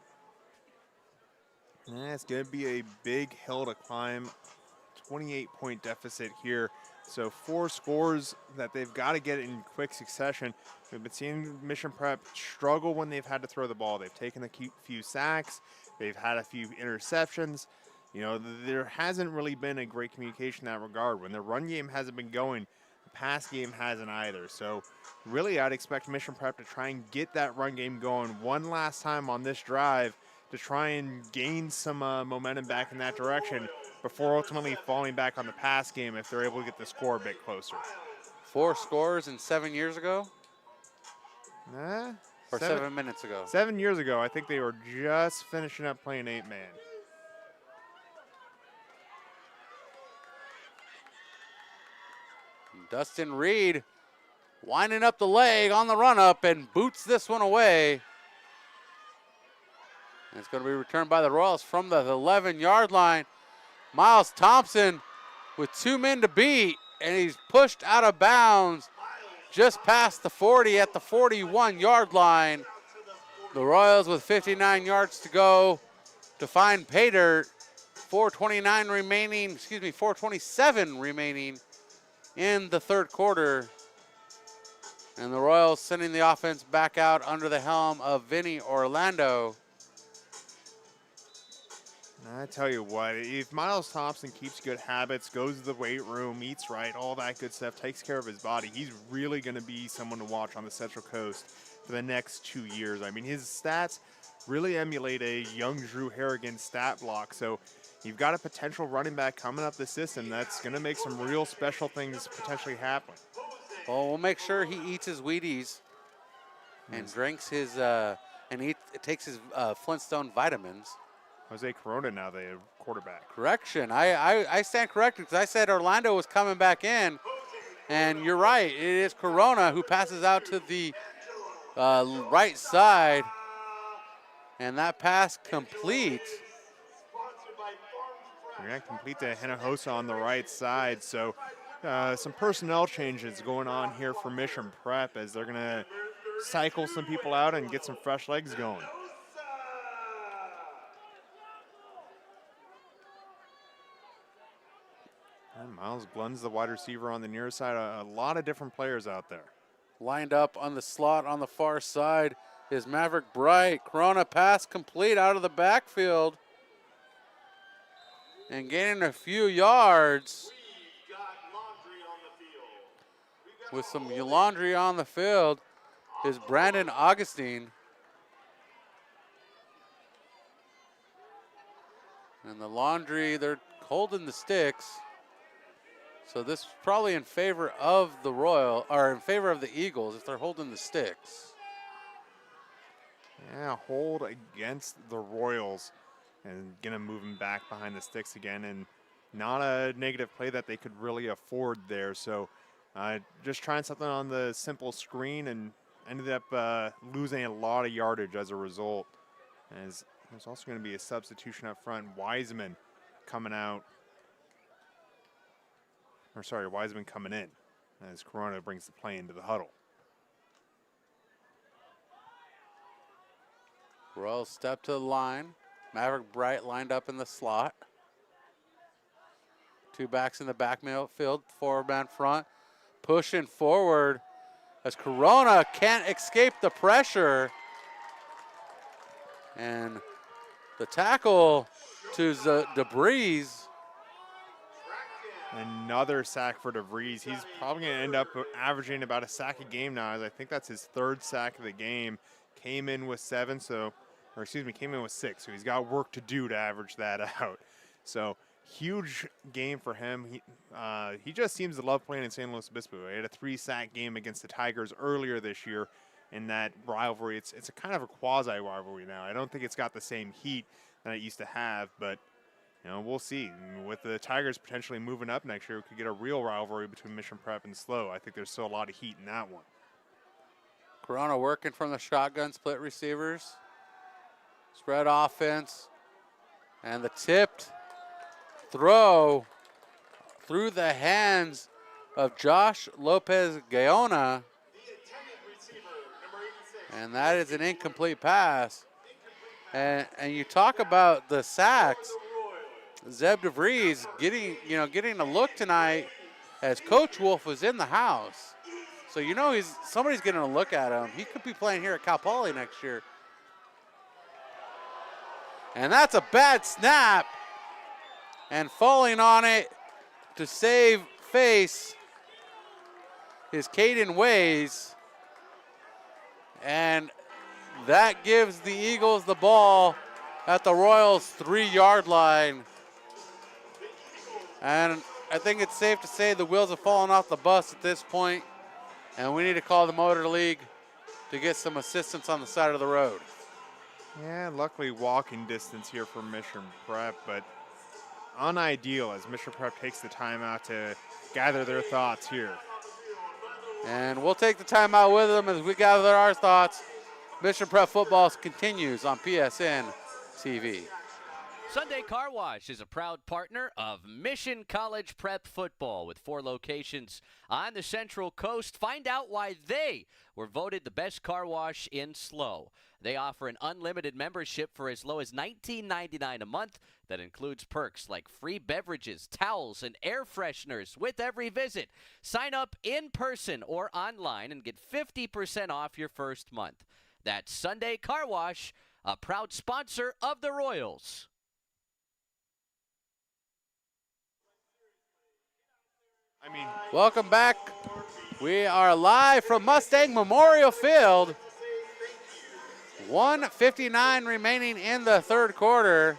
Yeah, it's going to be a big hill to climb. 28-point deficit here. So 4 scores that they've got to get in quick succession. We've been seeing Mission Prep struggle when they've had to throw the ball. They've taken a few sacks. They've had a few interceptions. You know, there hasn't really been a great communication in that regard. When the run game hasn't been going, the pass game hasn't either. So really, I'd expect Mission Prep to try and get that run game going one last time on this drive to try and gain some momentum back in that direction before ultimately falling back on the pass game if they're able to get the score a bit closer. 4 scores in 7 years ago? Or 7 minutes ago? 7 years ago, I think they were just finishing up playing 8-man. Dustin Reed winding up the leg on the run up and boots this one away. And it's going to be returned by the Royals from the 11-yard line. Miles Thompson with 2 men to beat, and he's pushed out of bounds just past the 40 at the 41-yard line. The Royals with 59 yards to go to find pay dirt. 4:27 remaining in the third quarter. And the Royals sending the offense back out under the helm of Vinny Orlando. I tell you what, if Miles Thompson keeps good habits, goes to the weight room, eats right, all that good stuff, takes care of his body, he's really going to be someone to watch on the Central Coast for the next 2 years. I mean, his stats really emulate a young Drew Harrigan stat block. So you've got a potential running back coming up the system that's going to make some real special things potentially happen. Well, we'll make sure he eats his Wheaties and drinks his, takes his Flintstone vitamins. Jose Corona now the quarterback. Correction. I stand corrected because I said Orlando was coming back in. And you're right. It is Corona who passes out to the right side. And that pass complete. We're going to complete to Hinojosa on the right side. So some personnel changes going on here for Mission Prep as they're going to cycle some people out and get some fresh legs going. And Miles Glenn's the wide receiver on the near side. A lot of different players out there. Lined up on the slot on the far side is Maverick Bright. Corona pass complete out of the backfield. And gaining a few yards. With some laundry on the field is Brandon Augustine. And the laundry, they're holding the sticks. So this is probably in favor of the in favor of the Eagles if they're holding the sticks. Yeah, hold against the Royals and gonna move them back behind the sticks again, and not a negative play that they could really afford there. So just trying something on the simple screen and ended up losing a lot of yardage as a result. As there's also gonna be a substitution up front. Wiseman coming out. Or sorry, Wiseman coming in as Corona brings the play into the huddle. Royals step to the line. Maverick Bright lined up in the slot. 2 backs in the backfield, 4-man front. Pushing forward as Corona can't escape the pressure. And the tackle to DeBreeze Another sack for DeVries. He's probably going to end up averaging about a sack a game now, as I think that's his 3rd sack of the game. Came in with 7, came in with 6, so he's got work to do to average that out. So huge game for him. He just seems to love playing in San Luis Obispo. He had a 3-sack game against the Tigers earlier this year in that rivalry. It's a kind of a quasi-rivalry now. I don't think it's got the same heat that it used to have, but we'll see. With the Tigers potentially moving up next year, we could get a real rivalry between Mission Prep and SLO. I think there's still a lot of heat in that one. Corona working from the shotgun split receivers. Spread offense. And the tipped throw through the hands of Josh Lopez Gaona. And that is an incomplete pass. And you talk about the sacks. Zeb DeVries getting a look tonight as Coach Wolf was in the house. So somebody's getting a look at him. He could be playing here at Cal Poly next year. And that's a bad snap. And falling on it to save face is Caden Ways. And that gives the Eagles the ball at the Royals' 3-yard line. And I think it's safe to say the wheels have fallen off the bus at this point, and we need to call the Motor League to get some assistance on the side of the road. Yeah, luckily walking distance here for Mission Prep, but unideal as Mission Prep takes the timeout to gather their thoughts here. And we'll take the timeout with them as we gather our thoughts. Mission Prep football continues on PSN TV. Sunday Car Wash is a proud partner of Mission College Prep Football with 4 locations on the Central Coast. Find out why they were voted the best car wash in SLO. They offer an unlimited membership for as low as $19.99 a month. That includes perks like free beverages, towels, and air fresheners with every visit. Sign up in person or online and get 50% off your first month. That's Sunday Car Wash, a proud sponsor of the Royals. Welcome back. We are live from Mustang Memorial Field. 1:59 remaining in the 3rd quarter.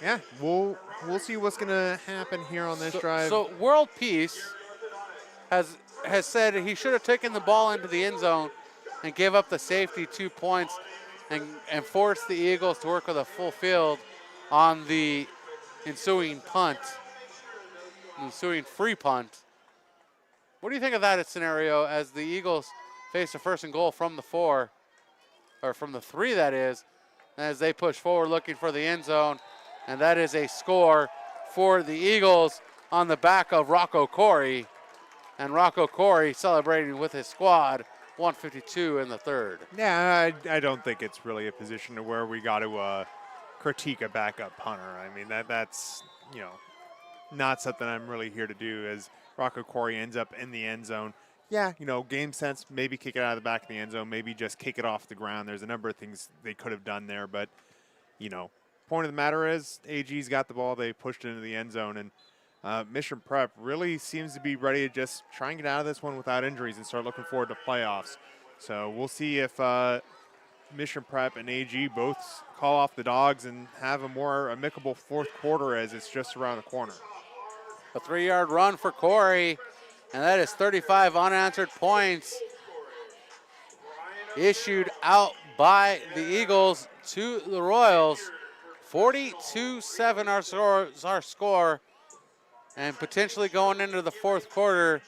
Yeah, we'll see what's going to happen here on this drive. So World Peace has said he should have taken the ball into the end zone and gave up the safety 2 points and forced the Eagles to work with a full field on the ensuing free punt. What do you think of that scenario as the Eagles face a 1st and goal from the 4, or from the 3 that is, as they push forward looking for the end zone, and that is a score for the Eagles on the back of Rocco Corey, and Rocco Corey celebrating with his squad. 1:52 in the 3rd. Yeah, I don't think it's really a position to where we got to critique a backup punter. I mean, that's not something I'm really here to do, as Rocco Corey ends up in the end zone. Yeah, game sense, maybe kick it out of the back of the end zone, maybe just kick it off the ground. There's a number of things they could have done there, but, point of the matter is AG's got the ball. They pushed it into the end zone, and Mission Prep really seems to be ready to just try and get out of this one without injuries and start looking forward to playoffs. So we'll see if Mission Prep and AG both call off the dogs and have a more amicable 4th quarter, as it's just around the corner. A 3-yard run for Corey, and that is 35 unanswered points issued out by the Eagles to the Royals. 42-7 our score. And potentially going into the 4th quarter,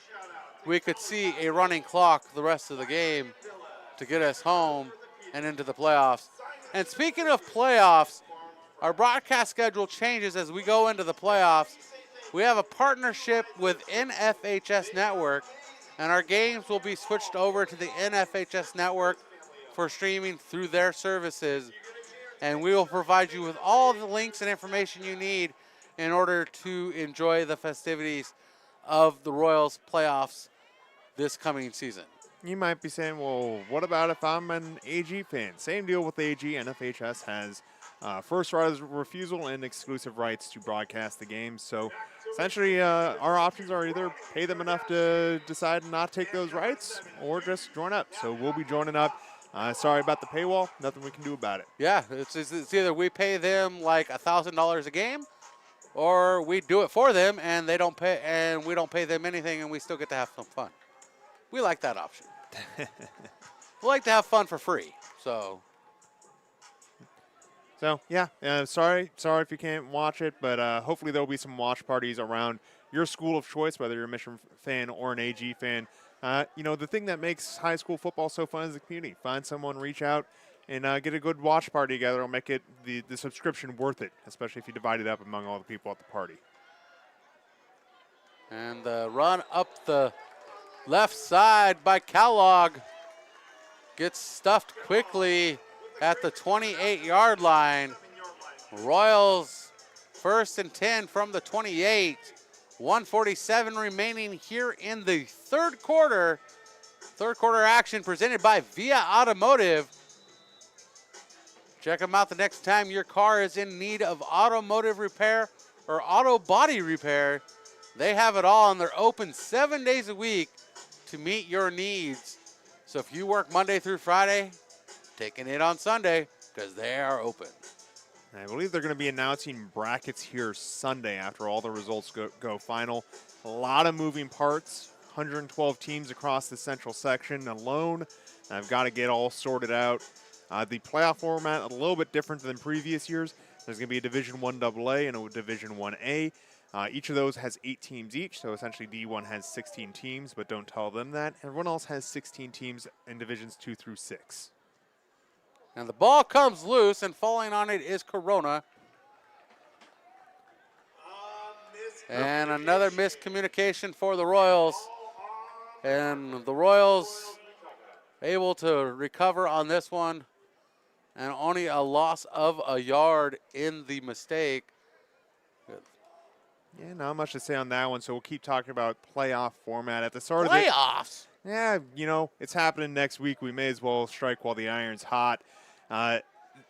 we could see a running clock the rest of the game to get us home and into the playoffs. And speaking of playoffs, our broadcast schedule changes as we go into the playoffs. We have a partnership with NFHS Network, and our games will be switched over to the NFHS Network for streaming through their services. And we will provide you with all the links and information you need in order to enjoy the festivities of the Royals playoffs this coming season. You might be saying, well, what about if I'm an AG fan? Same deal with AG. NFHS has first right of refusal and exclusive rights to broadcast the game. So essentially, our options are either pay them enough to decide not to take those rights or just join up. So we'll be joining up. Sorry about the paywall. Nothing we can do about it. Yeah, it's either we pay them like $1,000 a game, or we do it for them and they don't pay, and we don't pay them anything, and we still get to have some fun. We like that option. We like to have fun for free. So yeah, sorry if you can't watch it, but hopefully there will be some watch parties around your school of choice, whether you're a Mission fan or an AG fan. The thing that makes high school football so fun is the community. Find someone, reach out, and get a good watch party together. It'll make it the subscription worth it, especially if you divide it up among all the people at the party. And the run up the left side by Kellogg gets stuffed quickly at the 28-yard line. Royals 1st and 10 from the 28. 1:47 remaining here in the third quarter. Third quarter action presented by Via Automotive. Check them out the next time your car is in need of automotive repair or auto body repair. They have it all, and they're open 7 days a week to meet your needs. So if you work Monday through Friday, taking it on Sunday because they are open. I believe they're going to be announcing brackets here Sunday after all the results go final. A lot of moving parts, 112 teams across the central section alone. I've got to get all sorted out. The playoff format a little bit different than previous years. There's going to be a Division I AA and a Division 1A. Each of those has 8 teams each, so essentially D1 has 16 teams, but don't tell them that. Everyone else has 16 teams in Divisions 2 through 6. And the ball comes loose, and falling on it is Corona. And another miscommunication for the Royals. And the Royals able to recover on this one, and only a loss of a yard in the mistake. Yeah, not much to say on that one, so we'll keep talking about playoff format at the start of it. Playoffs? Yeah, it's happening next week. We may as well strike while the iron's hot.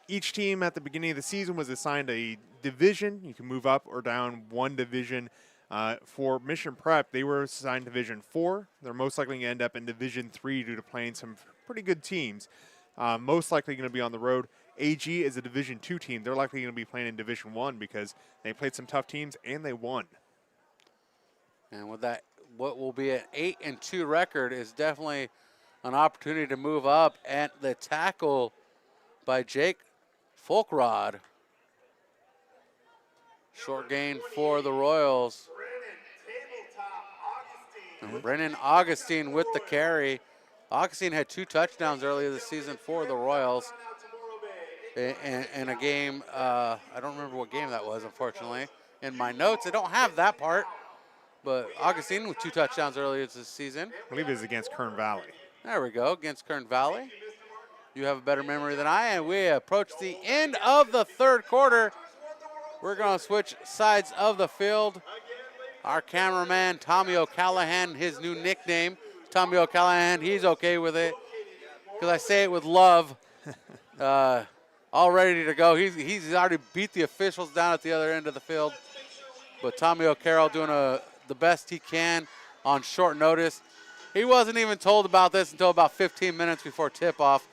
Each team at the beginning of the season was assigned a division. You can move up or down one division. For Mission Prep, they were assigned Division 4. They're most likely going to end up in Division 3 due to playing some pretty good teams. Most likely going to be on the road. AG is a Division 2 team. They're likely going to be playing in Division 1 because they played some tough teams and they won. And with that, what will be an 8-2 record is definitely an opportunity to move up. And the tackle by Jake Folkrod. Short gain for the Royals. And Brennan Augustine with the carry. Augustine had 2 touchdowns earlier this season for the Royals. In a game, I don't remember what game that was, unfortunately. In my notes, I don't have that part. But Augustine with 2 touchdowns earlier this season. I believe it was against Kern Valley. There we go, against Kern Valley. You have a better memory than I, and we approach the end of the third quarter. We're going to switch sides of the field. Our cameraman, Tommy O'Callahan, his new nickname, Tommy O'Callahan, he's okay with it because I say it with love. All ready to go. He's already beat the officials down at the other end of the field. But Tommy O'Carroll doing the best he can on short notice. He wasn't even told about this until about 15 minutes before tip-off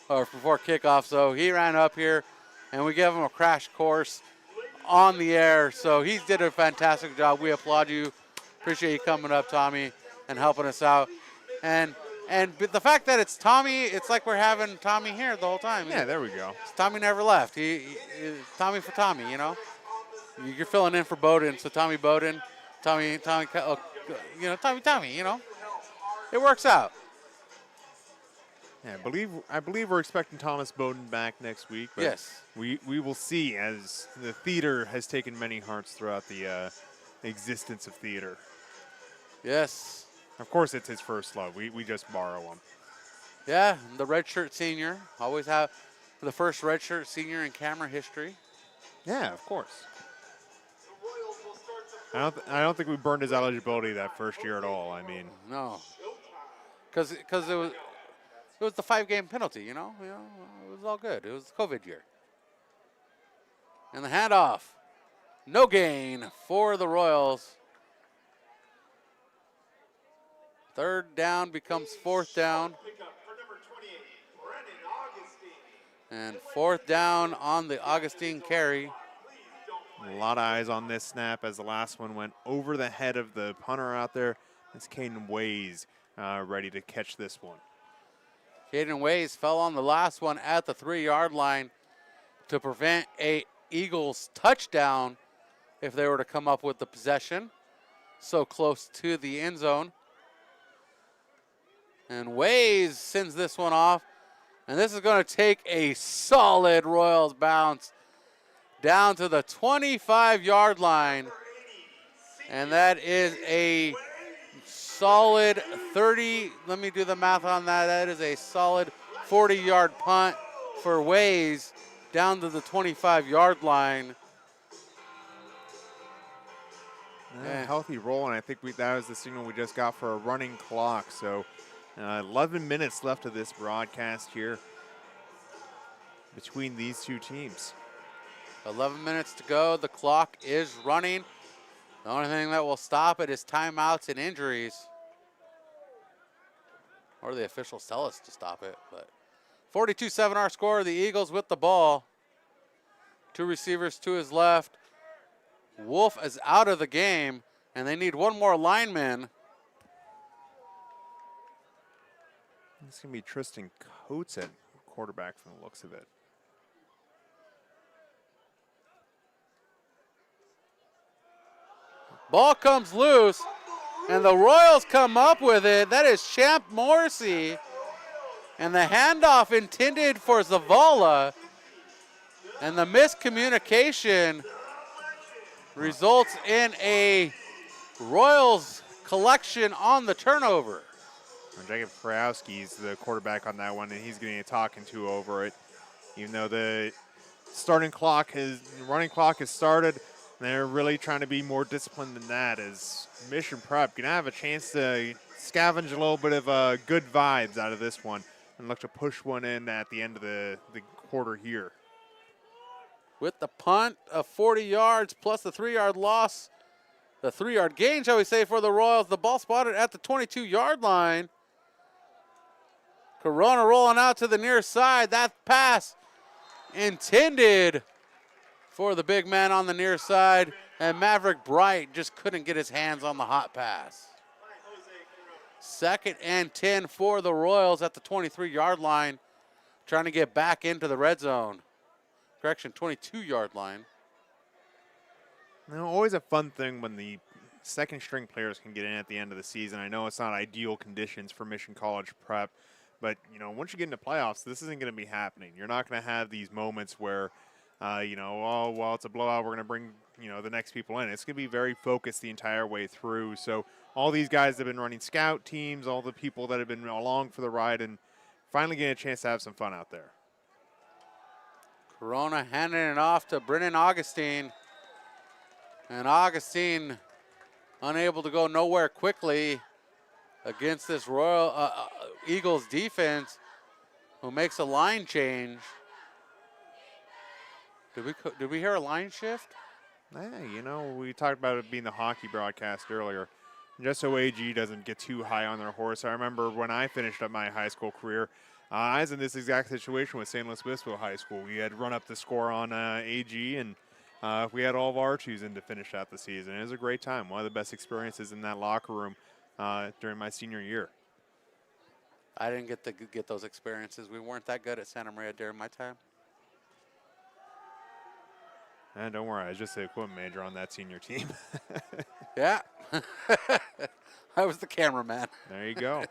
or before kickoff. So he ran up here, and we gave him a crash course on the air. So he did a fantastic job. We applaud you. Appreciate you coming up, Tommy, and helping us out. And the fact that it's Tommy, it's like we're having Tommy here the whole time. Yeah, there we go. Tommy never left. He Tommy for Tommy, you know. You're filling in for Bowden, so Tommy Bowden, Tommy, you know, Tommy, you know. It works out. Yeah, I believe we're expecting Thomas Bowden back next week. But yes. We will see, as the theater has taken many hearts throughout the existence of theater. Yes. Of course, it's his first love. We just borrow him. Yeah, the redshirt senior. Always have the first redshirt senior in camera history. Yeah, of course. I don't think we burned his eligibility that first year at all. I mean, no. because it was the 5-game penalty, you know, it was all good. It was the COVID year. And the handoff, no gain for the Royals. 3rd down becomes 4th down. And 4th down on the Augustine carry. A lot of eyes on this snap as the last one went over the head of the punter out there. It's Caden Ways ready to catch this one. Caden Ways fell on the last one at the 3-yard line to prevent a Eagles touchdown if they were to come up with the possession. So close to the end zone. And Ways sends this one off. And this is going to take a solid Royals bounce down to the 25-yard line. And that is a solid 30, let me do the math on that. That is a solid 40-yard punt for Ways down to the 25-yard line. Yeah, healthy roll, and I think that was the signal we just got for a running clock. So 11 minutes left of this broadcast here between these two teams. 11 minutes to go. The clock is running. The only thing that will stop it is timeouts and injuries. Or the officials tell us to stop it. But 42-7 our score. The Eagles with the ball. 2 receivers to his left. Wolf is out of the game, and they need one more lineman. It's going to be Tristan Coates at quarterback from the looks of it. Ball comes loose, and the Royals come up with it. That is Champ Morrissey. And the handoff intended for Zavala. And the miscommunication results in a Royals collection on the turnover. Jacob Krajewski's the quarterback on that one, and he's getting a talking to over it. Even though the running clock has started, they're really trying to be more disciplined than that, as Mission Prep going to have a chance to scavenge a little bit of good vibes out of this one and look to push one in at the end of the quarter here. With the punt of 40 yards plus the 3-yard loss, the 3-yard gain, shall we say, for the Royals. The ball spotted at the 22-yard line. Corona rolling out to the near side. That pass intended for the big man on the near side, and Maverick Bright just couldn't get his hands on the hot pass. 2nd and 10 for the Royals at the 23-yard line, trying to get back into the red zone. Correction, 22-yard line. You know, always a fun thing when the second-string players can get in at the end of the season. I know it's not ideal conditions for Mission College Prep, but, you know, once you get into playoffs, this isn't going to be happening. You're not going to have these moments where, oh, well, it's a blowout, we're going to bring, the next people in. It's going to be very focused the entire way through. So all these guys have been running scout teams, all the people that have been along for the ride, and finally getting a chance to have some fun out there. Corona handing it off to Brennan Augustine. And Augustine unable to go nowhere quickly against this Royal Eagles defense, who makes a line change. Did we hear a line shift? Yeah, we talked about it being the hockey broadcast earlier. Just so AG doesn't get too high on their horse. I remember when I finished up my high school career, I was in this exact situation with St. Louis Obispo High School. We had run up the score on AG, and we had all of our twos in to finish out the season. It was a great time. One of the best experiences in that locker room during my senior year. I didn't get to get those experiences. We weren't that good at Santa Maria during my time. And don't worry, I was just the equipment major on that senior team. Yeah. I was the cameraman. There you go.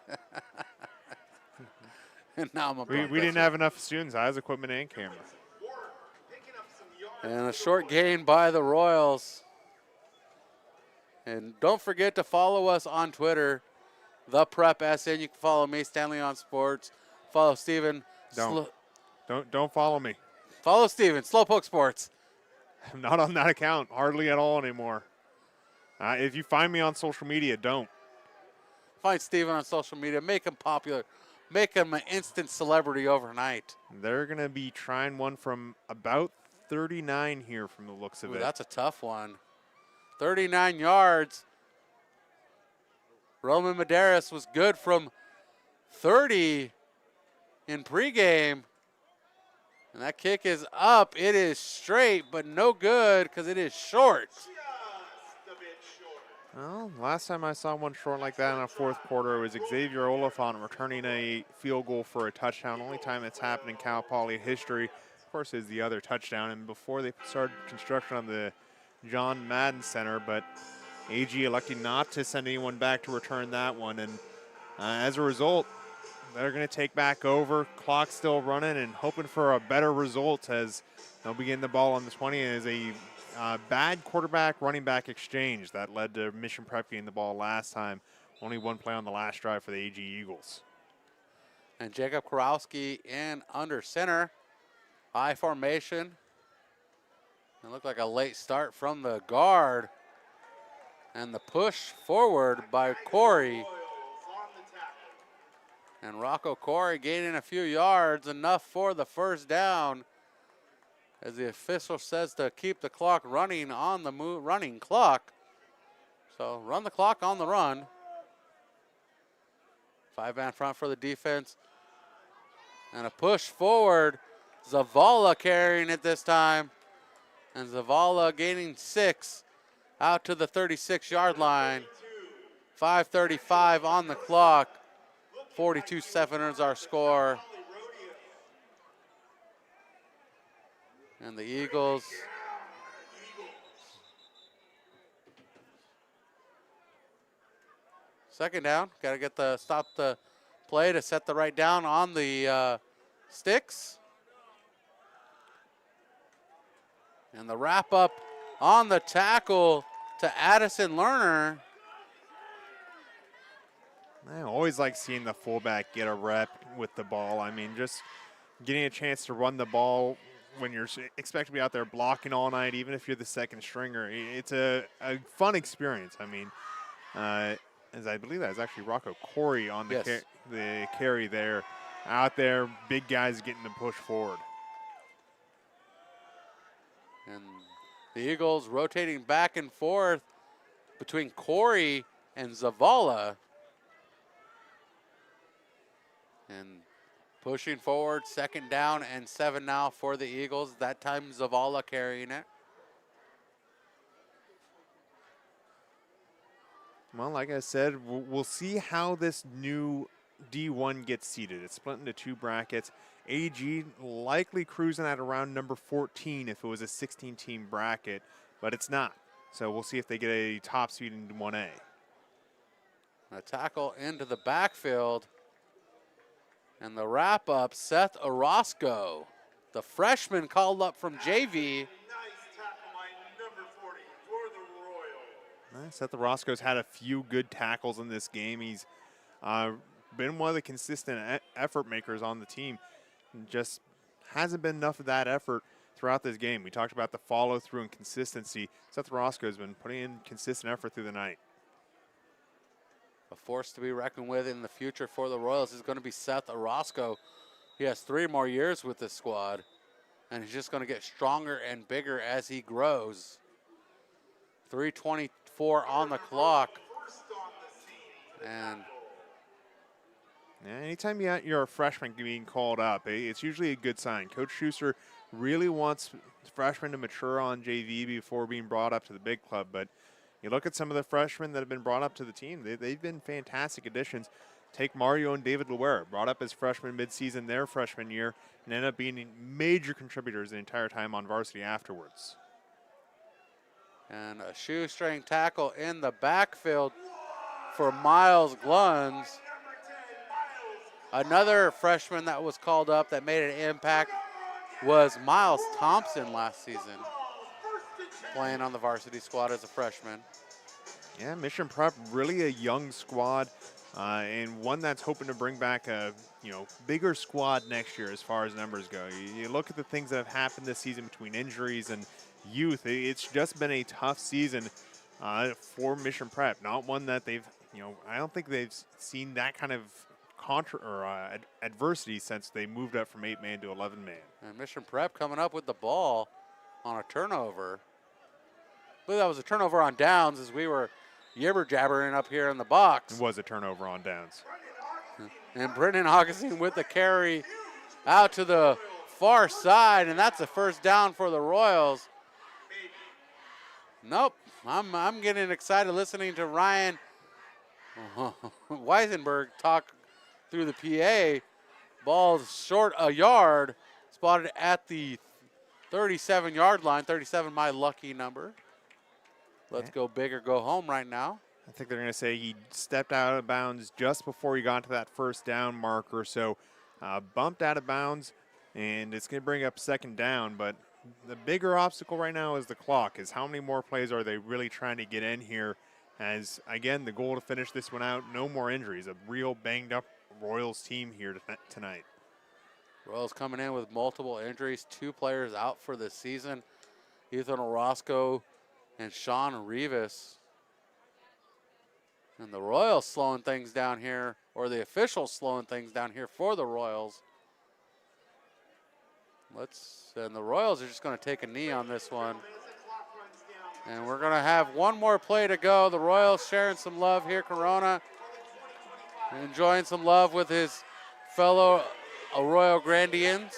And now I'm a we didn't have enough students. I was equipment and camera. And a short gain by the Royals. And don't forget to follow us on Twitter, The Prep SN. You can follow me, Stanley on Sports. Follow Steven. Don't follow me. Follow Steven, Slowpoke Sports. I'm not on that account, hardly at all anymore. If you find me on social media, don't. Find Steven on social media. Make him popular. Make him an instant celebrity overnight. They're going to be trying one from about 39 here from the looks of it. That's a tough one. 39 yards. Roman Medeiros was good from 30 in pregame. And that kick is up. It is straight, but no good because it is short. Well, last time I saw one short like that in a fourth quarter, it was Xavier Oliphant returning a field goal for a touchdown. Only time it's happened in Cal Poly history, of course, is the other touchdown. And before they started construction on the John Madden Center, but AG electing not to send anyone back to return that one. And as a result, they're going to take back over. Clock still running and hoping for a better result as they'll be getting the ball on the 20. And is a bad quarterback running back exchange that led to Mission Prep getting the ball last time. Only one play on the last drive for the AG Eagles. And Jacob Kurowski in under center. High formation. It looked like a late start from the guard. And the push forward by Corey. And Rocco Corey gaining a few yards, enough for the first down. As the official says to keep the clock running on the running clock. So run the clock on the run. 5-man front for the defense. And a push forward. Zavala carrying it this time. And Zavala gaining 6 out to the 36-yard line. 5:35 on the clock. 42-7 is our score. And the Eagles second down. Got to get the stop the play to set the right down on the sticks. And the wrap up on the tackle to Addison Lerner. I always like seeing the fullback get a rep with the ball. I mean, just getting a chance to run the ball when you're expected to be out there blocking all night, even if you're the second stringer. It's a fun experience. I mean, as I believe that is actually Rocco Corey on the, the carry there. Out there, big guys getting the push forward. And the Eagles rotating back and forth between Corey and Zavala. And pushing forward, second down and 7 now for the Eagles. That time Zavala carrying it. Well, like I said, we'll see how this new D1 gets seated. It's split into 2 brackets. AG likely cruising at around number 14 if it was a 16-team bracket, but it's not. So we'll see if they get a top seed in 1A. A tackle into the backfield. And the wrap-up, Seth Orozco, the freshman called up from JV. Seth Orozco's had a few good tackles in this game. He's been one of the consistent effort makers on the team. Just hasn't been enough of that effort throughout this game. We talked about the follow-through and consistency. Seth Orozco's been putting in consistent effort through the night. A force to be reckoned with in the future for the Royals is going to be Seth Orozco. He has 3 more years with this squad, and he's just going to get stronger and bigger as he grows. 3:24 on the clock. And anytime you're a freshman being called up, it's usually a good sign. Coach Schuster really wants freshmen to mature on JV before being brought up to the big club, but you look at some of the freshmen that have been brought up to the team, they've been fantastic additions. Take Mario and David Luer, brought up as freshmen midseason their freshman year, and end up being major contributors the entire time on varsity afterwards. And a shoestring tackle in the backfield for Miles Gluns. Another freshman that was called up that made an impact was Miles Thompson last season, playing on the varsity squad as a freshman. Yeah, Mission Prep, really a young squad, and one that's hoping to bring back a bigger squad next year as far as numbers go. You look at the things that have happened this season between injuries and youth. It's just been a tough season for Mission Prep. Not one that they've I don't think they've seen that kind of adversity since they moved up from 8-man to 11-man. And Mission Prep coming up with the ball on a turnover. I believe that was a turnover on downs as we were jibber-jabbering up here in the box. It was a turnover on downs. And Brendan Augustine with the carry out to the far side, and that's a first down for the Royals. Nope, I'm getting excited listening to Ryan Weisenberg talk through the PA. Ball's short a yard, spotted at the 37-yard line. 37, my lucky number. Let's go big or go home right now. I think they're going to say he stepped out of bounds just before he got to that first down marker, so bumped out of bounds, and it's going to bring up second down. But the bigger obstacle right now is the clock, is how many more plays are they really trying to get in here, as, again, the goal to finish this one out, no more injuries, a real banged-up Royals team here tonight. Royals coming in with multiple injuries, 2 players out for the season, Ethan Orozco and Sean Rivas. And the Royals slowing things down here, or the officials slowing things down here for the Royals. And the Royals are just going to take a knee on this one. And we're going to have one more play to go. The Royals sharing some love here, Corona. Enjoying some love with his fellow Arroyo Grandeans.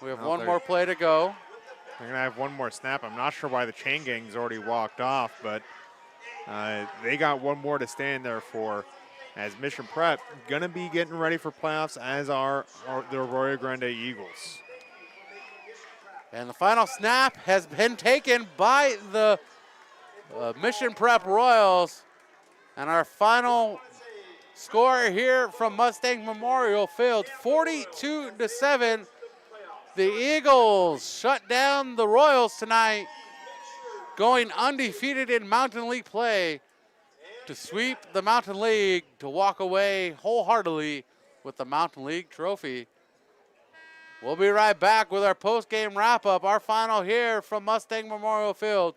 We have one more play to go. They're going to have one more snap. I'm not sure why the chain gang's already walked off, but they got one more to stand there for, as Mission Prep going to be getting ready for playoffs, as are the Arroyo Grande Eagles. And the final snap has been taken by the Mission Prep Royals. And our final score here from Mustang Memorial Field, 42-7. The Eagles shut down the Royals tonight, going undefeated in Mountain League play to sweep the Mountain League, to walk away wholeheartedly with the Mountain League trophy. We'll be right back with our post-game wrap-up. Our final here from Mustang Memorial Field,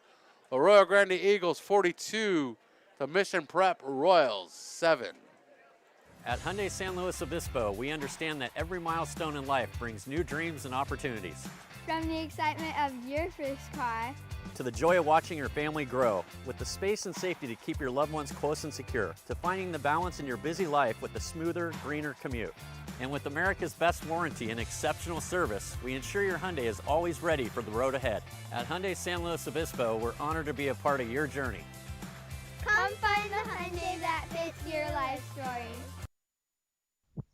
Arroyo Grande Eagles 42, the Mission Prep Royals 7. At Hyundai San Luis Obispo, we understand that every milestone in life brings new dreams and opportunities. From the excitement of your first car to the joy of watching your family grow, with the space and safety to keep your loved ones close and secure, to finding the balance in your busy life with a smoother, greener commute. And with America's best warranty and exceptional service, we ensure your Hyundai is always ready for the road ahead. At Hyundai San Luis Obispo, we're honored to be a part of your journey. Come find the Hyundai that fits your life story.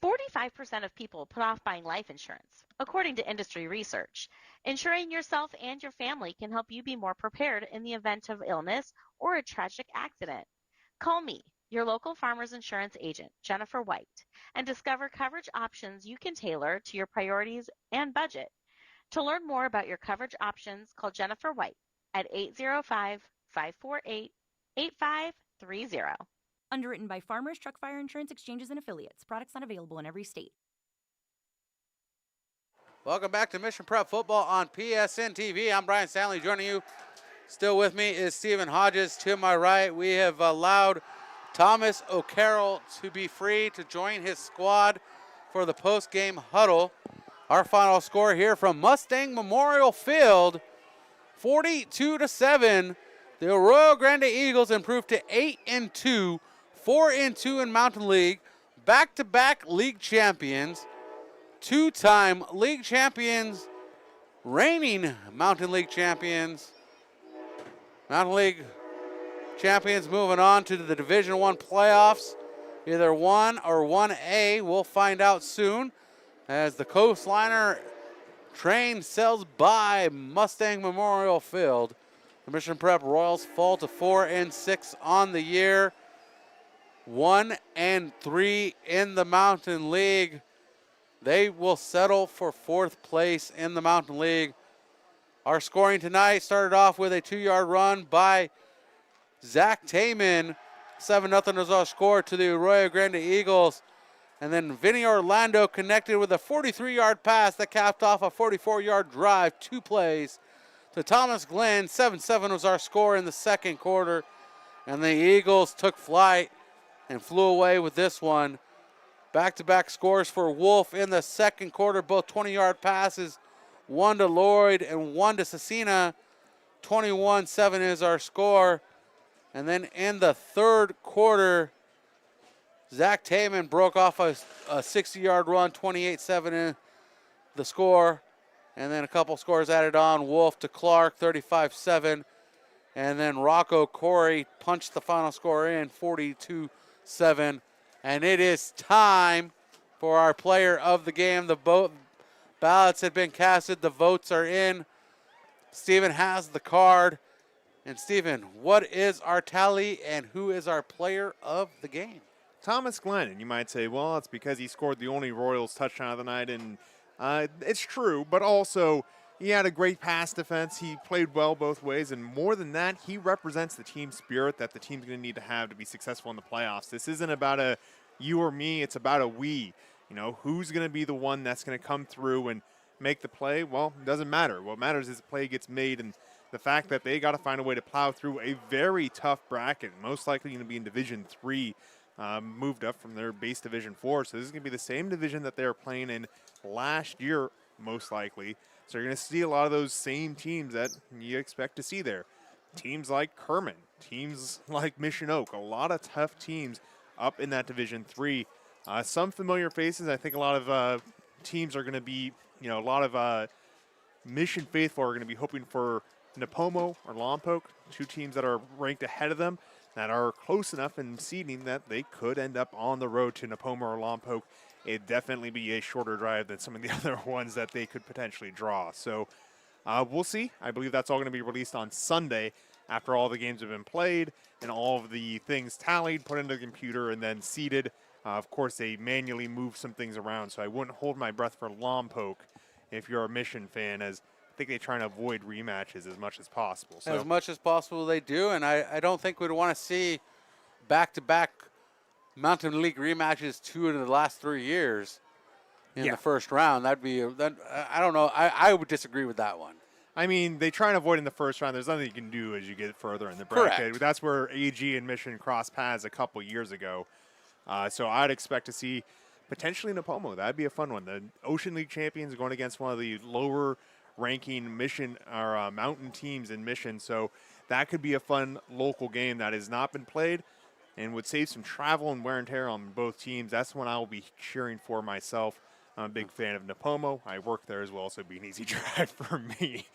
45% of people put off buying life insurance, according to industry research. Insuring yourself and your family can help you be more prepared in the event of illness or a tragic accident. Call me, your local Farmers Insurance agent, Jennifer White, and discover coverage options you can tailor to your priorities and budget. To learn more about your coverage options, call Jennifer White at 805-548-8530. Underwritten by Farmers Truck Fire Insurance Exchanges and Affiliates. Products not available in every state. Welcome back to Mission Prep Football on PSN TV. I'm Brian Stanley. Joining you still with me is Stephen Hodges. To my right, we have allowed Thomas O'Carroll to be free to join his squad for the post-game huddle. Our final score here from Mustang Memorial Field, 42-7. The Arroyo Grande Eagles improved to 8-2, 4-2 in Mountain League, back-to-back league champions, two-time league champions, reigning Mountain League champions. Mountain League champions moving on to the Division I playoffs, either 1 or 1A. We'll find out soon as the Coastliner train sails by Mustang Memorial Field. The Mission Prep Royals fall to 4-6 on the year, 1-3 in the Mountain League. They will settle for 4th place in the Mountain League. Our scoring tonight started off with a 2-yard run by Zach Taman. 7-0 was our score to the Arroyo Grande Eagles. And then Vinny Orlando connected with a 43-yard pass that capped off a 44-yard drive, 2 plays to Thomas Glenn. 7-7 was our score in the second quarter. And the Eagles took flight and flew away with this one. Back-to-back scores for Wolf in the second quarter, both 20-yard passes, one to Lloyd and one to Cecina. 21-7 is our score. And then in the third quarter, Zach Taman broke off a 60-yard run, 28-7 in the score. And then a couple scores added on. Wolf to Clark, 35-7. And then Rocco Corey punched the final score in, 42-7. And it is time for our player of the game. The ballots have been casted. The votes are in. Steven has the card. And Steven, what is our tally and who is our player of the game? Thomas Glenn. And you might say, well, it's because he scored the only Royals touchdown of the night. And it's true, but also he had a great pass defense. He played well both ways. And more than that, he represents the team spirit that the team's going to need to have to be successful in the playoffs. This isn't about a you or me. It's about a we. You know, who's going to be the one that's going to come through and make the play? Well, it doesn't matter. What matters is the play gets made, and the fact that they got to find a way to plow through a very tough bracket, most likely going to be in Division 3, moved up from their base Division 4. So this is going to be the same division that they were playing in last year, most likely. So you're going to see a lot of those same teams that you expect to see there. Teams like Kerman, teams like Mission Oak, a lot of tough teams up in that Division 3. Some familiar faces. I think a lot of teams are going to be, a lot of Mission faithful are going to be hoping for Napomo or Lompoc, two teams that are ranked ahead of them that are close enough in seeding that they could end up on the road to Napomo or Lompoc. It'd definitely be a shorter drive than some of the other ones that they could potentially draw. So we'll see. I believe that's all going to be released on Sunday after all the games have been played and all of the things tallied, put into the computer, and then seeded. Of course, they manually move some things around, so I wouldn't hold my breath for Lompoc if you're a Mission fan, as I think they try to avoid rematches as much as possible. So. As much as possible they do, and I don't think we'd want to see back-to-back Mountain League rematches 2 in the last 3 years in the first round. That'd be, I don't know, I would disagree with that one. I mean, they try and avoid in the first round. There's nothing you can do as you get further in the bracket. Correct. That's where AG and Mission crossed paths a couple years ago. So I'd expect to see potentially Napomo. That'd be a fun one. The Ocean League champions going against one of the lower-ranking Mission or mountain teams in Mission. So that could be a fun local game that has not been played and would save some travel and wear and tear on both teams. That's one I will be cheering for myself. I'm a big fan of Napomo. I work there as well, so it'd be an easy drive for me.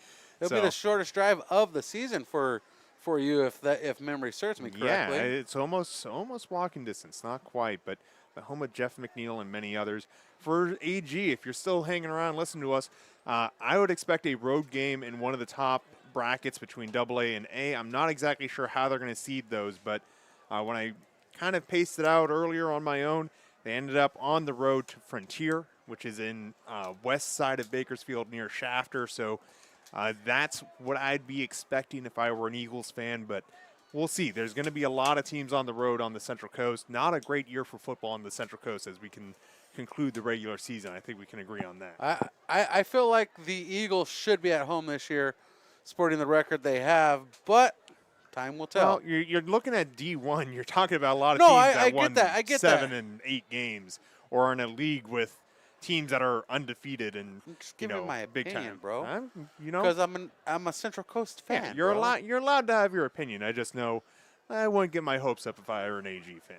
It'll be the shortest drive of the season for you, if memory serves me correctly. Yeah, it's almost walking distance, not quite, but the home of Jeff McNeil and many others. For AG, if you're still hanging around, listen to us. I would expect a road game in one of the top brackets between AA and A. I'm not exactly sure how they're going to seed those, but when I kind of paced it out earlier on my own, they ended up on the road to Frontier, which is in west side of Bakersfield near Shafter. So that's what I'd be expecting if I were an Eagles fan, but we'll see. There's going to be a lot of teams on the road on the Central Coast. Not a great year for football on the Central Coast as we can conclude the regular season. I think we can agree on that. I feel like the Eagles should be at home this year, sporting the record they have, but time will tell. Well, you're looking at D1. You're talking about a lot of teams that won 7 and 8 games, or in a league with teams that are undefeated and just give me my big opinion, time, bro. You know, because I'm a Central Coast fan. Yeah, you're allowed to have your opinion. I just know I wouldn't get my hopes up if I were an AG fan.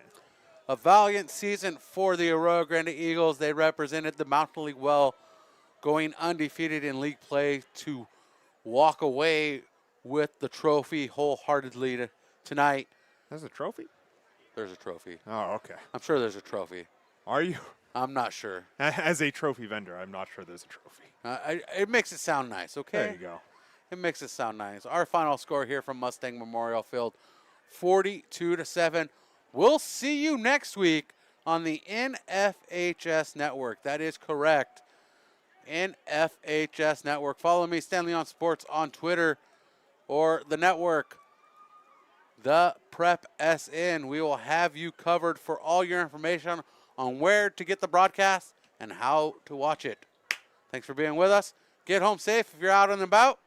A valiant season for the Arroyo Grande Eagles. They represented the Mountain League well, going undefeated in league play to walk away with the trophy wholeheartedly tonight. There's a trophy? There's a trophy. Oh, okay. I'm sure there's a trophy. Are you? I'm not sure. As a trophy vendor, I'm not sure there's a trophy. It makes it sound nice, okay? There you go. It makes it sound nice. Our final score here from Mustang Memorial Field, 42-7. We'll see you next week on the NFHS Network. That is correct. NFHS Network. Follow me, Stanley on Sports, on Twitter or the network, the Prep SN. We will have you covered for all your information on where to get the broadcast and how to watch it. Thanks for being with us. Get home safe if you're out and about.